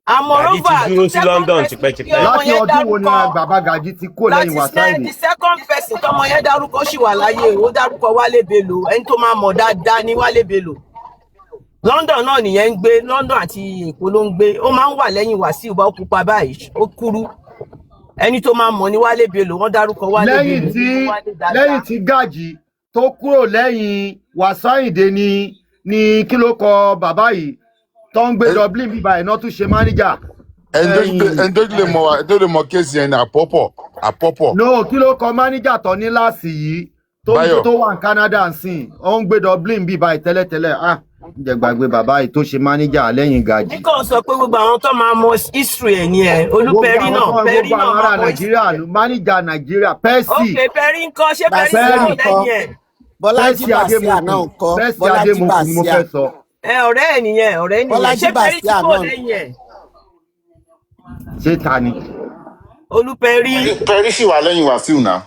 Gàjí ti dúró sí London tipẹ́tipẹ́. láti ọdún wo ni bàbá Gàjí ti kúrò lẹ́yìn Wasiu Ayinde. the second person tọmọ yẹn dárúkọ ṣì wà láyé ó dárúkọ Wálé Bello ẹni tó máa mọ̀ dáadáa ní Wálé Bello. London náà nìyẹn ń gbé London àti Èkó ló ń gbé ó máa ń wà lẹ́yìn Wasiu bá ó pupa báyìí ó kúrú ẹni tó máa mọ̀ ní Wálé Bello wọ́n dárúkọ Wálé Bello. lẹ́yìn tí Gàjí tó kúrò lẹ́yìn Wasiu Ayinde ni kí ló kọ bàbá yìí tó ń gbé Dublin bíbá ẹ̀ náà tún ṣe máníjà. ẹni tó lè mọ kéèsì yẹn ní àpọ̀pọ̀. no kí ló kọ máníjà tó ní láàsì yìí tó wà ní Canada nsìn ó ń gbé Dublin bí báyìí tẹ́lẹ̀tẹ́lẹ̀ ǹjẹ́ gbàgbé bàbá yìí tó ṣe mánéjà lẹ́yìn Gàjí. ní kò sọ pé gbogbo àwọn tó máa mọ history ẹ̀ ni ẹ̀ Olúpẹ̀rí náà Pẹ̀rí náà máa mọ Nàìjíríà mánéjà Nàìjíríà Percy. ok Pẹ̀rí ńkọ́ ṣé Pẹ̀rí sì wà lẹ́yìn ẹ̀. Bọ́lájí Bàsíà náà ńkọ́ Bọ́lájí Bàsíà ọ̀rẹ́ ẹ̀ nìyẹn ṣé Pẹ̀rí tí kò lẹ́yìn ẹ̀. ṣé ta ni. Olúpẹ̀rí sì wà lẹ́yìn Wàsíù náà.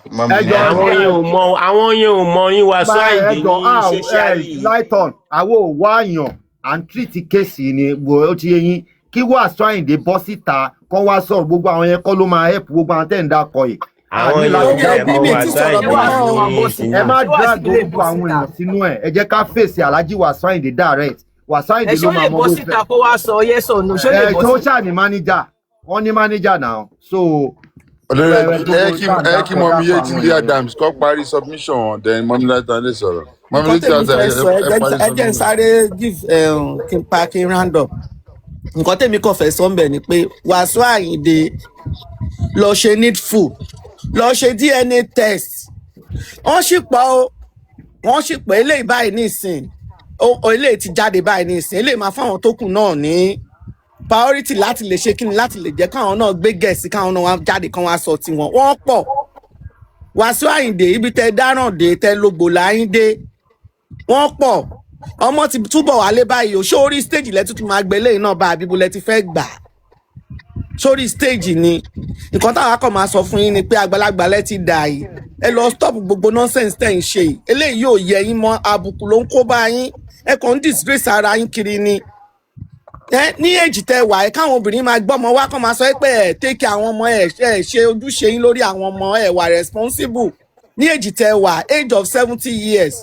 àwọn yẹn ò mọ yín Wàsíù Àyìndé ní ṣẹṣẹ Lighton àwọn ò wá àyàn à ń tírìtì kéèsì ni ó ti yé yín kí Wàsíù Àyìndé bọ́ síta kán wá sọ̀rọ̀ gbogbo àwọn yẹn kọ́ ló máa help gbogbo àwọn tẹ̀ ń dákọ̀ yìí. àwọn yẹn mọ Wàsíù Àyìndé ẹ má drag gbogbo àwọn èèyàn sínú ẹ jẹ́ ká fèsì Alhaji Wàsíù Àyìndé direct Wàsíù Àyìndé ló máa mọ bó fẹ́. ẹ ṣó lè bọ́ síta kó wá sọ yes or no ṣó lè bọ́ síta. tó ṣáà ní mánéjà wọ́n ní mánéjà náà so. ẹ kí mọ̀mí Yétúndé Adams kọ́ parí submission wọn then mọ̀mí Lighton lè sọ̀rọ̀. ẹ jẹ́ n sáré give kí n round up nǹkan tèmi kàn fẹ́ sọ ń bẹ̀ ni pé Wàsíù Àyìndé lọ ṣe needful lọ ṣe DNA test wọ́n sì pọ̀ eléyìí báyìí nísìn eléyìí ti jáde báyìí nísìn eléyìí máa fáwọn tó kù náà ní priority láti lè ṣe kíni láti lè jẹ́ káwọn náà gbé gẹ̀ẹ́sì káwọn náà wá jáde kán wá sọ tiwọn wọ́n pọ̀ Wàsíù Àyìndé ibi tẹ dáràn dé tẹ lógbò láyín dé wọ́n pọ̀ ọmọ ti túbọ̀ wálé báyìí o sórí stage lẹ́tí tún máa gbélé náà bá àbíbo lẹ́tí fẹ́ gbà sórí stage ni nǹkan táwọn akọ̀ máa sọ fún yín ni pé àgbàlagbà lẹ́tí dà yìí ẹ lọ stop gbogbo nonsense tẹ̀ ń ṣe eléyìí yóò yẹ yín mọ́ àbùkù ló ń kó bá yín ẹ kàn ń disgrace ara yín kiri ni ní èjì tẹ wà ẹ káwọn obìnrin máa gbọ́ ọmọ wa kàn máa sọ pé ẹ take àwọn ọmọ ẹ ṣe ojúṣe yín lórí àwọn ọmọ ẹ wà responsible ní èjì tẹ wà age of 70 years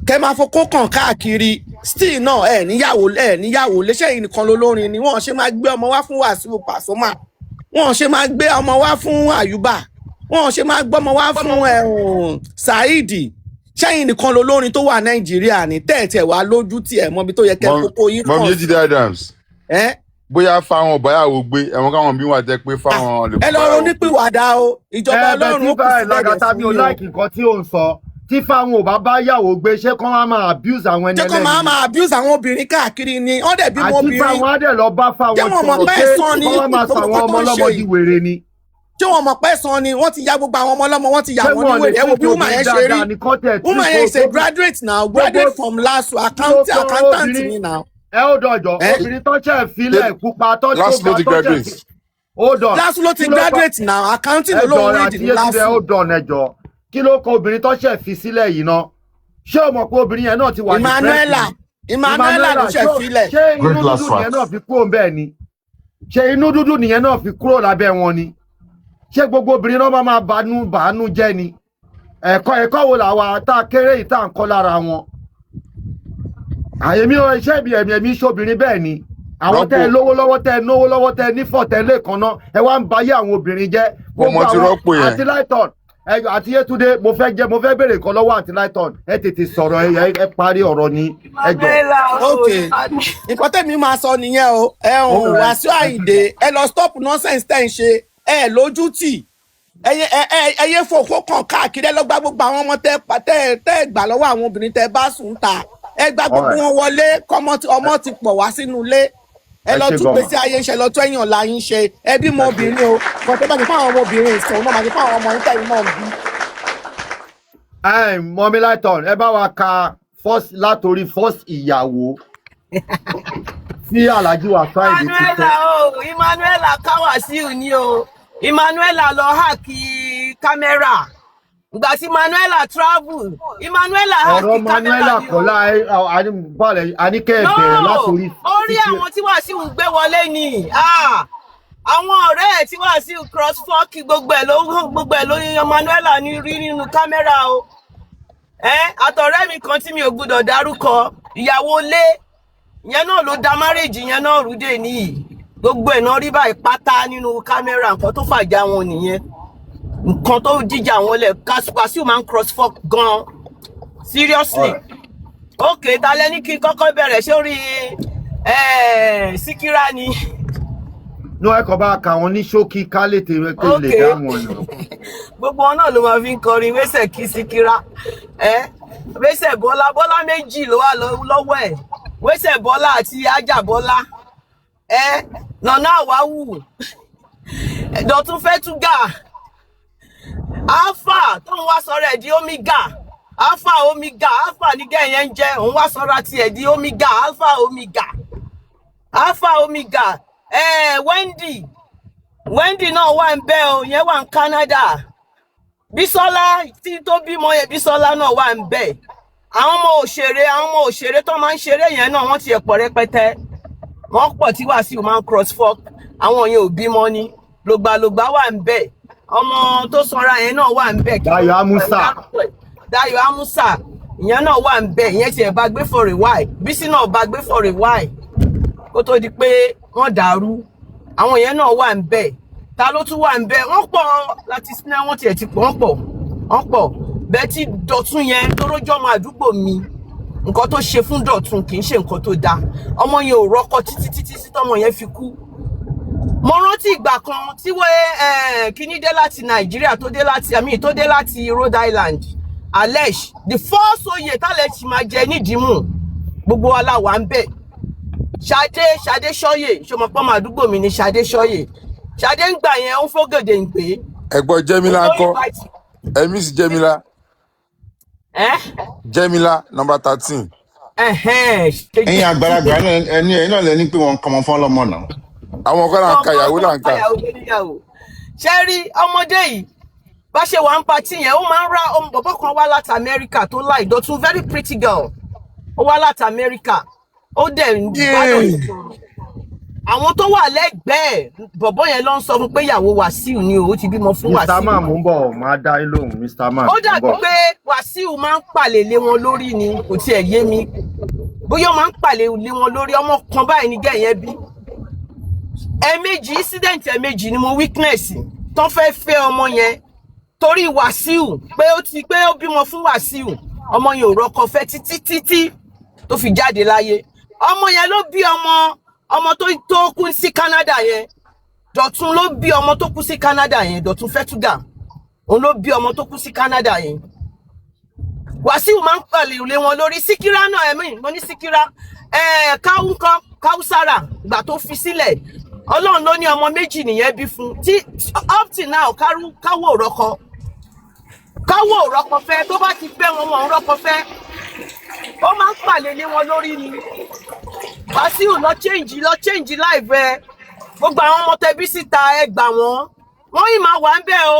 kẹ máa fọkó kàn káàkiri still náà ẹ níyàwó léṣẹ yìí nìkan lolórin ni wọn ṣe máa gbé ọmọ wá fún Wàsíù Pasuma wọn ṣe máa gbé ọmọ wá fún Àyùbá wọn ṣe máa gbé ọmọ wá fún Saidi ṣẹ́yìn nìkan lolórin tó wà Nàìjíríà ní tẹ́ẹ̀tẹ̀ wá lójú tí ẹ̀ mọ́bi tó yẹ kẹ́ kókó yín kàn. mọ̀mí Yétúndé Adams bóyá fáwọn ọ̀báyàwó gbé ẹ̀wọ̀n káwọn bí wà jẹ́ pé fáwọn lè. ẹ lọ ronú pìwàdà o ìjọba Ọlọ́run ó kù sí bẹ́ẹ̀ sí i o. láìkì nǹkan tí ò ń sọ tí fáwọn ò bá bá yàwó gbé ṣé kán máa abuse àwọn ẹni ẹlẹ́ni. ṣé kán máa abuse àwọn obìnrin káàkiri ni wọ́n dẹ̀ bímọ obìnrin. àti fáwọn á dẹ̀ lọ bá fáwọn sọ̀rọ̀ pé kán máa sọ àwọn ọmọ ọlọ́mọ di wèrè ni. tí wọn mọ̀ pẹ́ san ni wọ́n ti ya gbogbo àwọn ọmọ ọlọ́mọ wọ́n ti yà wọ́n ní wèrè ẹ wo bí woman yẹn ṣe rí woman yẹn ṣe graduate now graduate from LASU accountant ni now. ẹ ó dọ̀jọ́ obìnrin tó ṣẹ̀ filẹ̀ pupa tó tó bá tó ṣẹ̀ LASU ló ti graduate now accounting ló lóun read ní LASU. ó dọ̀n ẹjọ́ kí ló kọ obìnrin tó ṣẹ̀ fi sílẹ̀ yìí náà ṣé o mọ̀ pé obìnrin yẹn náà ti wà ní Emmanuela ló ṣẹ̀ filẹ̀. ṣé inú dúdú nìyẹn náà fi kúrò bẹ́ẹ̀ ni ṣé inú dúdú nìyẹn náà fi kúrò lábẹ́ wọn ni ṣé gbogbo obìnrin náà máa bàánú jẹ́ ni ẹ̀kọ́ wo làwa tá a kéré yìí tá à ń kọ́ lára wọn àyèmí iṣẹ́ ẹ̀mí ṣobìnrin bẹ́ẹ̀ ni àwọn tẹ́ ẹ lówó lọ́wọ́ tẹ́ ẹ náwó lọ́wọ́ tẹ́ ẹ nífọ̀ tẹ́ ẹ lẹ́ẹ̀kan náà ẹ wá ń bayé àwọn obìnrin jẹ́ gbogbo àwọn àti Lighton àti Yétúndé mo fẹ́ béèrè nǹkan lọ́wọ́ àti Lighton ẹ tètè sọ̀rọ̀ ẹ parí ọ̀rọ̀ ni ẹ jọ. ok nǹkan tẹ́mi máa sọ nìyẹn o Wàsíù Àyìndé ẹ lọ stop nonsense tẹ́ ń ṣe ẹ lójú tì ẹyẹ fòkó kàn káàkiri ẹ lọ gba gbogbo àwọn ọmọ tẹ gbà lọ́wọ́ àwọn obìnrin tẹ bá sùn ta ẹ gba gbogbo wọn wọlé ọmọ ti pọ̀ wá sínú ilé ẹ lọ tún gbèsè ayé ṣe lọ tún ẹ̀yàn ọ̀la yín ṣe ẹ bí mọ obìnrin o kàn tó bá ti fáwọn ọmọbìnrin ìsìn náà máa ti fáwọn ọmọ níta yìí náà bí. mọ̀mí Lighton ẹ bá wa ka látòrí first ìyàwó sí Alhaji Wàsíù Àyìndé ti tẹ. Emmanuela Wàsíù ni o Emmanuela lọ háàkì kámẹ́rà ìgbà tí Emmanuela travel Emmanuela háàkì kámẹ́rà ni o. ọ̀rọ̀ Emmanuela àníkẹ́ bẹ̀rẹ̀ látòrí. orí àwọn tí Wàsíù ń gbé wọlé ni àwọn ọ̀rẹ́ ẹ̀ tí Wàsíù cross fọ́ọ̀kì gbogbo ẹ̀ ló Emmanuela ní rí nínú kámẹ́rà o. àtọ̀rẹ́ mi kan tí mi ò gbọdọ̀ dárúkọ ìyàwó lé ìyẹn náà ló da márèjì yẹn náà rúdè níyì gbogbo ẹ̀ náà rí báyìí pátá nínú kámẹ́rà nǹkan tó fàjà wọn nìyẹn nǹkan tó jíjà wọn lẹ̀ Wàsíù máa ń cross fork gan seriously ok talẹ́ ní kí n kọ́kọ́ bẹ̀rẹ̀ sórí Síkírà ni. ní ẹ kọ́ bá ka wọn ní ṣókí ká lè tẹ̀wé pé lè dá wọn lọ. gbogbo wọn náà ló máa fi ń kọrin wẹ́sẹ̀ kí síkírá wẹ́sẹ̀ bọ́lá méjì ló wà lọ́wọ́ ẹ̀ wẹ́sẹ̀ bọ́lá àti ájà bọ́lá Nana Àwáwù Dọ̀tun Fẹ́túgà alpha tó ń wá sọ̀rọ̀ ẹ̀ di omega alpha ní gẹ̀yẹ́ ń jẹ́ òun wá sọ̀rọ̀ tiẹ̀ di omega alpha omega Wendy náà wà ń bẹ̀ o yẹn wà ní Canada Bísọ́lá tí tó bímọ yẹn Bísọ́lá náà wà ń bẹ̀ àwọn ọmọ òṣèré tó máa ń ṣeré yẹn náà wọ́n ti ẹ̀pọ̀ rẹpẹtẹ wọ́n pọ̀ tí Wàsíù máa ń cross fork àwọn yẹn ò bímọ ni lògbàlògbà wà ń bẹ̀ ọmọ tó sanra yẹn náà wà ń bẹ̀ Dayọ̀ Amusa ìyẹn náà wà ń bẹ̀ ìyẹn tiẹ̀ bá gbé for a while Bísí náà bá gbé for a while kó tó di pé wọ́n dàrú àwọn yẹn náà wà ń bẹ̀ ta ló tún wà ń bẹ̀ wọ́n pọ̀ Latisne wọ́n tiẹ̀ ti pọ̀ wọ́n pọ̀ bẹ́ẹ̀ tí Dọ̀tun yẹn tó rójọ́ ọmọ àdúgbò mi nǹkan tó ṣe fún Dọ̀tun kì í ṣe nǹkan tó dáa ọmọ yẹn ò rọ́kọ títí sí tọ́mọ yẹn fi kú mo rántí ìgbà kan tí kíní dé láti Nàìjíríà tó dé láti Rhode Island Alesh the first oyè tálẹ̀ ti máa jẹ nídìímù gbogbo wa la wà ń bẹ̀ Ṣadé Ṣọ́yè ṣọmọpọ́ máa àdúgbò mi ní Ṣadé Ṣọ́yè Ṣadé ń gbà yẹn ó ń fọ́gèdè ń pè é. ẹ̀gbọ́n Jẹ́mílá ńkọ́ Miss Jẹ́mílá Jẹ́mílá number 13. ẹ̀yin àgbàlagbà ẹ̀yin náà lẹni pé wọ́n kọmọ fún ọlọ́mọ náà. àwọn kan là ń ka ìyàwó là ń ka. ṣé rí ọmọdé yìí bá ṣe wà ń patí yẹn ó máa ń ra bọ̀bọ̀ kan wá láti Amẹ́ríkà tó láì Dọ̀tun very pretty girl ó wá láti Amẹ́ríkà ó dẹ̀ ń gbádùn àwọn tó wà lẹ́gbẹ̀ẹ́ bọ̀bọ̀ yẹn ló ń sọ fún pé ìyàwó Wàsíù ni ó ti bímọ fún Wàsíù. Mr. Man mú bọ̀ máa dá yín lóhùn Mr. Man. ó dàbí pé Wàsíù máa ń pàlè lé wọn lórí ni kò tiẹ̀ yé mi bóyá ó máa ń pàlè lé wọn lórí ọmọ kan báyìí ní gẹ̀yẹ́ bí. incident ẹ̀ẹ̀mejì ni mo witness tó fẹ́ ọmọ yẹn torí Wàsíù pé ó bímọ fún Wàsíù ọmọ yẹn ò rọ́kọ fẹ́ títí tó fi jáde láyé ọmọ yẹn ló bí ọmọ tó kú sí Canada yẹn Dọ̀tun ló bí ọmọ tó kú sí Canada yẹn Dọ̀tun Fẹ́túgà òun ló bí ọmọ tó kú sí Canada yẹn Wàsíù máa ń pàlè lé wọn lórí Síkírá náà mo ní Síkírá Káwúsára ìgbà tó fi sílẹ̀ Ọlọ́run ló ní ọmọ méjì nìyẹn bí fún tí up till now káwọ́ òrọ́kọ fẹ́ tó bá ti fẹ́ wọn òrọ́kọ fẹ́ ó máa ń pàlè lé wọn lórí ni Wàsíù lọ change life ẹ gbogbo àwọn ọmọ tẹbí síta ẹ gbà wọ́n yìí máa wà ń bẹ̀ o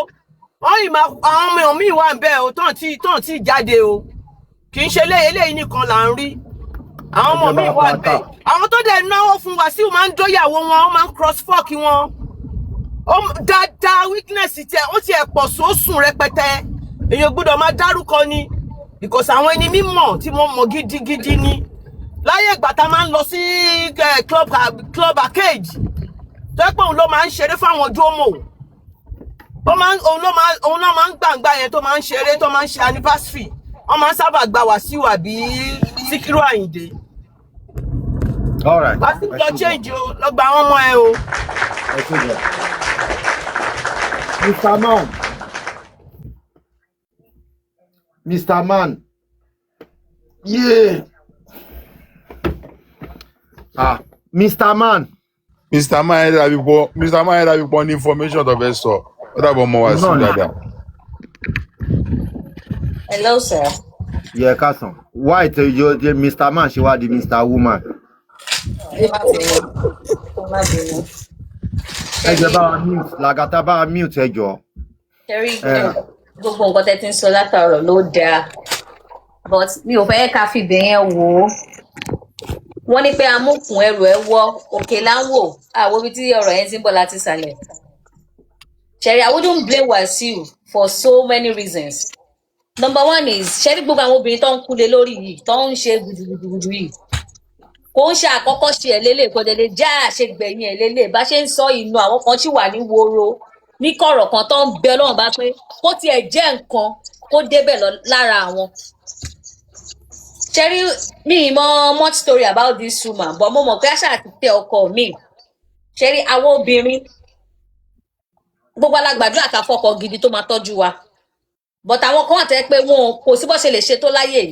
wọ́n yìí máa àwọn ọmọ mi wà ń bẹ̀ o tán tí jáde o kì í ṣe eléyìí nìkan là ń rí àwọn ọmọ mi wà ń bẹ̀ àwọn tó dẹ̀ náwó fún Wàsíù máa ń dóyàwó wọn ó máa ń cross fork wọn dáadáa weakness ó tiẹ̀ pọ̀ sósùn rẹpẹtẹ èèyàn gbọ́dọ̀ máa dárúkọ ni because àwọn ẹni mímọ̀ tí mo mọ̀ gidigidi ni láyé ìgbà tá máa ń lọ sí club arcade tó yẹ pé òun ló máa ń ṣeré fáwọn jómò òun náà máa ń gbàǹgbà yẹn tó máa ń ṣeré tó máa ń ṣe anniversary wọ́n máa ń sábà gba Wàsíù àbí Síkírù Àyìndé. Wàsíù lọ change o lọ gba àwọn ọmọ ẹ o. Mr. Man yeah. Mr. Man ẹ̀dá bí pọ̀ ní information tó fẹ́ sọ ó dàbọ̀ ọmọ Wàsíù dáadáa. Hello, sir. Yeah, Kasan. Why tell you Mr. Man ṣe wá di Mr. Woman? Ẹ jẹ́ bá wa mute, Lagata bá wa mute ẹ jọ̀ọ́. Ṣẹ́rí gbogbo nǹkan tẹ́ ti ń sọ látàárọ̀ ló dáa, but mi ò fẹ́ ká fi bẹ̀yẹn wò ó. Wọ́n ní pé amúkùn ẹrù ẹ wọ òkè láwò àwọn ibi tí ọ̀rọ̀ yẹn ti ń bọ̀ láti ìsàlẹ̀. Ṣẹ́rí, I wouldn't blame Wàsíù for so many reasons. Number one is ṣẹ́rí gbogbo àwọn obìnrin tó ń kúlé lórí yìí tó ń ṣe gudugudu yìí kò ń ṣe àkọ́kọ́ ṣe ẹ̀ lélẹ̀ kò dẹ̀ lè já àṣegbẹ̀yìn ẹ̀ lélẹ̀ bá ṣe ń sọ inú àwọn kan ṣì wà ní woro ní kọ̀rọ̀ kan tó ń bẹ Ọlọ́run bá pé kó tiẹ̀ jẹ́ nǹkan kó débẹ̀ lára àwọn. Ṣẹ́rí mi mọ much story about this woman but mo mọ̀ pé àṣà àti tẹ ọkọ mi. Ṣẹ́rí àwọn obìnrin gbogbo alágbàdúrà ká fọkọ gidi tó máa tọ́jú wa but àwọn kan wà tẹ́ pé wọn kò sí bó ṣe lè ṣe tó láyè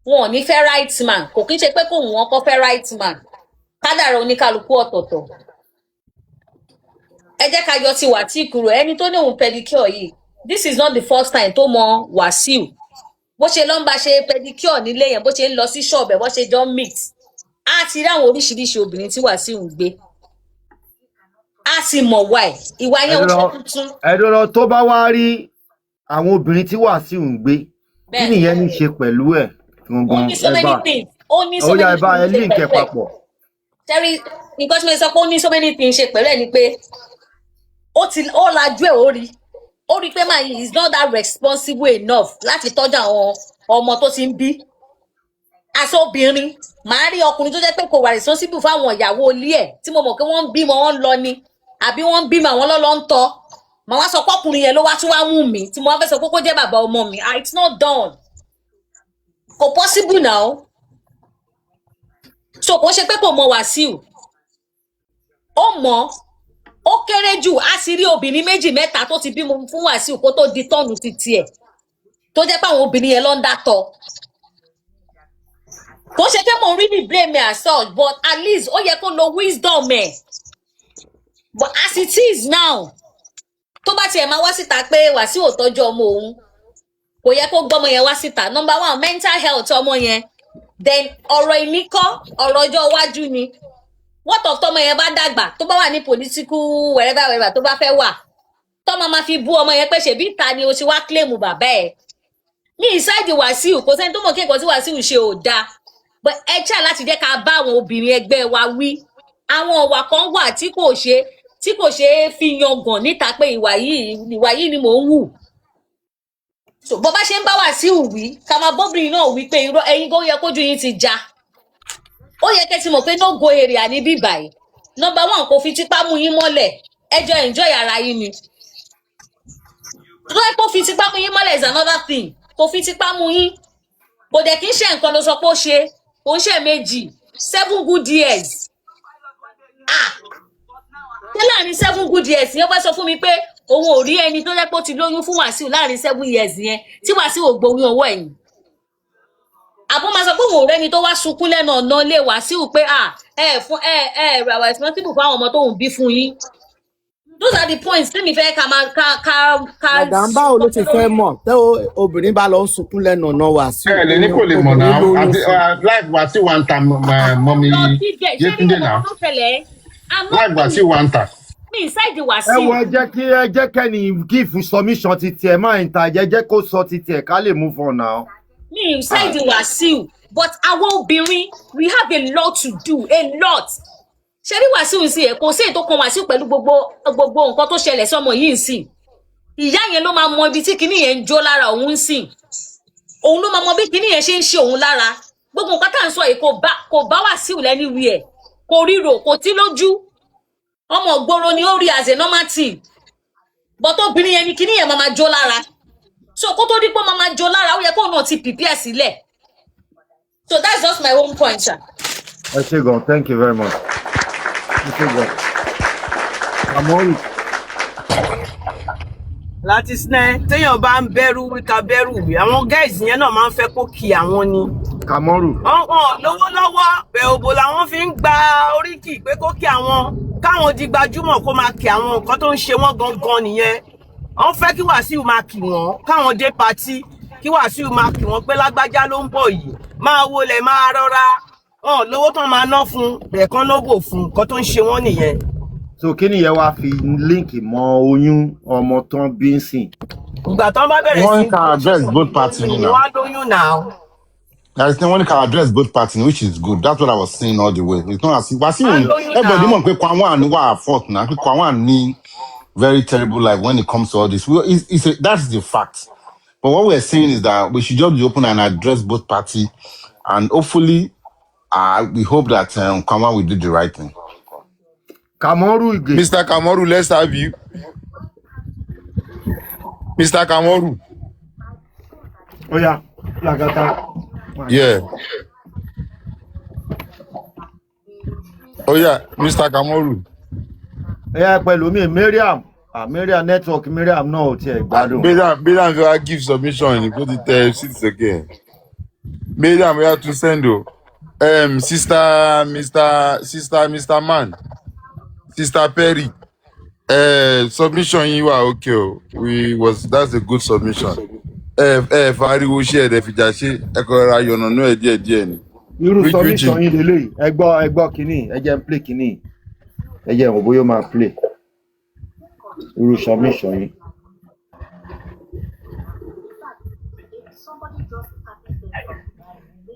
wọn ò ní fẹ́ right man kò kí ń ṣe pé kò wọ́n kọ́ fẹ́ right man kádàrá oníkálukú ọ̀tọ̀ọ̀tọ̀ ẹ jẹ́ ká yọ ti Wàsíù kúrò ẹni tó ní òun pedicure yìí this is not the first time tó mọ Wàsíù bó ṣe lọ ń bá ṣe pedicure nílé yẹn bó ṣe ń lọ sí ṣọ́ọ̀bù ẹ̀ bó ṣe jọ ń meet á ti rí àwọn oríṣiríṣi obìnrin tí Wàsíù ń gbé á sì mọ̀ wá ẹ̀ ìwà yẹn ó ṣe tuntun. ẹ̀dọ́rọ̀ tó bá wá rí àwọn obìnrin tí Wàsíù ń gbé kí nìyẹn ní ṣe pẹ̀lú ẹ̀ gangan ó ní so many things ṣe pẹ̀lú ẹ̀ tẹ́rí nǹkan tí mo sọ pé ó ní so many things ṣe pẹ̀lú ẹ̀ ni pé ó lajú ẹ̀ ó rí pé máa is not that responsible enough láti tọ́jú àwọn ọmọ tó ti ń bí aṣọ obìnrin màá rí ọkùnrin tó jẹ́ pé kò wà responsible fáwọn ìyàwó ilé ẹ̀ tí mo mọ̀ pé wọ́n ń bímọ wọ́n ń lọ ni àbí wọ́n ń bímọ àwọn lọ́lọ́ ń tọ́ màá wá sọ pé ọkùnrin yẹn ló wá tún wá wù mí tí mo wá fẹ́ sọ pé kó jẹ́ bàbá ọmọ mi it's not done kò possible now so kò ṣe pé kò mọ Wàsíù ó mọ̀ ó kéré jù á sì rí obìnrin méjì mẹ́ta tó ti bímọ fún Wàsíù kó tó di tọ́ọ̀nù ti tiẹ̀ tó jẹ́ pé àwọn obìnrin yẹn ló ń dátọ̀ kò ṣe pé mo really blame her assault but at least ó yẹ kó lo wisdom ẹ̀ but as it is now tó bá tiẹ̀ máa wá síta pé Wàsíù ò tọ́jú ọmọ òun kò yẹ kó gbọ́mọ yẹn wá síta number one mental health ọmọ yẹn then ọ̀rọ̀ ìníkọ́ ọ̀rọ̀ ọjọ́ iwájú ni what of tọmọ yẹn bá dàgbà tó bá wà ní political wherever tó bá fẹ́ wà tọmọ máa fi bú ọmọ yẹn pé ṣèbí ìta ni o ti wá claim bàbá ẹ̀ ní ìsáìdì Wàsíù kò sẹ́ni tó mọ̀ kí nǹkan tí Wàsíù ṣe ò dáa but ẹ ṣá láti jẹ́ ká bá àwọn obìnrin ẹgbẹ́ wa wí àwọn ọ̀wà kan wà tí kò ṣe é fi yangàn níta pé ìwà yìí ni mò ń wù so bó bá ṣe ń bá Wàsíù wí ká máa bóbìnrin náà wí pé irọ́ ẹ̀yin kó yẹ kójú yín ti já ó yẹ kẹ́ ti mọ̀ pé no go area ní bíbà yìí number one kò fi tipá mú yín mọ́lẹ̀ ẹjọ́ enjoy ara yín ni tó yẹ kó fi tipá mú yín mọ́lẹ̀ is another thing kò fi tipá mú yín kò dẹ̀ kí ń ṣe nǹkan ló sọ pé ó ṣe kò ń ṣe méjì 7 good years ṣé láàrin 7 good years yẹn bá sọ fún mi pé òun ò rí ẹni tó yẹ pé ó ti lóyún fún Wàsíù láàrin 7 years yẹn tí Wàsíù ò gbowó owó ẹ̀yìn àbọ̀ máa sọ pé òun ò rẹ́ni tó wá sunkún lẹ́nu ọ̀nà ilé Wàsíù pé ràwà responsible fún àwọn ọmọ tó ń bí fún yín those are the points tí mi fẹ́ ká madam báwo ló ti fẹ́ mọ̀ tẹ́ obìnrin bá lọ ń sunkún lẹ́nu ọ̀nà Wàsíù. ẹ lè ní kò lè mọ̀ náà live Wàsíù wà ń ta mọ́mí Yétúndé náà live Wàsíù wà ń ta. mi inside the Wàsíù. ẹ wọ ẹ jẹ́ kẹ́ni give submission ti tiẹ̀ máa ń ta jẹ́ kó sọ ti tiẹ̀ ká lè move on now. mi inside the Wàsíù but àwọn obìnrin we have a lot to do a lot. ṣe rí Wàsíù sí ẹ kò sí ètò kan Wàsíù pẹ̀lú gbogbo nǹkan tó ṣẹlẹ̀ sọ́mọ yìí ń sìn ìyá yẹn ló máa mọ ibi tí kinní yẹn ń jó lára òun ń sìn òun ló máa mọ bí kinní yẹn ṣe ń ṣe òun lára gbogbo nǹkan tá à ń sọ yìí kò bá Wàsíù lẹ́niwìẹ̀ kò ríro kò tí lójú ọmọ ògbóró ni ó rí as a normal thing but obìnrin yẹn ni kinní yẹn máa jó lára so kó tó dípò máa jó lára ó yẹ kó náà ti prepare sílẹ̀ so that's just my own point sir. ẹ ṣé gan thank you very much. Latisne téèyàn bá ń bẹ̀rù wí ká bẹ̀rù wí àwọn guys yẹn náà máa ń fẹ́ kó kí àwọn ni. Kamoru. ọ̀hún lówó lọ́wọ́ òbò làwọn fi ń gba oríkì pé kó kí àwọn káwọn di gbajúmọ̀ kó máa kí àwọn nǹkan tó ń ṣe wọ́n gangan nìyẹn. wọ́n fẹ́ kí Wàsíù máa kí wọ́n káwọn dé patí kí Wàsíù máa kí wọ́n pé lágbájá ló ń bọ̀ yìí máa wọlé máa rọra lówó tán máa ná fún bẹ̀ẹ̀kan ló bò fún nǹkan tó ń ṣe wọ́n nìyẹn. so kí nìyẹn wá fi líǹkì mọ oyún ọmọ tán bí ń sìn. ìgbà tán bá bẹ̀rẹ̀ sí one can address both parties now. wọ́n á lóyún náà. There is no one can address both parties, which is good. That's what I was saying all the way. It's not as if everybody want to Kwanwan who are fault now. Kwanwan need very terrible life when it comes to all this. That's the fact. But what we're saying is that we should just be open and address both parties, and hopefully, we hope that Kwanwan will do the right thing. Kamoru again. Mr. Kamoru, let's have you. Mr. Kamoru. Oh yeah, Lagata. Yeah. Oh yeah, Mr. Kamoru. Yeah, pẹ̀lú mi, Mariam. Miriam network Miriam náà ò tiẹ̀ gbádùn. Miriam fi wá give submission ni kó ti tẹ seats again. Miriam we have to send o. Sister Mr. Man, Sister Perry. Submission yín wà okay o. That's a good submission. Fariwo ṣe ẹ̀rẹ̀ fìjà ṣe ẹ̀kọ́ ra yọ̀nà náà díẹ̀ ni. Irú submission yín lélẹ́yìí ẹ gbọ́ kínní ẹ jẹ́ n play kínní ẹ jẹ́ ìwọ̀n bóyá máa play irú submission yín.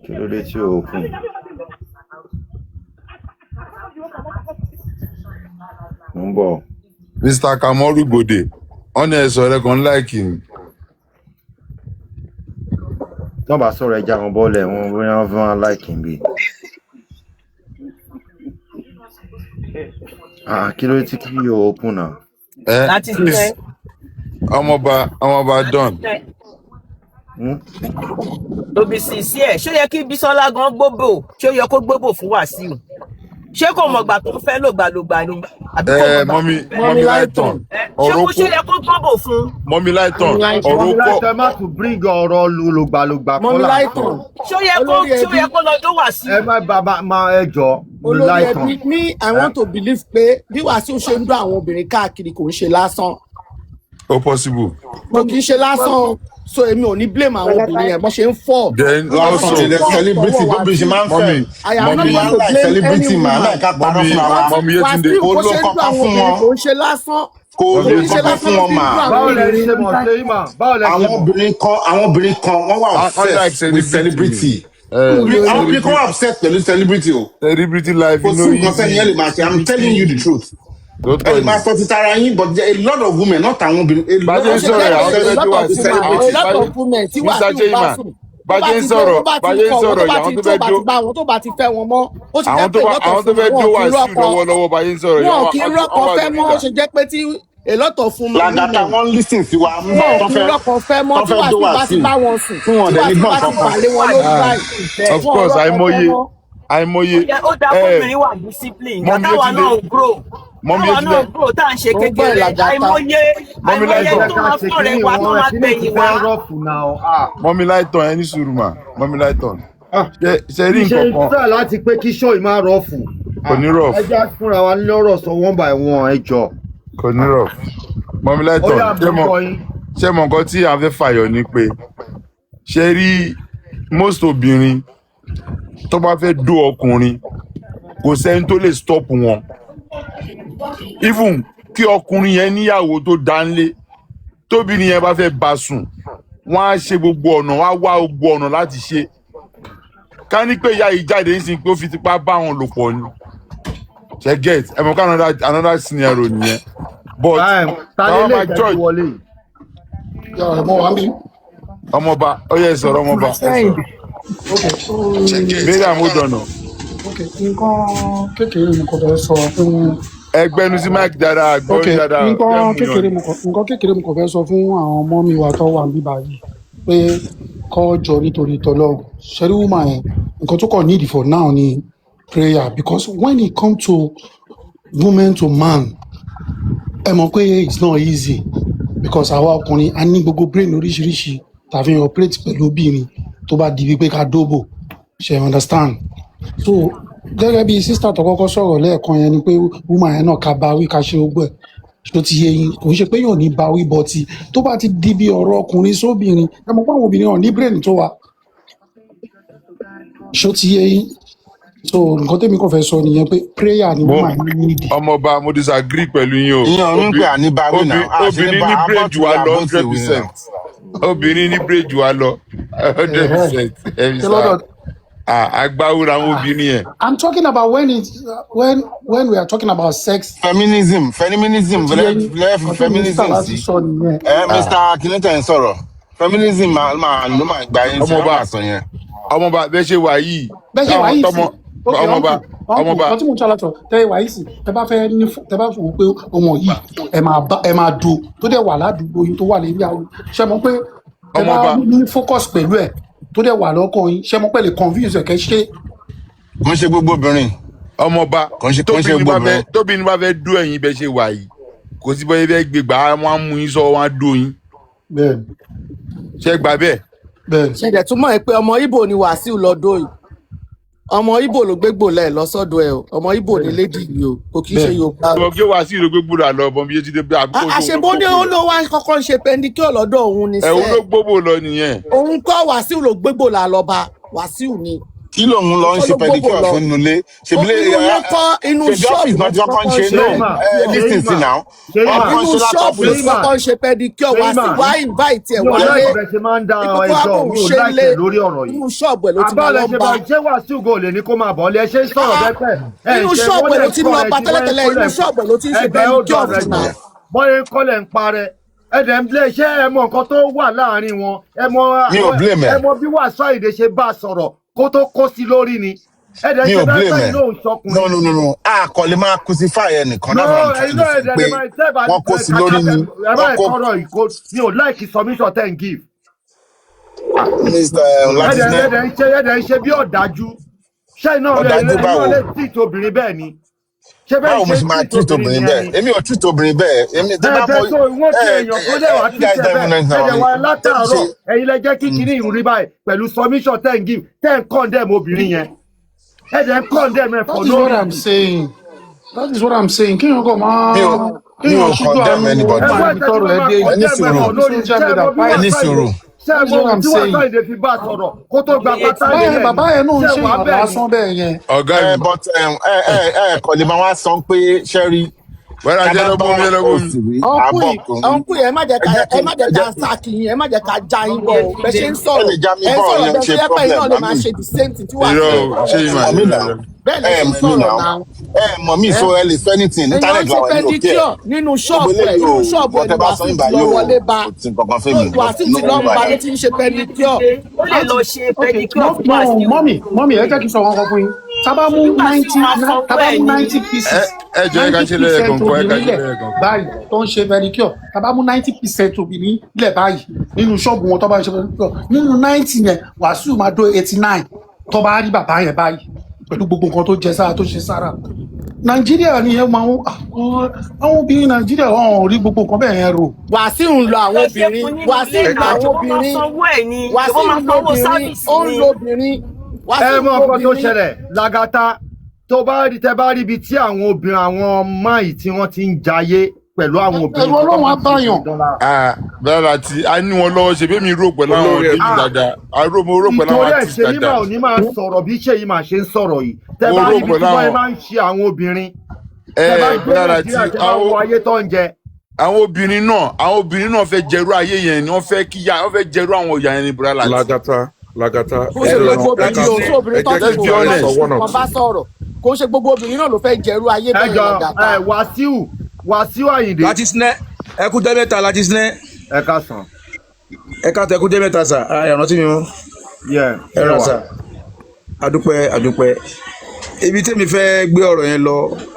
Kí ló dé tí o kún? Mo ń bọ̀. Mr. Kamoru Gbode ọ̀nà ẹ̀sọ̀ rẹ̀ kan láìkì ni. Tí wọ́n bá sọ̀rọ̀ ẹja wọn bọ́ọ̀lẹ̀ wọn bóyá wọ́n fi wọn láìkì ń bí. Kí ló dé tí kí yóò open náà? Please ọmọọba Don. Lóbi sí ẹ̀ ṣó yẹ kí Bísọ́lá gan gbóbò ṣó yẹ kó gbóbò fún Wàsíù ṣé kò mọ̀gbà tó fẹ́ lògbàlògbà ni àbí kò mọ̀gbà. Mọ́mí Láìtàn ṣé yẹ kó gbóbò fún. Mọ́mí Láìtàn Mọ́mí Láìtàn má tún bring ọ̀rọ̀ lògbàlògbà Mọ́mí Láìtàn ṣó yẹ kó lọ tó Wàsíù. Ẹ má bàbá máa ẹ jọ Mọ́mí Láìtàn. Olórí ẹbí mi I want to believe pé bí Wàsíù ṣe ń dún àwọn obìnrin káàkiri kò ń ṣe lásán. Ó possible. Mo kì í ṣe lásán so èmi ò ní blame àwọn obìnrin yẹn bó ṣe ń fọ́. Then also the celebrity bóbi ṣe máa ń fẹ́ mọ́mí máa ń like celebrity máa ń like ká parọ́ fún wa mọ́mí Yétúndé kó ló kọ́kọ́ fún wọn kò ń ṣe lásán. kò lè kọ́kọ́ fún wọn mà. Báwo lẹ ṣe mọ̀ ṣe yín mà? Àwọn obìnrin kan wọ́n wà obsessed with celebrity. Àwọn obìnrin kan wà obsessed pẹ̀lú celebrity o. Celebrity life kò sí nǹkan sẹ́yìn ẹ̀ lè máa ṣe I'm telling you the truth. ẹ lè máa sọ ti tara yín but a lot of women not àwọn obìnrin. a lot of women tí wà ní ìbá sùn bàjẹ́ ń sọ̀rọ̀ àwọn tó fẹ́ jó àwọn tó bá ti fẹ́ wọn mọ́ ó ti jẹ́ pé àwọn tó fẹ́ jó wà sí lọ́wọ́lọ́wọ́ bàjẹ́ ń sọ̀rọ̀ wọn kì í rọ́kọ̀ fẹ́ mọ́ ó ṣe jẹ́ pé tí a lot of women làgàtà wọn lis ten sí wa wọn kì í rọ́kọ̀ fẹ́ mọ́ tí wà sí bá ti bá wọn sùn tí wà sí bá ti pàlẹ́ wọn lórí báyìí. Of course àìmọye ó dá fóbìnrin wà discipline àtàwọn náà grow táwọn náà grow tá à ń ṣe kékeré àìmọye tó máa fọ́ rẹ̀ wá tó máa gbẹ̀yìn wá. Mọ́mí Láìtàn ẹni sùúrù mà Mọ́mí Láìtàn ṣe rí nǹkan kan. Ṣé ìfẹ́ láti pé kí ṣó ìmá rọ́ọ̀fù? Kò ní rọ́ọ̀fù. Ẹ jẹ́ fúnra wa lọ́rọ̀ sọ one by one ẹ jọ. Kò ní rọ́ọ̀fù. Mọ́mí Láìtàn ṣé mọ̀ nǹkan tí a fẹ́ fàyọ ni pé ṣe rí most obìnrin tó bá fẹ́ dó ọkùnrin kò sẹ́ni tó lè stop wọn even kí ọkùnrin yẹn níyàwó tó dánlé tóbìnrin yẹn bá fẹ́ bá sùn wọ́n á ṣe gbogbo ọ̀nà wọ́n á wá gbogbo ọ̀nà láti ṣe ká ní pé ìyá yìí jáde nísìnyí pé ó fi tipá bá wọn lò pọ̀ ni ṣe get ẹ mọ̀ ká another scenario nìyẹn but táwọn máa judge ọmọọba ó yẹ sọ̀rọ̀ ọmọọba bẹ́ẹ̀ àmúdọ̀nà. Nǹkan kékeré ni kò fẹ́ sọ fún. Ẹgbẹ́nu sí máìkì dáadáa gbọ́ dáadáa. Nǹkan kékeré mo kò fẹ́ sọ fún àwọn ọmọ mi wa tó wà níbà yìí pé kọ́ jọ nítorí tọ́lọ́gùn ṣẹ́rí wúmà yẹn nǹkan tó kọ̀ need for now ni prayer because when it come to woman to man ẹ mọ̀ pé it's not easy because àwa ọkùnrin a ní gbogbo brain oríṣiríṣi tàbí operate pẹ̀lú obìnrin tó bá di wípé ká dóbò ṣe understand so gẹ́gẹ́ bí sísítà tó kọ́kọ́ sọ̀rọ̀ lẹ́ẹ̀kan yẹn ni pé woman yẹn náà ká báwí ká ṣe ogbó ẹ̀ tó ti yé yín kò ń ṣe pé yóò ní báwí bọ́tì tó bá ti di bí ọ̀rọ̀ ọkùnrin sóbìnrin ẹ mọ̀ pé àwọn obìnrin náà ní brain tó wà ṣó ti yé yín so nǹkan tẹ́mi kò fẹ́ sọ nìyẹn pé prayer ni woman yẹn ní. ọmọọba mo disagree pẹ̀lú yín o. ìyẹn ń pè àní báwí náà obìnrin ní brain jù wá lọ 100%. Obìnrin ní brain jù wá lọ 100%. Agbáwúra àwọn obìnrin yẹn. I'm talking about when we are talking about sex. Feminism sí. Mr. Kinita ń sọ̀rọ̀ feminism máa ló máa gba yín sí ọmọ àṣọ yẹn. Ọmọọba bẹ́ẹ̀ ṣe wà yìí. ọmọọba ọtí mo ń ṣàlàtọ̀ tẹ́ ìwà yìí sí tẹ́ bá fẹ́ wò pé ọmọ yìí ẹ máa do tó dẹ̀ wà ládùúgbò yìí tó wà lórí àwọn ṣe mọ̀ pé tẹ́ bá ní focus pẹ̀lú ẹ̀ tó dẹ̀ wà lọ́kàn yín ṣe mọ̀ pé lè convince ẹ̀ kẹ́ ṣe. kò ń ṣe gbogbo obìnrin. ọmọọba tóbìnrin bá fẹ́ dú ẹ̀yìn bẹ́ẹ̀ ṣe wà yìí kò sí bóyá bẹ́ẹ̀ gbé gbà wọ́n á mú yín sọ wọ́n á dó yín. bẹ́ẹ̀ni. ṣé gbà bẹ́ẹ̀. bẹ́ẹ̀ni. ṣe dẹ̀ túmọ̀ ẹ pé ọmọ Ìgbò ni Wàsíù lọ́dọ̀ yìí ọmọ Ìgbò ló gbégbò lẹ̀ lọ́sọ̀dọ̀ ẹ̀ o ọmọ Ìgbò ní lady yìí o kò kí ń ṣe Yorùbá. ọ̀gá Wàsíù ló gbégbó rà lọ bọ́n bí etí dé bí àbúkọ́. àṣebóde ó ló wá kọ́kọ́ ń ṣe pẹ́ndíkíọ̀ lọ́dọ̀ òun ni sẹ́ẹ̀. ẹ̀hún ló gbóbò lọ nìyẹn. òun kọ́ Wàsíù ló gbégbò là lọ́ba Wàsíù ni. kí lòun lọ ń ṣe pedicure fún nulẹ̀ ṣebílẹ̀ inú ṣọ́ọ̀bù náà ti kọ́kọ́ ń ṣe listen sí now inú ṣọ́ọ̀bù ló ti kọ́kọ́ ń ṣe pedicure Wàsíù wá invite ẹ̀ wálé ìkókó àbòrò ṣe lé inú ṣọ́ọ̀bù ẹ̀ ló ti máa lọ bá. ṣé Wàsíù gò lè ní kó máa bọ̀ ọ́ lẹ ṣe ń sọ̀rọ̀ bẹ́ẹ̀. inú ṣọ́ọ̀bù ẹ̀ ló ti lọ bá tẹ́lẹ̀tẹ́lẹ̀ inú ṣọ́ọ̀bù ẹ̀ ló ti ń ṣe pedicure fún náà. bọ́yé kọ́lẹ̀ ń parẹ́ ẹ̀dẹ̀ ń blé ṣé ẹ mọ nǹkan tó wà láàrin wọn ẹ mọ bí Wasiu Ayinde ṣe bá a sọ̀rọ̀ kó tó kó sí lórí ni ẹ̀dẹ̀ ṣe bẹ́ẹ̀ sẹ́yìn ló ń sọkùnrin. no a kò lè máa crucify ẹnìkan náà máa ń tọ́ ìlú pé wọ́n kó sí lórí ni wọ́n kó. mi ò láìkí submission ten give. ẹ̀dẹ̀ ń ṣe bí ọ̀dájú ṣé iná lè tí ìtòbìnrin bẹ́ẹ̀ ni. báwo mo ṣe máa treat obìnrin bẹ́ẹ̀ èmi ò treat obìnrin bẹ́ẹ̀ èmi tí bá mọ wọ́n ti èèyàn kó lè wá treat bẹ́ẹ̀ ẹ̀jẹ̀ wa látàárọ̀ ẹ̀yin lẹ jẹ́ kí kinní ìrùrí báyìí pẹ̀lú submission ten give ten condemn obìnrin yẹn ẹ̀jẹ̀ ń condemn ẹ̀ for no reason. That is what I'm saying kí n kò máa kí n condemn anybody ẹni sùúrù ṣé ẹ mọ tí Wasiu Ayinde fi bá a sọ̀rọ̀ kó tó gba pátá yẹn bàbá yẹn náà ń ṣe ìyàn lásán bẹ́ẹ̀ yẹn. ọ̀gá mi but kò lè máa wá sọ pé ṣẹ́rí ọ̀nkú yẹn ẹ má jẹ́ ká sáàkì yín ẹ má jẹ́ ká já yín bọ̀ bẹ́ẹ̀ ṣe ń sọ̀rọ̀ ẹ ń sọ̀rọ̀ bẹ́ẹ̀ ṣe yẹ pé iná lè máa ṣe the same thing tí wàá ṣe bẹ́ẹ̀ lè ṣe sọ̀rọ̀ náà. mọ̀ mí so ẹ lè fẹ́ ní tin internet làwọn ẹni òkè ẹ̀ nínú ṣọ́ọ̀bù ẹ̀ ni Wàsíù ti lọ wọlé bá Wàsíù ti lọ bá ní ti ń ṣe pedicure. ó lè lọ ṣe pedicure fún Wàsíù. mọ́mì ẹ jẹ́ kí n sọ wọn kan fún yín tábà mú 90 pieces 90% obìnrin lẹ̀ báyìí tó ń ṣe pedicure tábà mú 90% obìnrin lẹ̀ báyìí nínú ṣọ́ọ̀bù wọn tó bá ń ṣe pedicure nínú 90 yẹn Wàsíù máa dó 89 tó bá rí bàbá yẹn báyìí pẹ̀lú gbogbo nǹkan tó jẹ sára tó ṣe sára Nàìjíríà ni ẹ máa àwọn obìnrin Nàìjíríà wọn ò rí gbogbo nǹkan bẹ́ẹ̀ yẹn rò. Wàsíù ń lo àwọn obìnrin Wàsíù ń lo àwọn obìnrin Wàsíù ń lo obìnrin ó ń lo obìnrin. ẹ mọ nǹkan tó ṣẹlẹ̀ Lagata tó bá rí tẹ bá rí ibi tí àwọn obìnrin àwọn máì tí wọ́n ti ń jayé pẹ̀lú àwọn obìnrin. ẹ̀rọ ọlọ́run abáyàn. bẹ́ẹ̀ láti a ní wọn lọ́wọ́ ṣe bí mi rò pẹ̀lú àwọn òde yìí dáadáa mo rò pẹ̀lú àwọn àti ìtòrí ẹ̀ ṣe yìí máa ò ní máa sọ̀rọ̀ bí ṣe yìí máa ṣe ń sọ̀rọ̀ yìí tẹ bá rí ibi tí wọ́n máa ń ṣe àwọn obìnrin tẹ bá gbé Nàìjíríà tẹ bá wọ ayé tó ń jẹ. àwọn obìnrin náà fẹ́ jẹrú ayé yẹn ni wọ́n fẹ́ jẹrú àwọn ìyá yẹn ní bùrọ̀ láti. Lagata kò ṣe gbogbo obìnrin tó ti sọ̀rọ̀ kò ṣe gbogbo obìnrin náà ló fẹ́ jẹrú ayé bẹ́ẹ̀ Lagata. Wasiu Ayinde. Latisne ẹ kú jẹ́ mẹ́ta Latisne. ẹ ká sàn. ẹ ká tẹ kú jẹ́ mẹ́ta sà ẹ̀rọ tí mi mú. ẹ rà sà àdúpẹ́ ibi tẹ́mi fẹ́ gbé ọ̀rọ̀ yẹn lọ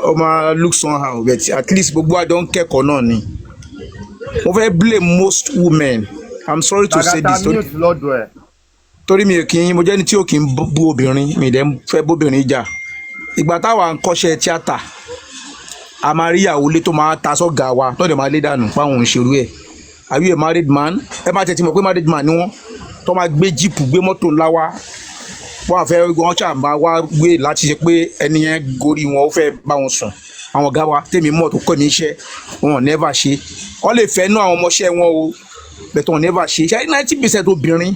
ọmọ look somehow but at least gbogbo àjọ ń kẹ́kọ̀ọ́ náà ni mo fẹ́ blame most women I'm sorry to say this torí mi ò kí n mo jẹ́ ní tí ò kí n bú obìnrin mi dẹ̀ fẹ́ bóbìnrin jà ìgbà táwa ń kọ́ṣẹ́ tíátà a máa rí ìyàwó lé tó máa ta sọ́gà wa lọ́dẹ̀ máa lé dànù fáwọn òṣèrú ẹ̀ are you a married man ẹ máa tẹ̀tí mọ̀ pé married man ni wọ́n tó máa gbé jíìpù gbé mọ́tò ńlá wá wọ́n àfẹ́ wọ́n ṣàǹbá wá gbé láti ṣe pé ẹni yẹn gorí wọn ó fẹ́ bá wọn sùn àwọn ọ̀gá wa tèmi mọ̀ tó kọ́ mi iṣẹ́ wọn never ṣe wọ́n lè fẹ́ nú àwọn ọmọọṣẹ́ wọn o bẹ̀tọ̀ wọn never ṣe 90% obìnrin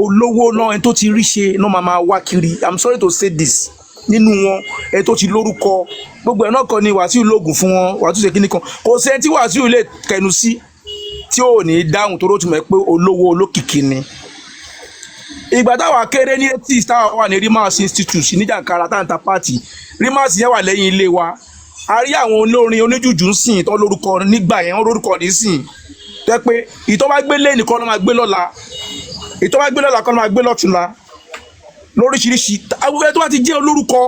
olówó náà ẹni tó ti rí ṣe náà máa wá kiri I'm sorry to say this nínú wọn ẹni tó ti lórúkọ gbogbo ẹ̀ náà kọ́ ni Wàsíù lóògùn fún wọn Wàsíù ṣe kíní kan kò sẹ́ni tí Wàsíù lè kẹnu sí tí ò ní dáhùn tó rótùmọ̀ pé olówó olókìkí ni. ìgbà táwa kéré ní 80s táwa wà ní Rimas Institute ní Jàǹkàrà táǹtà pààtì Rimas yẹn wà lẹ́yìn ilé wa a rí àwọn olórin oníjùjú ń sìn tó lórúkọ nígbà yẹn wọ́n lórúkọ ní sìn tẹ́ pé ìtọ́ bá gbé lé nìkan ló máa gbé lọ́la ìtọ́ bá gbé lọ́la kan ló máa gbé lọ́tùnla lóríṣiríṣi agbègbè tó bá ti jẹ́ olórúkọ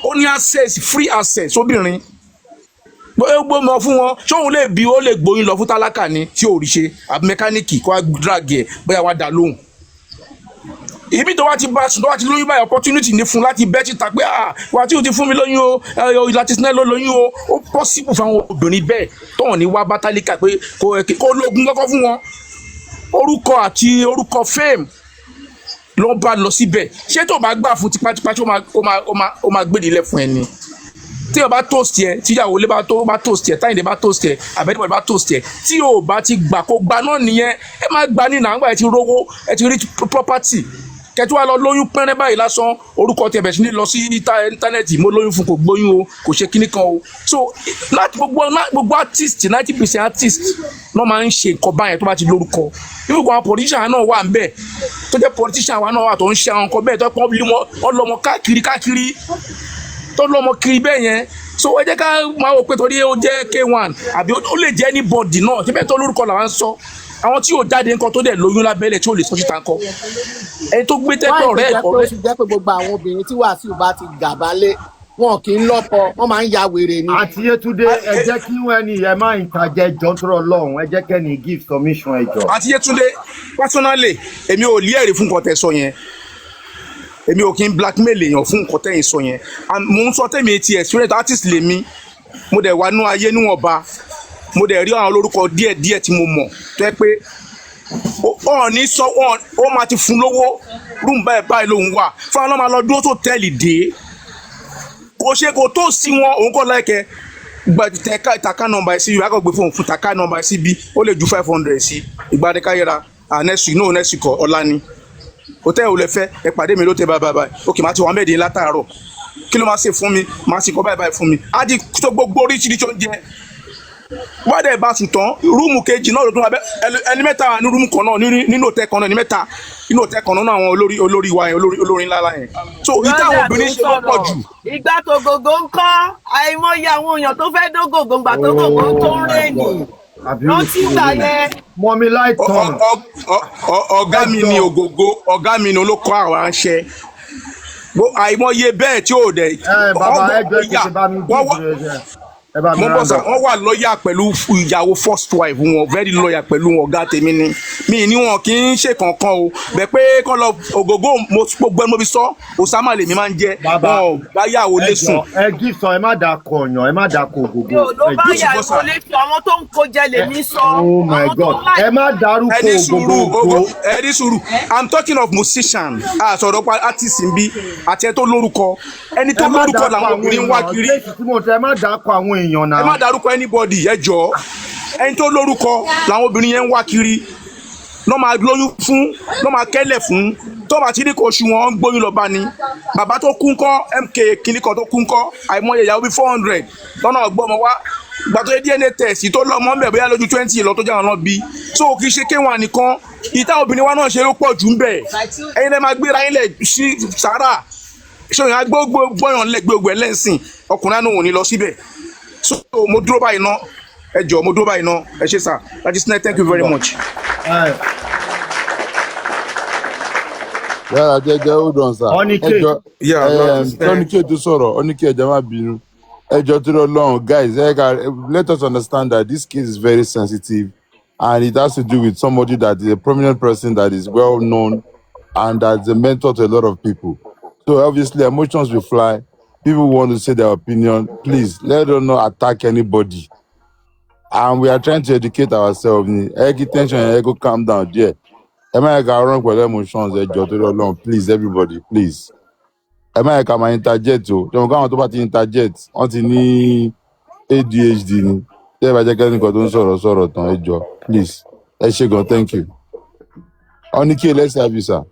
ó ní access free access obìnrin gbogbo mọ fún wọn ṣóun lè bí ó lè gbóyin lọ fún tálákà ni tí ò rí ṣe àbí mẹkáníìkì kó wá drag ẹ bóyá wá dá lóhùn ibi tó wá ti bá sùn tó wá ti lóyún báyìí opportunity ní fún láti bẹ́ síta pé wà tí o ti fún mi lóyún o Latisne ló lóyún o ó possible fáwọn obìnrin bẹ́ẹ̀ tọ́wọ̀n ní wá bátálíkà pé kó lóògùn kọ́kọ́ fún wọn orúkọ àti orúkọ fame ló bá lọ síbẹ̀ ṣé tó bá gbà fún tipátipá tí ó máa gbé nílẹ̀ fún ẹni tí o bá toast yẹ tíyàwó lé bá toast yẹ táyìndé bá toast yẹ àbẹ́dẹ́bọ̀dé bá toast yẹ tí o bá ti gbà kó gba náà nìyẹn ẹ má gba nínú àgbà ẹ ti rówó ẹ ti rí property kẹtù wa lọ lóyún pẹ́rẹ́ báyìí lásán orúkọ tẹ̀ bẹ̀rẹ̀ sí ní lọ sí íńtánẹ́ẹ̀tì mo lóyún fún kò gbóyún o kò ṣe kíní kan o so láti gbogbo artist 90% artist náà máa ń ṣe nǹkan báyẹn tó bá ti lórúkọ irú àwọn politician náà wà ń bẹ̀ tó jẹ́ politician wa náà wà tó ń ṣe àwọn nǹkan bẹ́ẹ̀ tó pọ́n wọ́n lọ́mọ káàkiri tó lọ́mọ kiri bẹ́ẹ̀ yẹn so ẹ jẹ́ ká máa wò pé torí ó jẹ́ K1 àbí ó lè jẹ́ anybody náà ṣé bẹ́ẹ̀ tó lórúkọ làwọn ń sọ àwọn tí yóò jáde nǹkan tó dẹ̀ lóyún lábẹ́lẹ̀ tí ó lè sọ síta nǹkan ẹni tó gbé tẹ́tọ̀ rẹ̀ ẹ̀kọ́ rẹ̀. wọ́n ti jẹ́ pé gbogbo àwọn obìnrin tí Wàsíù bá ti gàbálé wọn kì í lọ́kọ wọ́n máa ń ya wèrè ni. àti Yétúndé ẹ jẹ́ kí wọ́n ní ẹ máa ń tajẹ jọ́ntúrọ̀ lọ́hùn ẹ jẹ́ kẹ́ni give submission ẹjọ́. àti Yétúndé personally èmi ò lé ẹ̀rí fún nǹkan tẹ́ sọ yẹn èmi ò kí ń blackmail èèyàn fún nǹkan tẹ́yìn sọ yẹn mo ń sọ tẹ́mi ti experience artist lèmi mo dẹ̀ wá nú ayé níwọ̀nba mo dẹ̀ rí àwọn olórúkọ díẹ̀ tí mo mọ̀ tó yẹ pé wọn ní sọ wọn máa ti fún lówó rúùmù báyìí lòun wà fún àwọn ọmọ lọ dúró tó tẹ́lì dé kò ṣe kò tó sí wọn òun kọ́ láìkẹ́ gba ìtàkà nọ́mbà ẹ̀ sí ibi akọ̀gbé fún ìtàkà nọ́mbà ẹ̀ sí ibi ó lè ju 500 sí ìgbàdékáyéra next week next week ọ̀la ni hòtẹ́ẹ̀lì ò lè fẹ́ ẹ pàdé mi ló tẹ báyìí òkè máa ti wà mẹ́ẹ̀dín látàárọ̀ kí ló máa ṣe fún mi máa ṣe kọ́ báyìí fún mi á di tó gbogbo oríṣiríṣi oúnjẹ wọ́n dẹ̀ bá sùn tán rúùmù kejì náà ló tún wà bẹ́ẹ̀ ẹni mẹ́ta wà ní rúùmù kan náà nínú òtẹ́ kan náà ẹni mẹ́ta nínú òtẹ́ kan náà àwọn olórí wa yẹn olórin ńlá yẹn so ìta àwọn obìnrin ṣe lọ́pọ̀ jù. ìgbà tó gògó ń kọ́ àìmọye àwọn èèyàn tó fẹ́ dógògó ńgbà tó gògó tó ń rèyìn rántí ìgbà yẹn. mọ́mí láìtàn. ọ̀gá mi ni ògògó ọ̀gá mi ni olókọ́ àwọn aṣẹ àìmọye bẹ́ẹ̀ tí ò dẹ̀ mo bọ sa wọn wà lọ́yà pẹ̀lú ìyàwó first wife wọn very lọ́yà pẹ̀lú ọ̀gá tèmi ni mi ní wọn kì í ṣe kankan o bẹ́ẹ̀ pé kọ́ lọ ògógó gbogbo ẹni mo fi sọ Osama lèmi máa ń jẹ wọn báyàwó lẹ́sùn. ẹ jí sọ ẹ má dàkọ ọyàn ẹ má dàkọ ògógó. yóò ló bá yàwó lẹ́sùn àwọn tó ń kó jẹ lèmi sọ. oh my god ẹ má dárúkọ ògógó. ẹ ní sùúrù I'm talking of musician àsọ̀rọ̀ pa artist bí àti ẹ tó lórúkọ ẹni tó lórúkọ làwọn obìnrin wá kiri. ẹ má dàkọ àwọn èèyàn náà. ẹ má dárúkọ anybody ẹ jọ ẹni tó lórúkọ làwọn obìnrin yẹn ń wá kiri lọ́ máa lóyún fún lọ́ máa kẹ́lẹ̀ fún tó bá ti ní kò ṣù wọ́n gbóyún lọ bá ní bàbá tó kún kọ́ MK kìnnì kan tó kún kọ́ àìmọye ìyàwó bíi 400 lọ́nà ọgbọ́mọ wá ìgbà tó yẹ DNA test tó lọ́mọ ń bẹ̀ bóyá lójú 20 lọ tó jẹ́ àwọn náà bí so kì í ṣe K1 nìkan ìta obìnrin wa náà ṣe ló pọ̀ jù ń bẹ̀ ẹ̀yin lẹ́ máa gbéra yín lẹ̀ sí sàárà ṣòyìn agbógbóyàn lẹ́gbẹ̀gbẹ̀ lẹ́sìn ọkùnrin náà ò ní lọ síbẹ̀ so mo dúró báyìí ná ẹ jọ mo dúró báyìí ná ẹ ṣé sir Latisne thank you very much. yàrá jẹjẹ hold on sir ẹjọ tọ́nìkì tó sọ̀rọ̀ ọ́nìkì ẹ̀jẹ̀ má bínú ẹjọ tó lọ lọ́hùn guys let us understand that this case is very sensitive and it has to do with somebody that is a prominent person that is well known and that's a mentor to a lot of people so obviously emotions will fly. People want to say their opinion. Please, let us not attack anybody. And we are trying to educate ourselves. Ego tension, ego calm down there. Am I wrong with emotions? Please, everybody, please. Am I my interject? Don't go on to about interject. Until ni ADHD ni. Please. Thank you. Onike, let's have you, sir.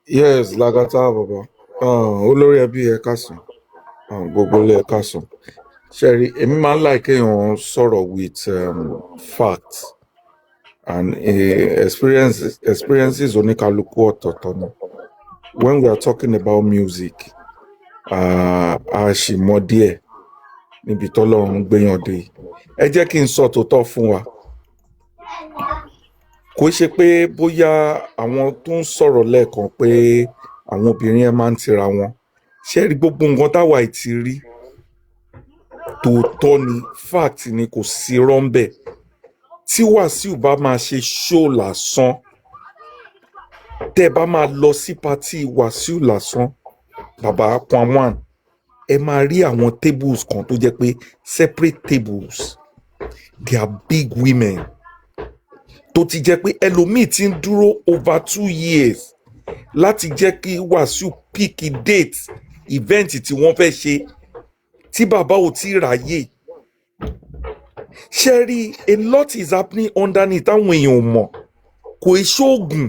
Yes, Lagata Baba. Olórí ẹbí ẹ káàsán. Gbogbo ilé ẹ káàsán. Sherry, èmi máa ń like kéèyàn sọ̀rọ̀ with facts and experiences oníkálukú ọ̀tọ̀ọ̀tọ̀ ni. When we are talking about music, a ṣì mọ díẹ̀ níbi tọ́lọ́run gbéyàn dé. Ẹ jẹ́ kí n sọ tòótọ́ fún wa. Kò ṣe pé bóyá àwọn tó ń sọ̀rọ̀ lẹ́ẹ̀kan pé àwọn obìnrin ẹ máa ń tira wọn. Sherry, gbogbo nǹkan táwa ti rí tòótọ́ ni fact ni kò sí rọ́ńbẹ̀ tí Wàsíù bá máa ṣe show lásán tẹ́ bá máa lọ sí pati Wàsíù lásán bàbá Kwan1 ẹ máa rí àwọn tables kan tó jẹ́ pé separate tables they are big women tó ti jẹ́ pé ẹlòmíì ti ń dúró over 2 years láti jẹ́ kí Wàsíù pick date event tí wọ́n fẹ́ ṣe tí bàbá ò tí ráyè ṣe rí a lot is happening underneath táwọn èèyàn ò mọ̀ kò í ṣoògùn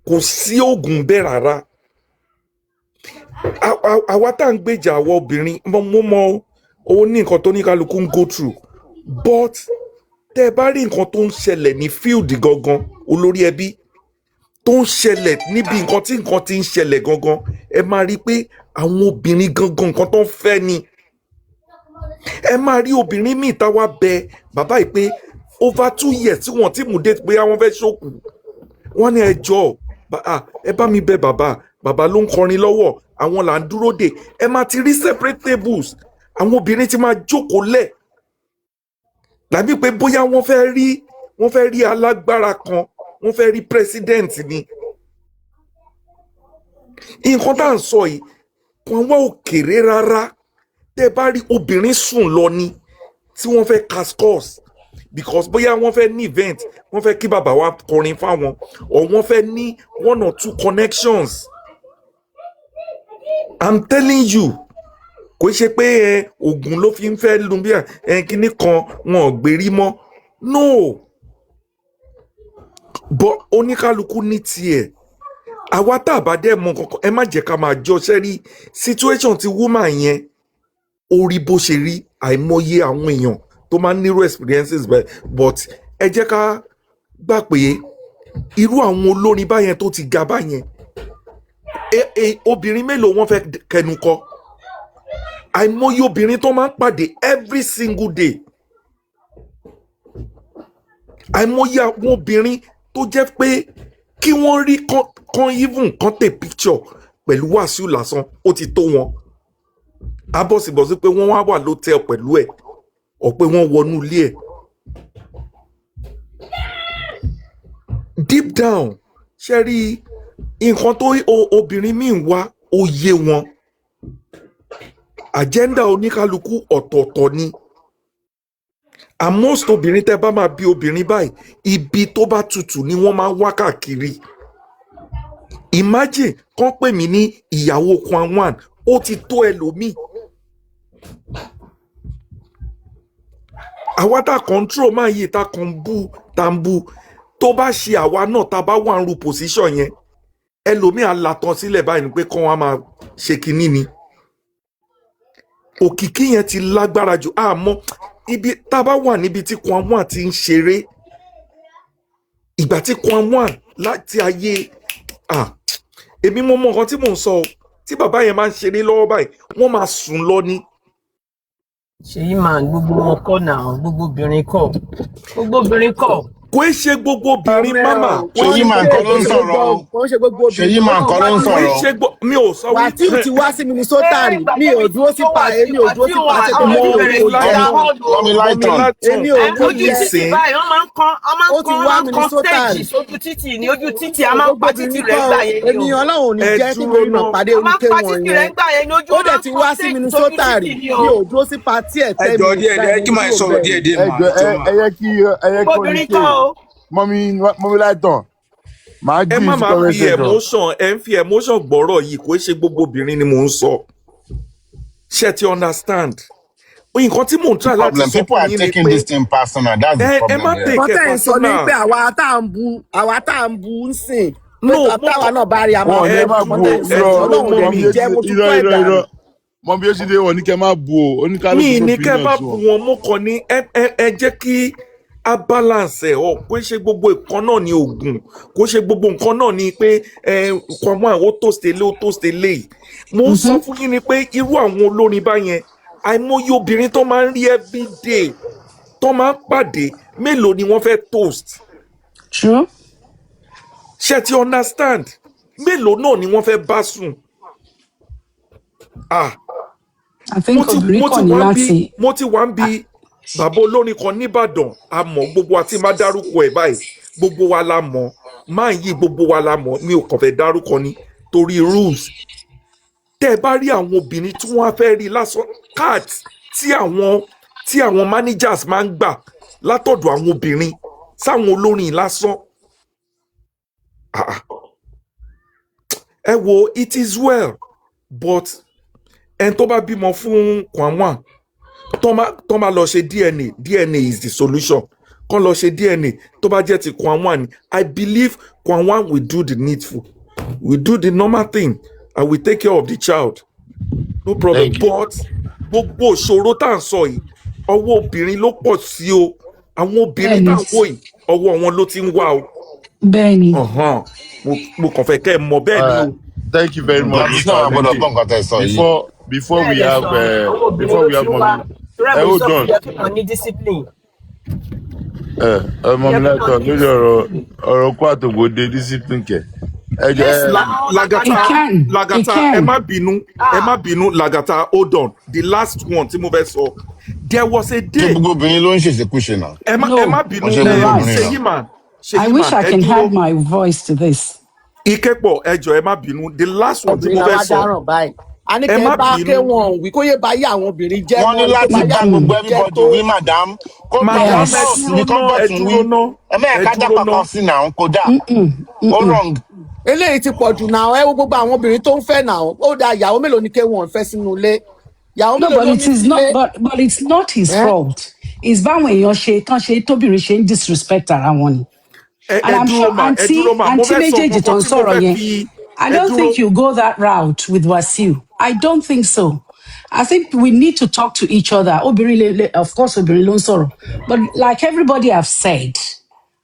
kò sí oògùn bẹ́ẹ̀ rárá àwa tá à ń gbèjà àwa obìnrin mo mọ owó ní nǹkan tó ní kálukú ń go through but tẹ́ ẹ bá rí nǹkan tó ń ṣẹlẹ̀ ní field gangan olórí ẹbí tó ń ṣẹlẹ̀ níbi nǹkan tí ń ṣẹlẹ̀ gangan ẹ máa rí pé àwọn obìnrin gangan nǹkan tó ń fẹ́ ni ẹ máa rí obìnrin míì táwa bẹ bàbá yìí pé over 2 years tí wọ́n ti mú dé pé àwọn fẹ́ ṣòkù wọ́n ní ẹjọ́ ẹ bá mi bẹ bàbá ló ń kọrin lọ́wọ́ àwọn là ń dúró dè ẹ máa ti rí separate tables àwọn obìnrin ti máa jókòó lẹ̀ làbí pé bóyá wọ́n fẹ́ rí alágbára kan wọ́n fẹ́ rí president ni nǹkan tá à ń sọ yìí kan wá òkèrè rárá tẹ́ bá rí obìnrin sùn lọ ni tí wọ́n fẹ́ cascos because bóyá wọ́n fẹ́ ní event wọ́n fẹ́ kí bàbá wa kọrin fáwọn or wọ́n fẹ́ ní 1 or 2 connections I'm telling you kò ṣe pé oògùn ló fi ń fẹ́ lu bí kíní kan wọn ò gbérí mọ́ no but oníkálukú ní tiẹ̀ àwa tá a bá dẹ̀ mọ kankan ẹ má jẹ́ ká máa jọ sẹ́rí situation ti woman yẹn ó rí bó ṣe rí àìmọye àwọn èèyàn tó máa ń nírú experiences but ẹ jẹ́ ká gbà pé irú àwọn olórin báyẹn tó ti ga báyẹn obìnrin mélòó wọ́n fẹ́ kẹnu kọ àìmọye obìnrin tó máa ń pàdé every single day àìmọye àwọn obìnrin tó jẹ́ pé kí wọ́n rí kan even kan tè picture pẹ̀lú Wàsíù lásán ó ti tó wọn abọ́sibọ́sí pé wọ́n wá wà lótẹ́ẹ̀ pẹ̀lú ẹ̀ ọ̀ pé wọ́n wọnú ilé ẹ̀ deep down ṣe rí nǹkan tó obìnrin míì wá ó yé wọn agenda oníkálukú ọ̀tọ̀ọ̀tọ̀ ni and most obìnrin tẹ́ bá máa bí obìnrin báyìí ibi tó bá tutù ni wọ́n máa ń wá káàkiri imagine kán pè mí ní ìyàwó Kwan1 ó ti tó ẹlòmíì àwa tá control máa yí tá kan bú tá ń bú tó bá ṣe àwa náà tá bá wà ń ru position yẹn ẹlòmíì alatan sílẹ̀ báyìí pé kán wá máa ṣe kinní ni òkìkí yẹn ti lágbára jù àmọ́ ibi tá bá wà níbi tí Kwan1 ti ń ṣeré ìgbà tí Kwan1 láti ayé èmi mo mọ nǹkan tí mò ń sọ tí bàbá yẹn máa ń ṣeré lọ́wọ́ báyìí wọ́n máa sùn lọ ni. ṣèyí máa gbogbo wọn kọ́ náà gbogbo obìnrin kọ́ kò í ṣe gbogbo obìnrin mama. ṣèyí máa ń kọ́ ló ń sọ̀rọ̀ ṣèyí máa ń kọ́ ló ń sọ̀rọ̀. mi ò sọ wípé Wàsíù ti wá sí Minnesota rí mi ò dúró sí pa èmi ò dúró sí pa ṣe tó mọ lọ́mi láìtàn. èmi ò dúró sí ẹsẹ̀ ó ti wá Minnesota rí ojú títì ní ojú títì a máa ń pa títì rẹ̀ gbà yẹn ni o. èmi Ọlọ́run ò ní jẹ́ kí mi náà pàdé oríkè wọ̀nyẹn ó dẹ̀ ti wá sí Minnesota rí mi ò dúró sí pa tí ẹ̀ tẹ́ mi. ẹ kí máa sọ̀rọ̀ díẹ̀ ẹ yẹ kí orin ṣe mọ́mí láìtàn máa jí ẹ má fi emotion ẹ ń fi emotion gbọ́rọ̀ yìí kò ṣe gbogbo obìnrin ni mò ń sọ ṣe ti understand nǹkan tí mò ń try láti sọ fún yín ni pé ẹ má take it personal. kọ́tẹ́ ń sọ ní pé àwa tá à ń bu ń sìn pé táwa náà bá rí àmọ́ ẹ má bu Ọlọ́run mi jẹ́ mo tún kọ́ ẹ̀dá mọ bí ó ṣe dé wọn ní kẹ́ má bu o oníkálukú mi ní kẹ́ má bu wọn mo kàn ní ẹ jẹ́ kí a balance ẹ̀ ọ́ kó ṣe gbogbo nǹkan náà ní oògùn kó ṣe gbogbo nǹkan náà ní pé Kwan1 ó tó stélé mo ń sọ fún yín ni pé irú àwọn olórin báyẹn àìmọye obìnrin tó máa ń rí everyday tó máa ń pàdé mélòó ni wọ́n fẹ́ toast. True. ṣé ti understand mélòó náà ni wọ́n fẹ́ bá sùn. mo ti wá ń bi bàbá olórin kan nìbàdàn àmọ́ gbogbo àti má dárúkọ ẹ̀ báyìí gbogbo wa la mọ̀ máa yí gbogbo wa la mọ̀ mi ò kàn fẹ́ dárúkọ ni torí rules tẹ́ ẹ bá rí àwọn obìnrin tí wọ́n á fẹ́ rí lásán cat tí àwọn managers máa ń gbà látọ̀dọ̀ àwọn obìnrin sáwọn olórin lásán ẹ wo it is well but ẹni tó bá bímọ fún Kwanwan tó máa lọ ṣe DNA is the solution kán lọ ṣe DNA tó bá jẹ́ ti Kwanwan I believe Kwanwan will do the needful will do the normal thing and will take care of the child no problem but gbogbo ìṣòro tá à ń sọ yìí ọwọ́ obìnrin ló pọ̀ sí o àwọn obìnrin tá à ń wò yìí ọwọ́ wọn ló ti ń wá o. bẹ́ẹ̀ni. mo kàn fẹ́ kẹ́ ẹ mọ̀ bẹ́ẹ̀ ni o. Thank you very much. Before we have mommy. Hold on. Mommy Lighton lórí ọ̀rọ̀ kó àtògbòde discipline kẹ̀. Lagata ẹ má bínú Lagata hold on the last one tí mo fẹ́ sọ there was a day. gbogbo obìnrin ló ń ṣèṣekúṣe náà. ẹ má bínú Ṣèyí I wish I can add my voice to this. Ikepo ẹjọ ẹ má bínú the last one tí mo fẹ́ sọ. a ní kẹ́ bá ké wọn wí kó yé bá yé àwọn obìnrin jẹ́. wọ́n ní láti bá gbogbo everybody wí madam kó bá ní kọ́ńbọ̀tún wí ẹ̀mẹ́ẹ̀ká dápà kan sí náà kó dà ó wrong. eléyìí ti pọ̀ jù náà ẹ wo gbogbo àwọn obìnrin tó ń fẹ́ náà ó da ìyàwó mélòó ni ké wọn fẹ́ sínú ilé. No, but it's not his fault. It's báwọn èèyàn ṣe tán ṣe tóbìnrin ṣe ń disrespect ara wọn ni. And I'm sure aunty méjèèjì tó ń sọ̀rọ̀ yẹn. I don't think you go that route with Wasiu. I don't think so. I think we need to talk to each other. Obìnrin of course obìnrin ló ń sọ̀rọ̀. But like everybody have said,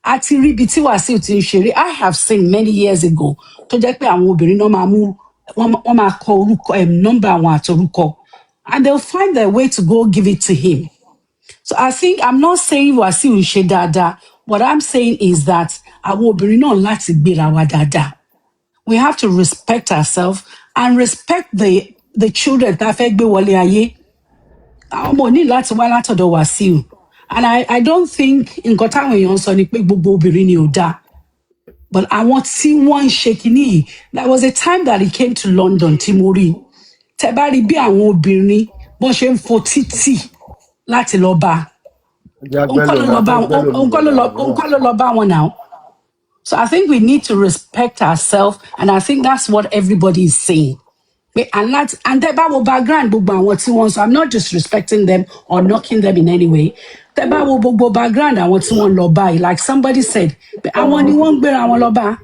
àti rí ibi tí Wasiu ti ń ṣeré, I have seen many years ago tó jẹ́ pé àwọn obìnrin náà máa mú wọ́n máa kọ orúkọ nọ́mbà àwọn àtorúkọ. And they'll find their way to go give it to him. So I think I'm not saying Wasiu ń ṣe dáadáa. What I'm saying is that àwọn obìnrin náà láti gbéra wa dáadáa. We have to respect ourselves and respect the children tá a fẹ́ gbé wọlé ayé. Àwọn ọmọ ní láti wá látọ̀dọ̀ Wasiu. And I don't think nǹkan táwọn èèyàn sọ ni pé gbogbo obìnrin ni ò dáa. But àwọn tí wọ́n ń ṣe kínní yìí, there was a time that he came to London tí mo rí. Tẹ́ bá rí bí àwọn obìnrin bọ́n ṣe ń fo títì láti lọ bá òun kọ́ ló lọ bá wọn now. So I think we need to respect ourselves and I think that's what everybody is saying. And tẹ́ bá wo background gbogbo àwọn tí wọ́n sọ I'm not disrespecting them or knocking them in any way. Tẹ́ bá wo gbogbo background àwọn tí wọ́n lọ bá like somebody said àwọn ni wọ́n ń gbéra wọn lọ bá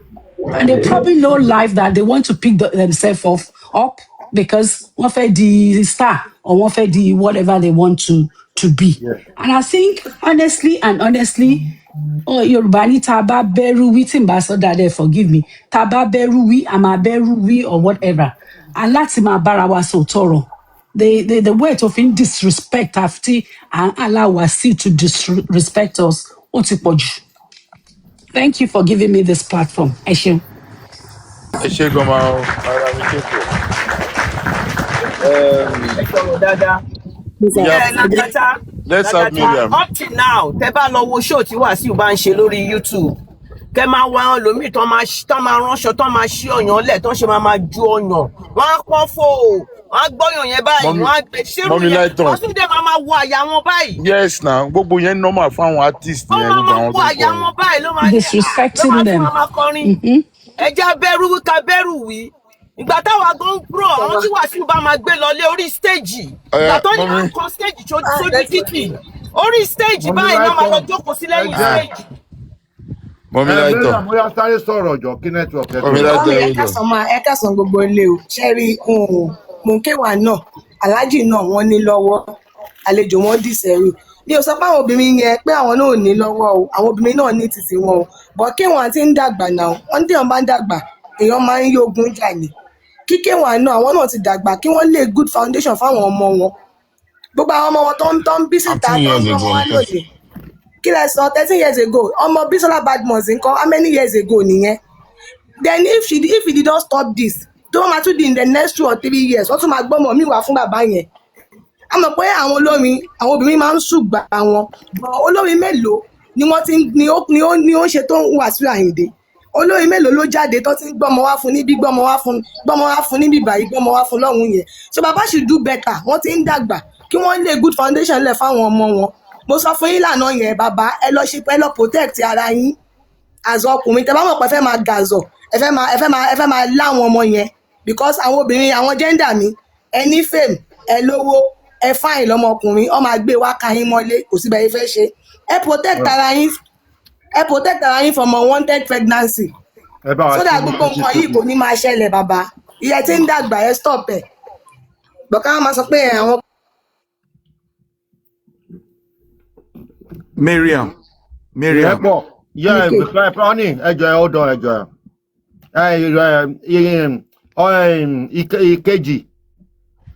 and they probably know life that they want to pick themselves up because wọ́n fẹ́ di star or wọ́n fẹ́ di whatever they want to be. Yeah. And I think honestly Yorùbá ní tá bá bẹ̀rù wí tí n bá sọ dáadáa forgive me tá bá bẹ̀rù wí a máa bẹ̀rù wí or whatever and láti máa bára wa sọ tọrọ the way to fin disrespect àfi and allow Wasiu to disrespect us ó ti pọ̀ jù. Thank you for giving me this platform. Ẹ ṣeun. Ẹ ṣe gan ma ara mi ṣe pọ̀. Ẹ sọ̀rọ̀ dáadáa. Let's have Miriam. Up till now, tẹ́ bá lọ wo show tí Wasiu bá ń ṣe lórí YouTube. Kẹ́ máa wá àwọn lòmíì tán máa ránṣọ tán máa ṣí ọyàn lẹ̀ tán ṣe máa ju ọyàn. Wọ́n á pọ́n fò wọ́n á gbọ́yàn yẹn báyìí wọ́n á gbé ṣírù yẹn wọ́n tún dé máa wo àyà wọn báyìí. Yes na gbogbo yẹn normal fáwọn artist yẹn nígbà wọn tó kọ. Wọ́n máa wo àyà wọn báyìí ló máa disrespecting them. Ẹ jẹ́ bẹ̀rù wí ká bẹ̀rù wí. Ìgbà táwa gan pro àwọn tí Wasiu bá máa gbé lọ lé orí stage. Ìgbà tó ní à ń kọ stage sójú títì. Orí stage báyìí náà máa lọ jókòó sí lẹ́yìn stage. Mọ́mí Lighton. Mo yá sáré sọ̀rọ̀ ọjọ́ kí network ẹ tó. Ẹ kásán gbogbo ilé o ṣẹ́rí mọ̀ńkéwà náà aláàjì náà wọ́n ní lọ́wọ́ àlejò wọn dìsẹ́rù mi ò sọ pé àwọn obìnrin yẹn pé àwọn náà ò ní lọ́wọ́ o àwọn obìnrin náà ní títí wọn o bọ̀ kéwọn àti ń dàgbà náà wọ́n tí wọ́n bá ń dàgbà èèyàn máa ń yógun jà ní kíkéwọn náà àwọn náà ti dàgbà kí wọ́n lè good foundation fáwọn ọmọ wọn gbogbo àwọn ọmọ wọn tó ń bí síta tó ń bọ́ wọn lòdì kí lẹ sọ 13 years ago ọmọ Bisola Badmus nǹkan how many years ago nìyẹn then if he did not stop this tó wọ́n máa tún di in the next 2 or 3 years wọ́n tún máa gbọ́mọ̀ mí wá fún bàbá yẹn a mọ̀ pé àwọn olórin àwọn obìnrin máa ń ṣùgbà wọn olórin mélòó ni wọ́n ti ni ó ń ṣe tó ń Wasiu Ayinde olórin mélòó ló jáde tó ti ń gbọ́mọ wá fún níbí gbọ́mọ wá fún níbí báyìí gbọ́mọ wá fún lọ́hùn yẹn so bàbá should do better wọ́n ti ń dàgbà kí wọ́n lè good foundation lẹ̀ fáwọn ọmọ wọn mo sọ fún yín lànà yẹn bàbá ẹ lọ protect ara yín àzọ ọkùnrin tẹ bá mọ̀ pé ẹ fẹ́ máa gàzọ̀ ẹ fẹ́ máa láwọn ọmọ yẹn because àwọn obìnrin àwọn gender mi ẹ ní fame ẹ lówó ẹ fáìn lọmọkùnrin ọ máa gbé wá ka yín mọ́lé kò síbẹ̀ yín fẹ́ ṣe ẹ protect ara yín from unwanted pregnancy so that gbogbo nǹkan yìí kò ní máa ṣẹlẹ̀ bàbá ìyẹn tí ń dàgbà ẹ stop ẹ bọ̀ká wọn máa sọ pé àwọn. Mariam. Honey, hold on, ìkejì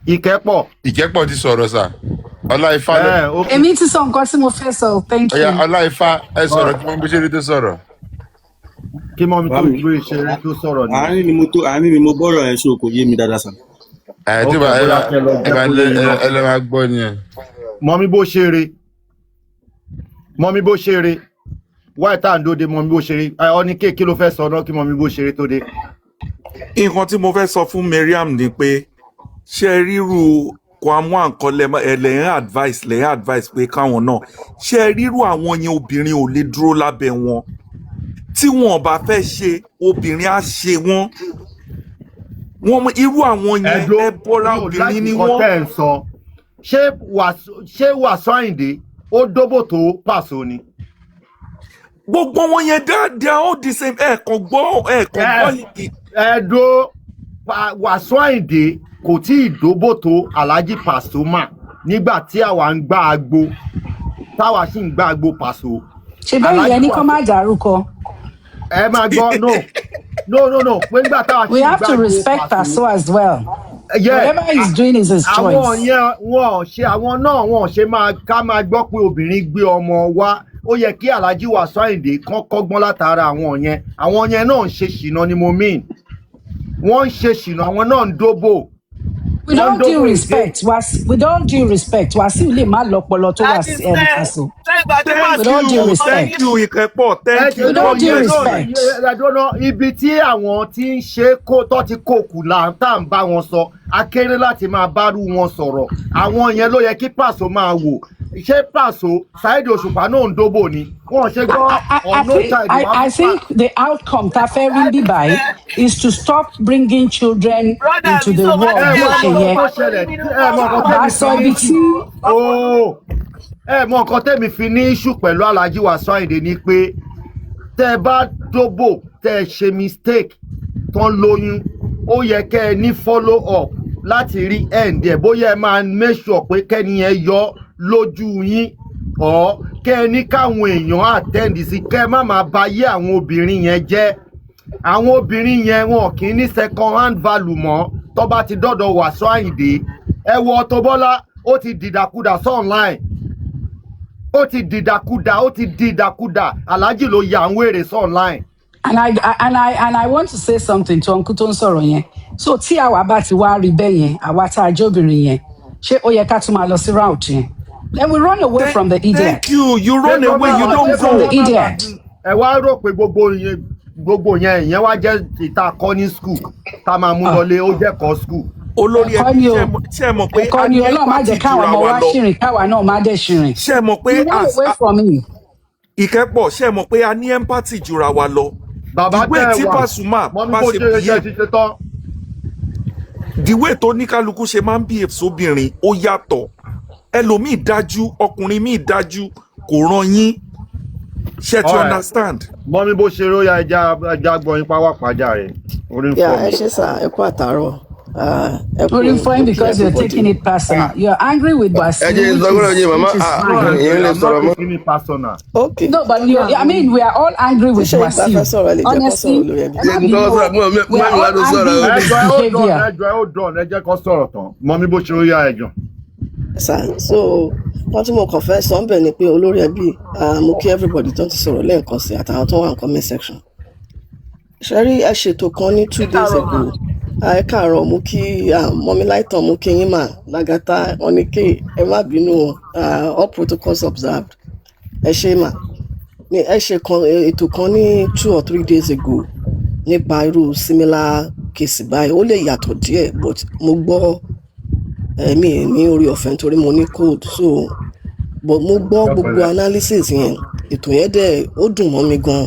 ìkẹ́pọ̀ ti sọ̀rọ̀ sà Ọláìfá èmi ti sọ nǹkan tí mo fẹ́ sọ thank you. Ọláìfá ẹ sọ̀rọ̀ kí wọ́n bí ṣeré tó sọ̀rọ̀. kí mọ́mí tó gbé ṣeré tó sọ̀rọ̀ ni. àárín ni mo bọ́rọ̀ ẹ̀ ṣó kò yé mi dáadáa sà. tí ẹ lè máa gbọ́ ni ẹ. mọ́mí bó ṣeré wáyé tá à ń dóde mọ́mí bó ṣeré ọ ní kéèké ló fẹ́ sọ náà kí mọ́mí bó ṣeré tó dé. nǹkan tí mo fẹ́ sọ fún Mariam ni pé ṣe ríru kwamú àǹkan lẹ́yìn advice pé káwọn náà ṣe ríru àwọn yẹn obìnrin ò lè dúró lábẹ́ wọn tí wọn bá fẹ́ ṣe obìnrin á ṣe wọn irú àwọn yẹn ẹ bọ́ra obìnrin ni wọ́n. ṣé Wasiu Ayinde ó dóbò tó Paso ni. gbogbo wọn yẹn dáadáa all the same ẹ̀ẹ̀kan gbọ́ ẹ̀ẹ́dó Wasiu Ayinde kò tí ì dóbò tó Alhaji Pasuma nígbà tí àwa ń gbá agbo táwa sì ń gbá agbo Paso. ṣe bẹ́ẹ̀ yẹn ní kó má dárúkọ. ẹ máa gbọ́ no pé nígbà táwa sì ń gbá agbo Paso. we have to respect Paso as well. whatever he's doing is his choice. àwọn yẹn wọn ṣe ká máa gbọ́ pé obìnrin gbé ọmọ wá ó yẹ kí Alhaji Wasiu Ayinde kán kọ́gbọ́n látara àwọn yẹn náà ń ṣe ṣìnà ni mo mean wọ́n ń ṣe ṣìnà àwọn náà ń dóbò. with all due respect Wasiu lè má lọ́pọlọ tó wà sí Paso. with all due respect. with all due respect. ibi tí àwọn tí ń ṣe tó ti kókù là tá à ń bá wọn sọ akéré láti máa bárú wọn sọ̀rọ̀ àwọn yẹn ló yẹ kí Paso máa wò ṣé Paso Saheed Òṣùpá náà ń dóbò ni wọn ṣe gbọ́ I think the outcome ta fẹ́ rí bí báyìí is to stop bringing children into the world bí ó ṣe yẹ. Aṣọ ibi tí. ẹ mọ nǹkan tẹ́mi fi ní issue pẹ̀lú Alhaji Wasiu Ayinde ni pé tẹ́ ẹ bá dóbò tẹ́ ẹ ṣe mistake tán lóyún ó yẹ kẹ́ ẹ ní follow up láti rí end ẹ̀ bóyá ẹ máa make sure pé kẹ́ni yẹn yọ lójú yín ọ̀ kẹ́ ẹ ní káwọn èèyàn attend sí kẹ́ ẹ má máa ba yé àwọn obìnrin yẹn jẹ́ àwọn obìnrin yẹn wọn kì í ní second hand value mọ́ tó bá ti dọ́dọ̀ Wasiu Ayinde ẹ wo Auto Bola ó ti dìdàkudà online ó ti dìdàkudà Alhaji ló ya àwọn èrè online. And I want to say something to uncle tó ń sọ̀rọ̀ yẹn so tí àwa bá ti wá rí bẹ́ẹ̀ yẹn àwa tá a jẹ́ obìnrin yẹn ṣé ó yẹ ká tún máa lọ sí route yẹn then we run away from the idiot. Thank you run away you don't go from the idiot. ẹ wá rò pé gbogbo yẹn ìyẹn wá jẹ́ ìta kọ́ ní school tá a máa mú lọlé ó jẹ́ kọ́ school. olórí ẹbí ṣe mọ̀ pé ẹ̀kọ́ ni Ọlọ́run má jẹ́ káwọn ọmọ wa ṣìrìn káwa náà má dẹ̀ ṣìrìn. ṣe mọ̀ pé ìkẹ́pọ̀ ṣe mọ̀ pé a ní empathy jura wa lọ. bàbá tẹ tí Pasuma bá ṣe bíyè the way tó ní kálukú ṣe máa ń bí èsobìnrin ó yàtọ̀ ẹlòmíì dájú ọkùnrin míì dájú kò ràn yín ṣe to understand. mọ́mí bó ṣe róyà ẹja gbọ́yìn pàwápàjà rẹ̀ orí ń fọ́ mi. ẹ ṣe sá ẹ kú àtàárọ̀. Orí fọ́yín because you're taking it personal. You're angry with Wasiu. ẹ jẹ́ ìsọgbọ́n yìí màmá ìyẹn lè sọ̀rọ̀ mọ́. Okay. No, but I mean, we are all angry with Wasiu. Honestly, we are all angry with his behavior. ẹ jẹ́ kó sọ̀rọ̀ tán mọ́mí bó ṣe róyà ẹ̀jọ̀. So wọ́n tí mo kàn fẹ́ sọ ń bẹ̀ ni pé olórí ẹbí mo kí everybody tó ti sọ̀rọ̀ lẹ́ẹ̀kan sí àtàwọn tó wà ní comment section. ṣẹ́rí ẹ ṣètò kan ní 2 days ago ẹ káàárọ̀ mo kí mọ́mí láìtàn mo kí yín mà Lagata wọn ni kí ẹ má bínú all protocols observed ẹ ṣe mà ẹ ṣe kan ètò kan ní 2 or 3 days ago nípa irú similar case báyìí ó lè yàtọ̀ díẹ̀ but mo gbọ́ mi ní orí ọ̀fẹ́ nítorí mo ní cold so but mo gbọ́ gbogbo analysis yẹn ètò yẹn dẹ̀ ó dùn mọ́ mi gan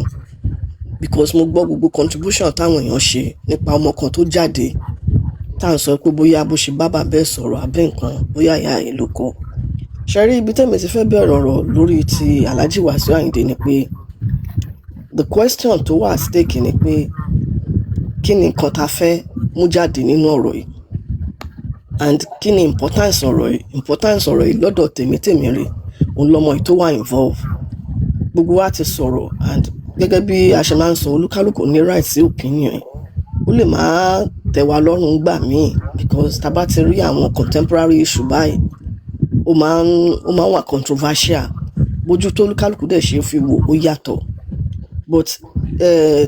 because mo gbọ́ gbogbo contribution táwọn èèyàn ṣe nípa ọmọ kan tó jáde tá à ń sọ pé bóyá bó ṣe bá bàbá ẹ̀ sọ̀rọ̀ abẹ́ nǹkan bóyá ìyá ẹ̀ ló kọ́ ṣẹ́rí ibi tẹ́mi ti fẹ́ bẹ̀rẹ̀ ọ̀rọ̀ lórí ti Alhaji Wasiu Ayinde ni pé the question tó wà at stake ni pé kí ni nǹkan tá fẹ́ mú jáde nínú ọ̀rọ̀ yìí and kí ni importance ọ̀rọ̀ yìí lọ́dọ̀ tèmi rè òun lọ́mọ yìí tó wà involve gbogbo wa ti sọ̀rọ̀ and gẹ́gẹ́ bí a ṣe máa ń sọ olúkálùkù ní right sí opinion ó lè máa tẹ́ wa lọ́rùn gbà míì because tá bá ti rí àwọn contemporary issue báyìí ó máa ń wà controversial bójú tó olúkálùkù dẹ̀ ṣe fi wò ó yàtọ̀ but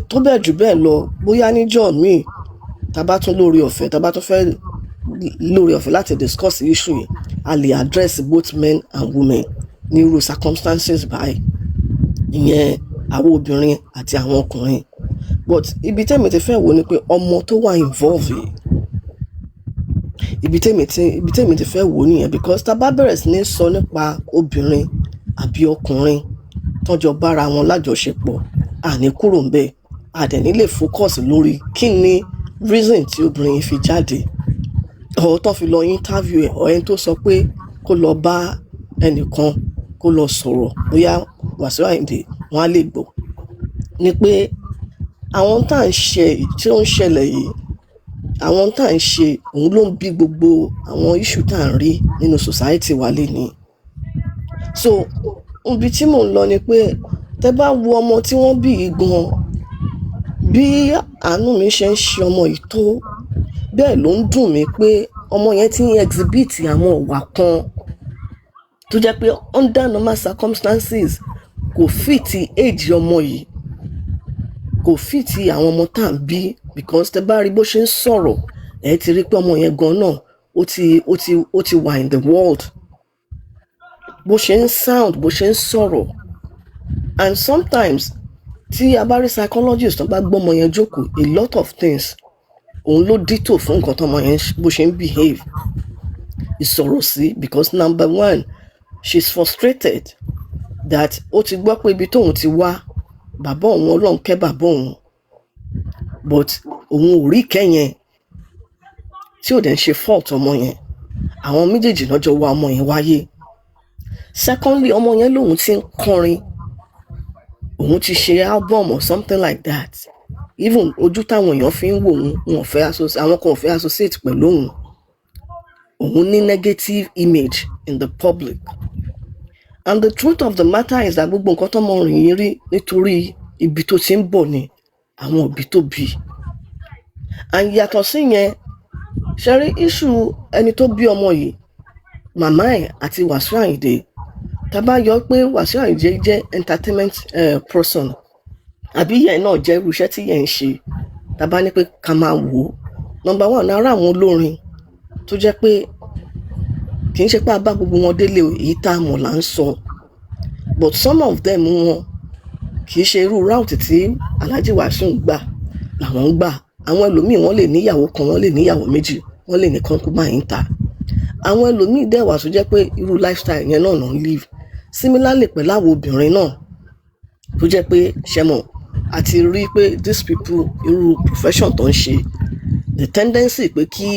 tó bẹ́ẹ̀ jù bẹ́ẹ̀ lọ bóyá níjọ́ míì tá bá tún lórí ọ̀fẹ́ tá bá tún fẹ́ lórí ọ̀fẹ́ láti discuss issue yìí a lè address both men and women ní irú circumstances báyìí ìyẹn àwọn obìnrin àti àwọn ọkùnrin but ibi tẹ́mi ti fẹ́ wò ni pé ọmọ tó wà involve yìí ibi tẹ́mi ti fẹ́ wò nìyẹn because tá bá bẹ̀rẹ̀ sí ní sọ nípa obìnrin àbí ọkùnrin tọ́jọ́ bára wọn lájọṣepọ̀ àní kúrò ń bẹ̀ àdẹ̀ní lè focus lórí kí ni reason tí obìnrin yìí fi jáde ọ̀ tó fi lọ interview ẹ̀ ọ̀ ẹni tó sọ pé kó lọ bá ẹnìkan kó lọ sọ̀rọ̀ bóyá Wasiu Ayinde wọn á lè gbọ́ ni pé àwọn tá à ń ṣe tí ó ń ṣẹlẹ̀ yìí àwọn tá à ń ṣe òun ló ń bí gbogbo àwọn issue tá à ń rí nínú society wa lénìí so ibi tí mò ń lọ ni pé tẹ́ bá wo ọmọ tí wọ́n bí yìí gan bí àánú mi ṣe ń ṣe ọmọ yìí tó bẹ́ẹ̀ ló ń dùn mí pé ọmọ yẹn ti ń exhibit àwọn ọ̀wà kan tó jẹ́ pé under normal circumstances kò fìtì age ọmọ yìí kò fìtì àwọn ọmọ tá à ń bí because tẹ́ bá rí bó ṣe ń sọ̀rọ̀ ẹ ti rí pé ọmọ yẹn gan náà ó ti wà in the world bó ṣe ń sound bó ṣe ń sọ̀rọ̀ and sometimes tí a bá rí psychologist tó bá gbọ́mọ yẹn jókòó a lot of things òun ló dítò fún nǹkan tọ́mọ yẹn bó ṣe ń behave ìsọ̀rọ̀ sí because number one she's frustrated that ó ti gbọ́ pé ibi tóun ti wá bàbá òun ọlọ́run kẹ́ bàbá òun but òun ò rí kẹ́yẹn tí ò dẹ̀ ń ṣe fault ọmọ yẹn àwọn méjèèjì lọ́jọ́ wá ọmọ yẹn wáyé secondly ọmọ yẹn lòun ti ń kọrin òun ti ṣe album or something like that even ojú táwọn èèyàn fi ń wò wọn fẹ́ àwọn kan ò fẹ́ associate pẹ̀lú òun ní negative image in the public and the truth of the matter is that gbogbo nǹkan tọ́mọ rìn yín rí nítorí ibi tó ti ń bọ̀ ni àwọn òbí tó bí and yàtọ̀ sí yẹn ṣe rí issue ẹni tó bí ọmọ yìí màmá ẹ̀ àti Wasiu Ayinde tá bá yọ pé Wasiu Ayinde jẹ́ entertainment person àbí yẹn náà jẹ́ irú iṣẹ́ tí yẹn ń ṣe tá bá ní pé ká máa wò ó number one ara àwọn olórin tó jẹ́ pé kì í ṣe pé a bá gbogbo wọn délé èyí tá a mọ̀ là ń sọ but some of them wọn kì í ṣe irú route tí Alhaji Wasiu gbà làwọn ń gbà àwọn ẹlòmíì wọ́n lè níyàwó kan wọ́n lè níyàwó méjì wọ́n lè ní concubine ń ta àwọn ẹlòmíì dẹ̀ wà tó jẹ́ pé irú lifestyle yẹn náà náà ń live similarly pẹ̀lú àwọn obìnrin náà tó jẹ́ pé ṣẹmọ̀ àti rí pé these people irú profession tó ń ṣe the tendency pé kí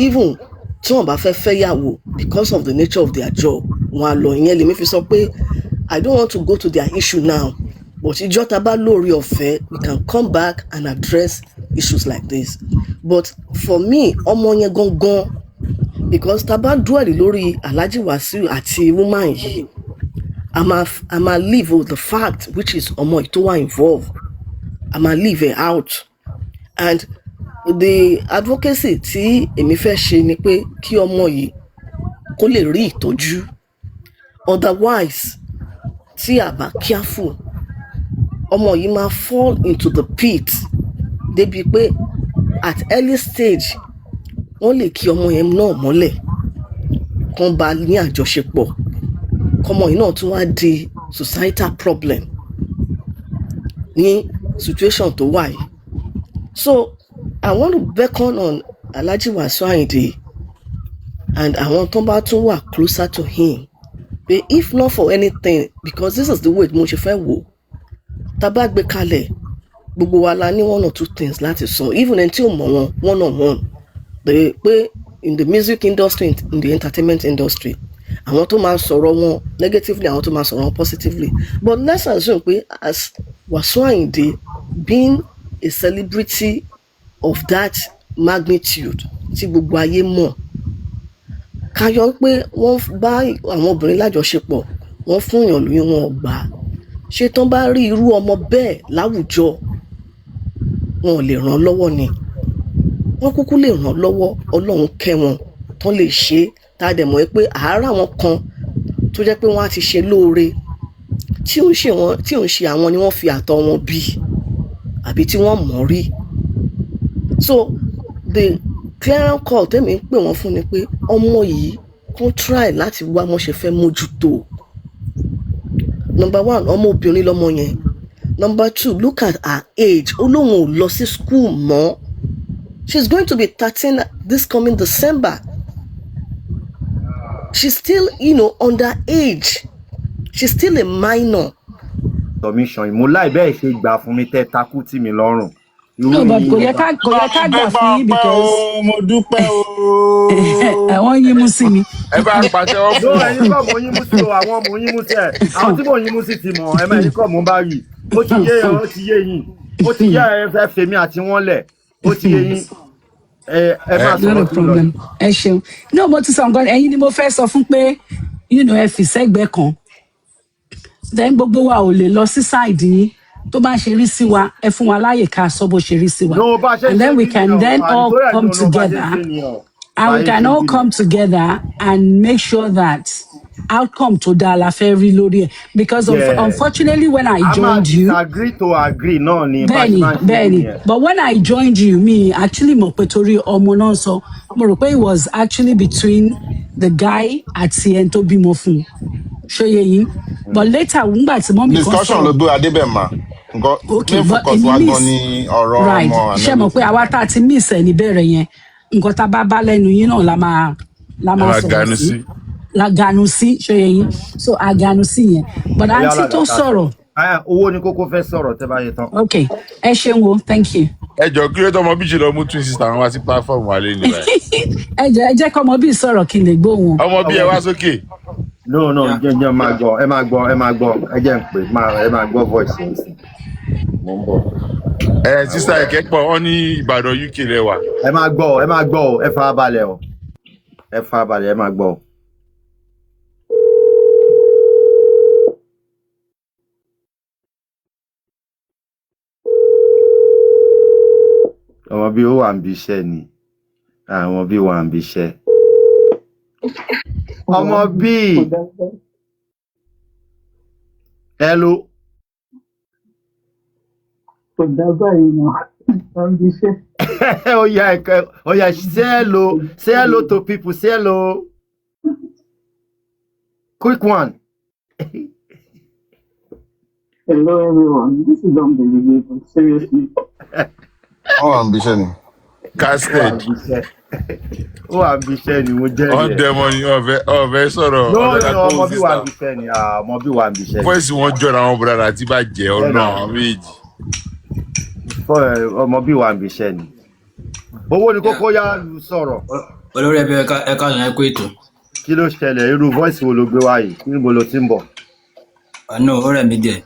even tí wọ́n bá fẹ́ fẹ́yàwó because of the nature of their job wọn á lọ ìyẹn lèmi fi sọ pé I don't want to go to their issue now but ìjọ tá bá lórí ọ̀fẹ́ we can come back and address issues like this but for me ọmọ yẹn gangan because tá bá dúẹ̀lì lórí Alhaji Wasiu àti woman yìí a máa leave the fact which is ọmọ yìí tó wà involved a máa leave it out and the advocacy tí èmi fẹ́ ṣe ni pé kí ọmọ yìí kó lè rí ìtọ́jú otherwise tí a bá careful ọmọ yìí máa fall into the pit débi pé at early stage wọ́n lè kí ọmọ yẹn náà mọ́lẹ̀ kán bá ní àjọṣepọ̀ kọ́mọ yìí náà tún wá di societal problem ní situation tó wà yìí. So I want to beckon on Alhaji Wasiu Ayinde and àwọn tó bá tún wà closer to him, but if not for anything, because this is the way mo ṣe fẹ́ wò, tá bá gbé kalẹ̀ gbogbo wa la ní one or two things láti sọ, even ẹni tí ò mọ̀ wọn one on one, pé in the music industry, in the entertainment industry, àwọn tó máa sọ̀rọ̀ wọn negatively, àwọn tó máa sọ̀rọ̀ wọn positively, but let's assume pé as Wasiu Ayinde being a celebrity of that magnitude tí gbogbo ayé mọ̀, káyọ̀ pé wọ́n bá àwọn obìnrin lájọṣepọ̀, wọ́n fún èèyàn lóyún, wọn ò gbà, ṣé tán bá rí irú ọmọ bẹ́ẹ̀ láwùjọ wọn ò lè ràn lọ́wọ́ ni? Wọ́n kúkú lè ràn lọ́wọ́, Ọlọ́run kẹ́ wọn tán lè ṣe, tá a dẹ̀ mọ̀ pé àárá wọn kan tó jẹ́ pé wọ́n á ti ṣe lóore tí ò ń ṣe àwọn ni wọ́n fi àtọ̀ wọn bí àbí tí wọ́n mọ̀ rí. So the clearing call tẹ́mi ń pè wọ́n fún ni pé ọmọ yìí kàn try láti wá wọ́n ṣe fẹ́ mójútó. Number one, ọmọ obìnrin lọmọ yẹn. Number two, look at her age. Ó lóun ò lọ sí school mọ́. She's going to be 13 this coming December. She's still, under age. She's still a minor. Submission mo láì bẹ́ẹ̀ ṣe gbà fún mi tẹ́ takú tì mí lọ́rùn. No, but kò yẹ ká gbà fún yín because mo dúpẹ́ o. àwọn yín mú sí mi. Ẹ bá pàṣẹ ọ fún wọn. ẹ̀yin kọ́ mo yín mú sí o, àwọn mo yín mú sí ẹ̀, àwọn tí mo yín mú sí ti mọ̀, ẹ máa yín kọ́ mo bá yìí. Ó ti yé yín, ó ti yá ẹ fèmí àti wọ́n lẹ̀, ó ti yé yín. Ẹ máa sọ̀rọ̀ tó lọ. Ẹ ṣeun. No, mo ti sọ nǹkan, ẹ̀yin ni mo fẹ́ sọ fún pé ẹ fi sẹ́gbẹ̀ẹ́ kan. Then gbogbo wa ò lè lọ sí side yín. Tó bá ṣe rí sí wa, ẹ fún wa láyè ká sọ bó ṣe rí sí wa. And then we can then all come together. And we can all come together and make sure that outcome tó dáa la fẹ́ rí lórí ẹ̀. Because unfortunately when I joined you. Agree to agree náà ni. Bẹ́ẹ̀ni. But when I joined you, me actually mọ̀ pé torí ọmọ náà sọ, mo rò pé it was actually between the guy àti ẹni tó bímọ fún un. Ṣóyè yín. But later nígbà tí mọ́mí kan sọ. Discussion ló gbé Adébẹ̀mà. Okay, but in miss right ṣe mọ̀ pé àwa tá a ti miss ẹ̀ níbẹ̀rẹ̀ yẹn nǹkan tá a bá lẹ́nu yín náà la máa sọ̀rọ̀ sí laganu sí ṣóyè yín so aganu sí yẹn but àǹtí tó sọ̀rọ̀. Owó ni kókó fẹ́ sọ̀rọ̀ tẹ́ bá yẹ tán. Okay, ẹ ṣeun o, thank you. Ẹ jọ kí ló tọmọ bíjì lọ mú twin sister wọn wá sí platform wa lé níbẹ̀. Ẹ jẹ́ kọ́ ọmọ bíi sọ̀rọ̀ kí n lè gbóhùn. Ọmọ bíi ẹ wá sókè. No, jẹ́ máa gbọ́, ẹ máa gbọ́, ẹ jẹ́ ń pè, ẹ máa gbọ́ voice yẹn sí. Mo ń bọ̀. Sísá ẹ̀kẹ́ pọ̀ wọ́n ní Ìbàdàn UK lẹ́wà. Ẹ máa gbọ́, ẹ farabalẹ̀ o. Ẹ máa gbọ́. Ọmọ bí ó wà ń bí iṣẹ́ ni. Àwọn bí wà ń bí iṣẹ́. Ọmọ bí. Hello. Kò dábàá yìí náà, wọ́n bí iṣẹ́. Say hello to people, say hello. Quick one. Hello everyone, this is unbelievable, seriously. Ambition ni. Casted. Ambition ni mo jẹ́ yẹn. Ọ̀dẹ̀mọ̀ ni ọ̀fẹ́ sọ̀rọ̀. Ọmọ bí wà ambition ni, ọmọ bí wà ambition. Voice wọn jọra àwọn bùrọ̀dà àti bàjẹ́ ọ̀nà àwọn méjì. Ọmọ bí wà ambition ni. Owó ni kókó yá sọ̀rọ̀. Olórí ẹbí ẹ̀ka yẹn kó ètò. Kí ló ṣẹlẹ̀? Irú voice wo ló gbé wá yìí? Níbo ló ti ń bọ̀? Àná ọ̀rẹ́ mi díẹ̀.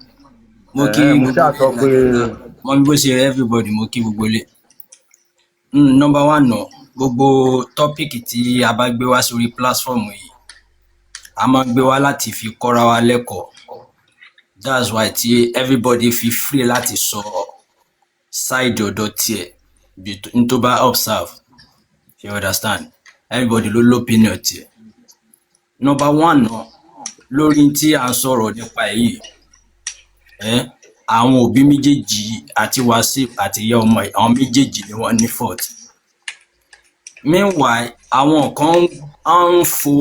Mo kí mo ṣáà sọ pé mo bí bó ṣe everybody mo kí gbogbo ilé. Number one náà gbogbo tọ́pìkì tí a bá gbé wá sórí platform yìí a máa gbé wá láti fi kọ́ra wa lẹ́kọ̀ọ́. That's why tí everybody feel free láti sọ side ọ̀dọ̀ tiẹ̀ n tó bá observe. You understand? Everybody ló l'opinion tiẹ̀. Number one náà lórí tí à ń sọ̀rọ̀ nípa èyí àwọn òbí méjèèjì àti Wasiu àti ìyá ọmọ àwọn méjèèjì ni wọ́n ní fault. Meanwhile àwọn kan ń fo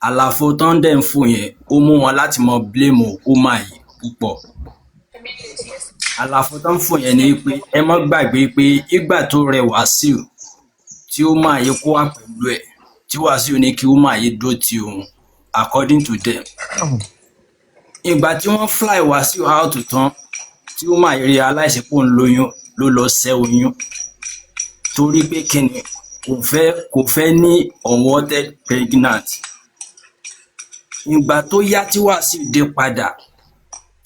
àlàfo tó ń dẹ̀ ń fò yẹn ó mú wọn láti mọ blame woman yìí púpọ̀. àlàfo tó ń fò yẹn ni pé ẹ mọ́ gbàgbé pé ìgbà tó rẹ Wàsíù tí ó máa yẹ kó wà pẹ̀lú ẹ̀ tí Wàsíù ní kí ó máa yẹ dúró ti òun according to them. Ìgbà tí wọ́n fly Wàsíù out tán tí ó máa realize pé òun lóyún ló lọ ṣẹ́ oyún torí pé kíni kò fẹ́ ní unwanted pregnant. Ìgbà tó yá tí Wàsíù dé padà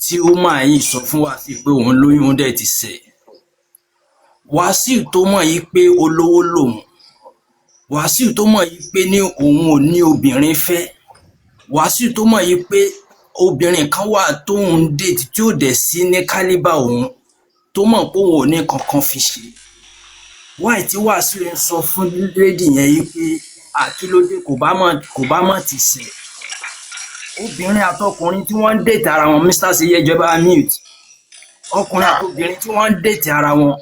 tí ó máa yìí sọ fún Wàsíù pé òun lóyún dẹ̀ ti ṣẹ́. Wàsíù tó mọ̀ yìí pé olówó lòun, Wàsíù tó mọ̀ yìí pé ní òun ò ní obìnrin fẹ́, Wàsíù tó mọ̀ yìí pé obìnrin kan wà tóun date tí ò dẹ̀ sí ní kálíbà òun tó mọ̀ pé òun ò ní kankan fi ṣe. Wáì tí Wàsíù ń sọ fún lady yẹn yìí pé àkílódé kò bá mọ̀ ti ṣẹ̀. Obìnrin àtọkùnrin tí wọ́n ń date ara wọn, Mr. Seye ìjọba mute, ọkùnrin àtobìnrin tí wọ́n ń date ara wọn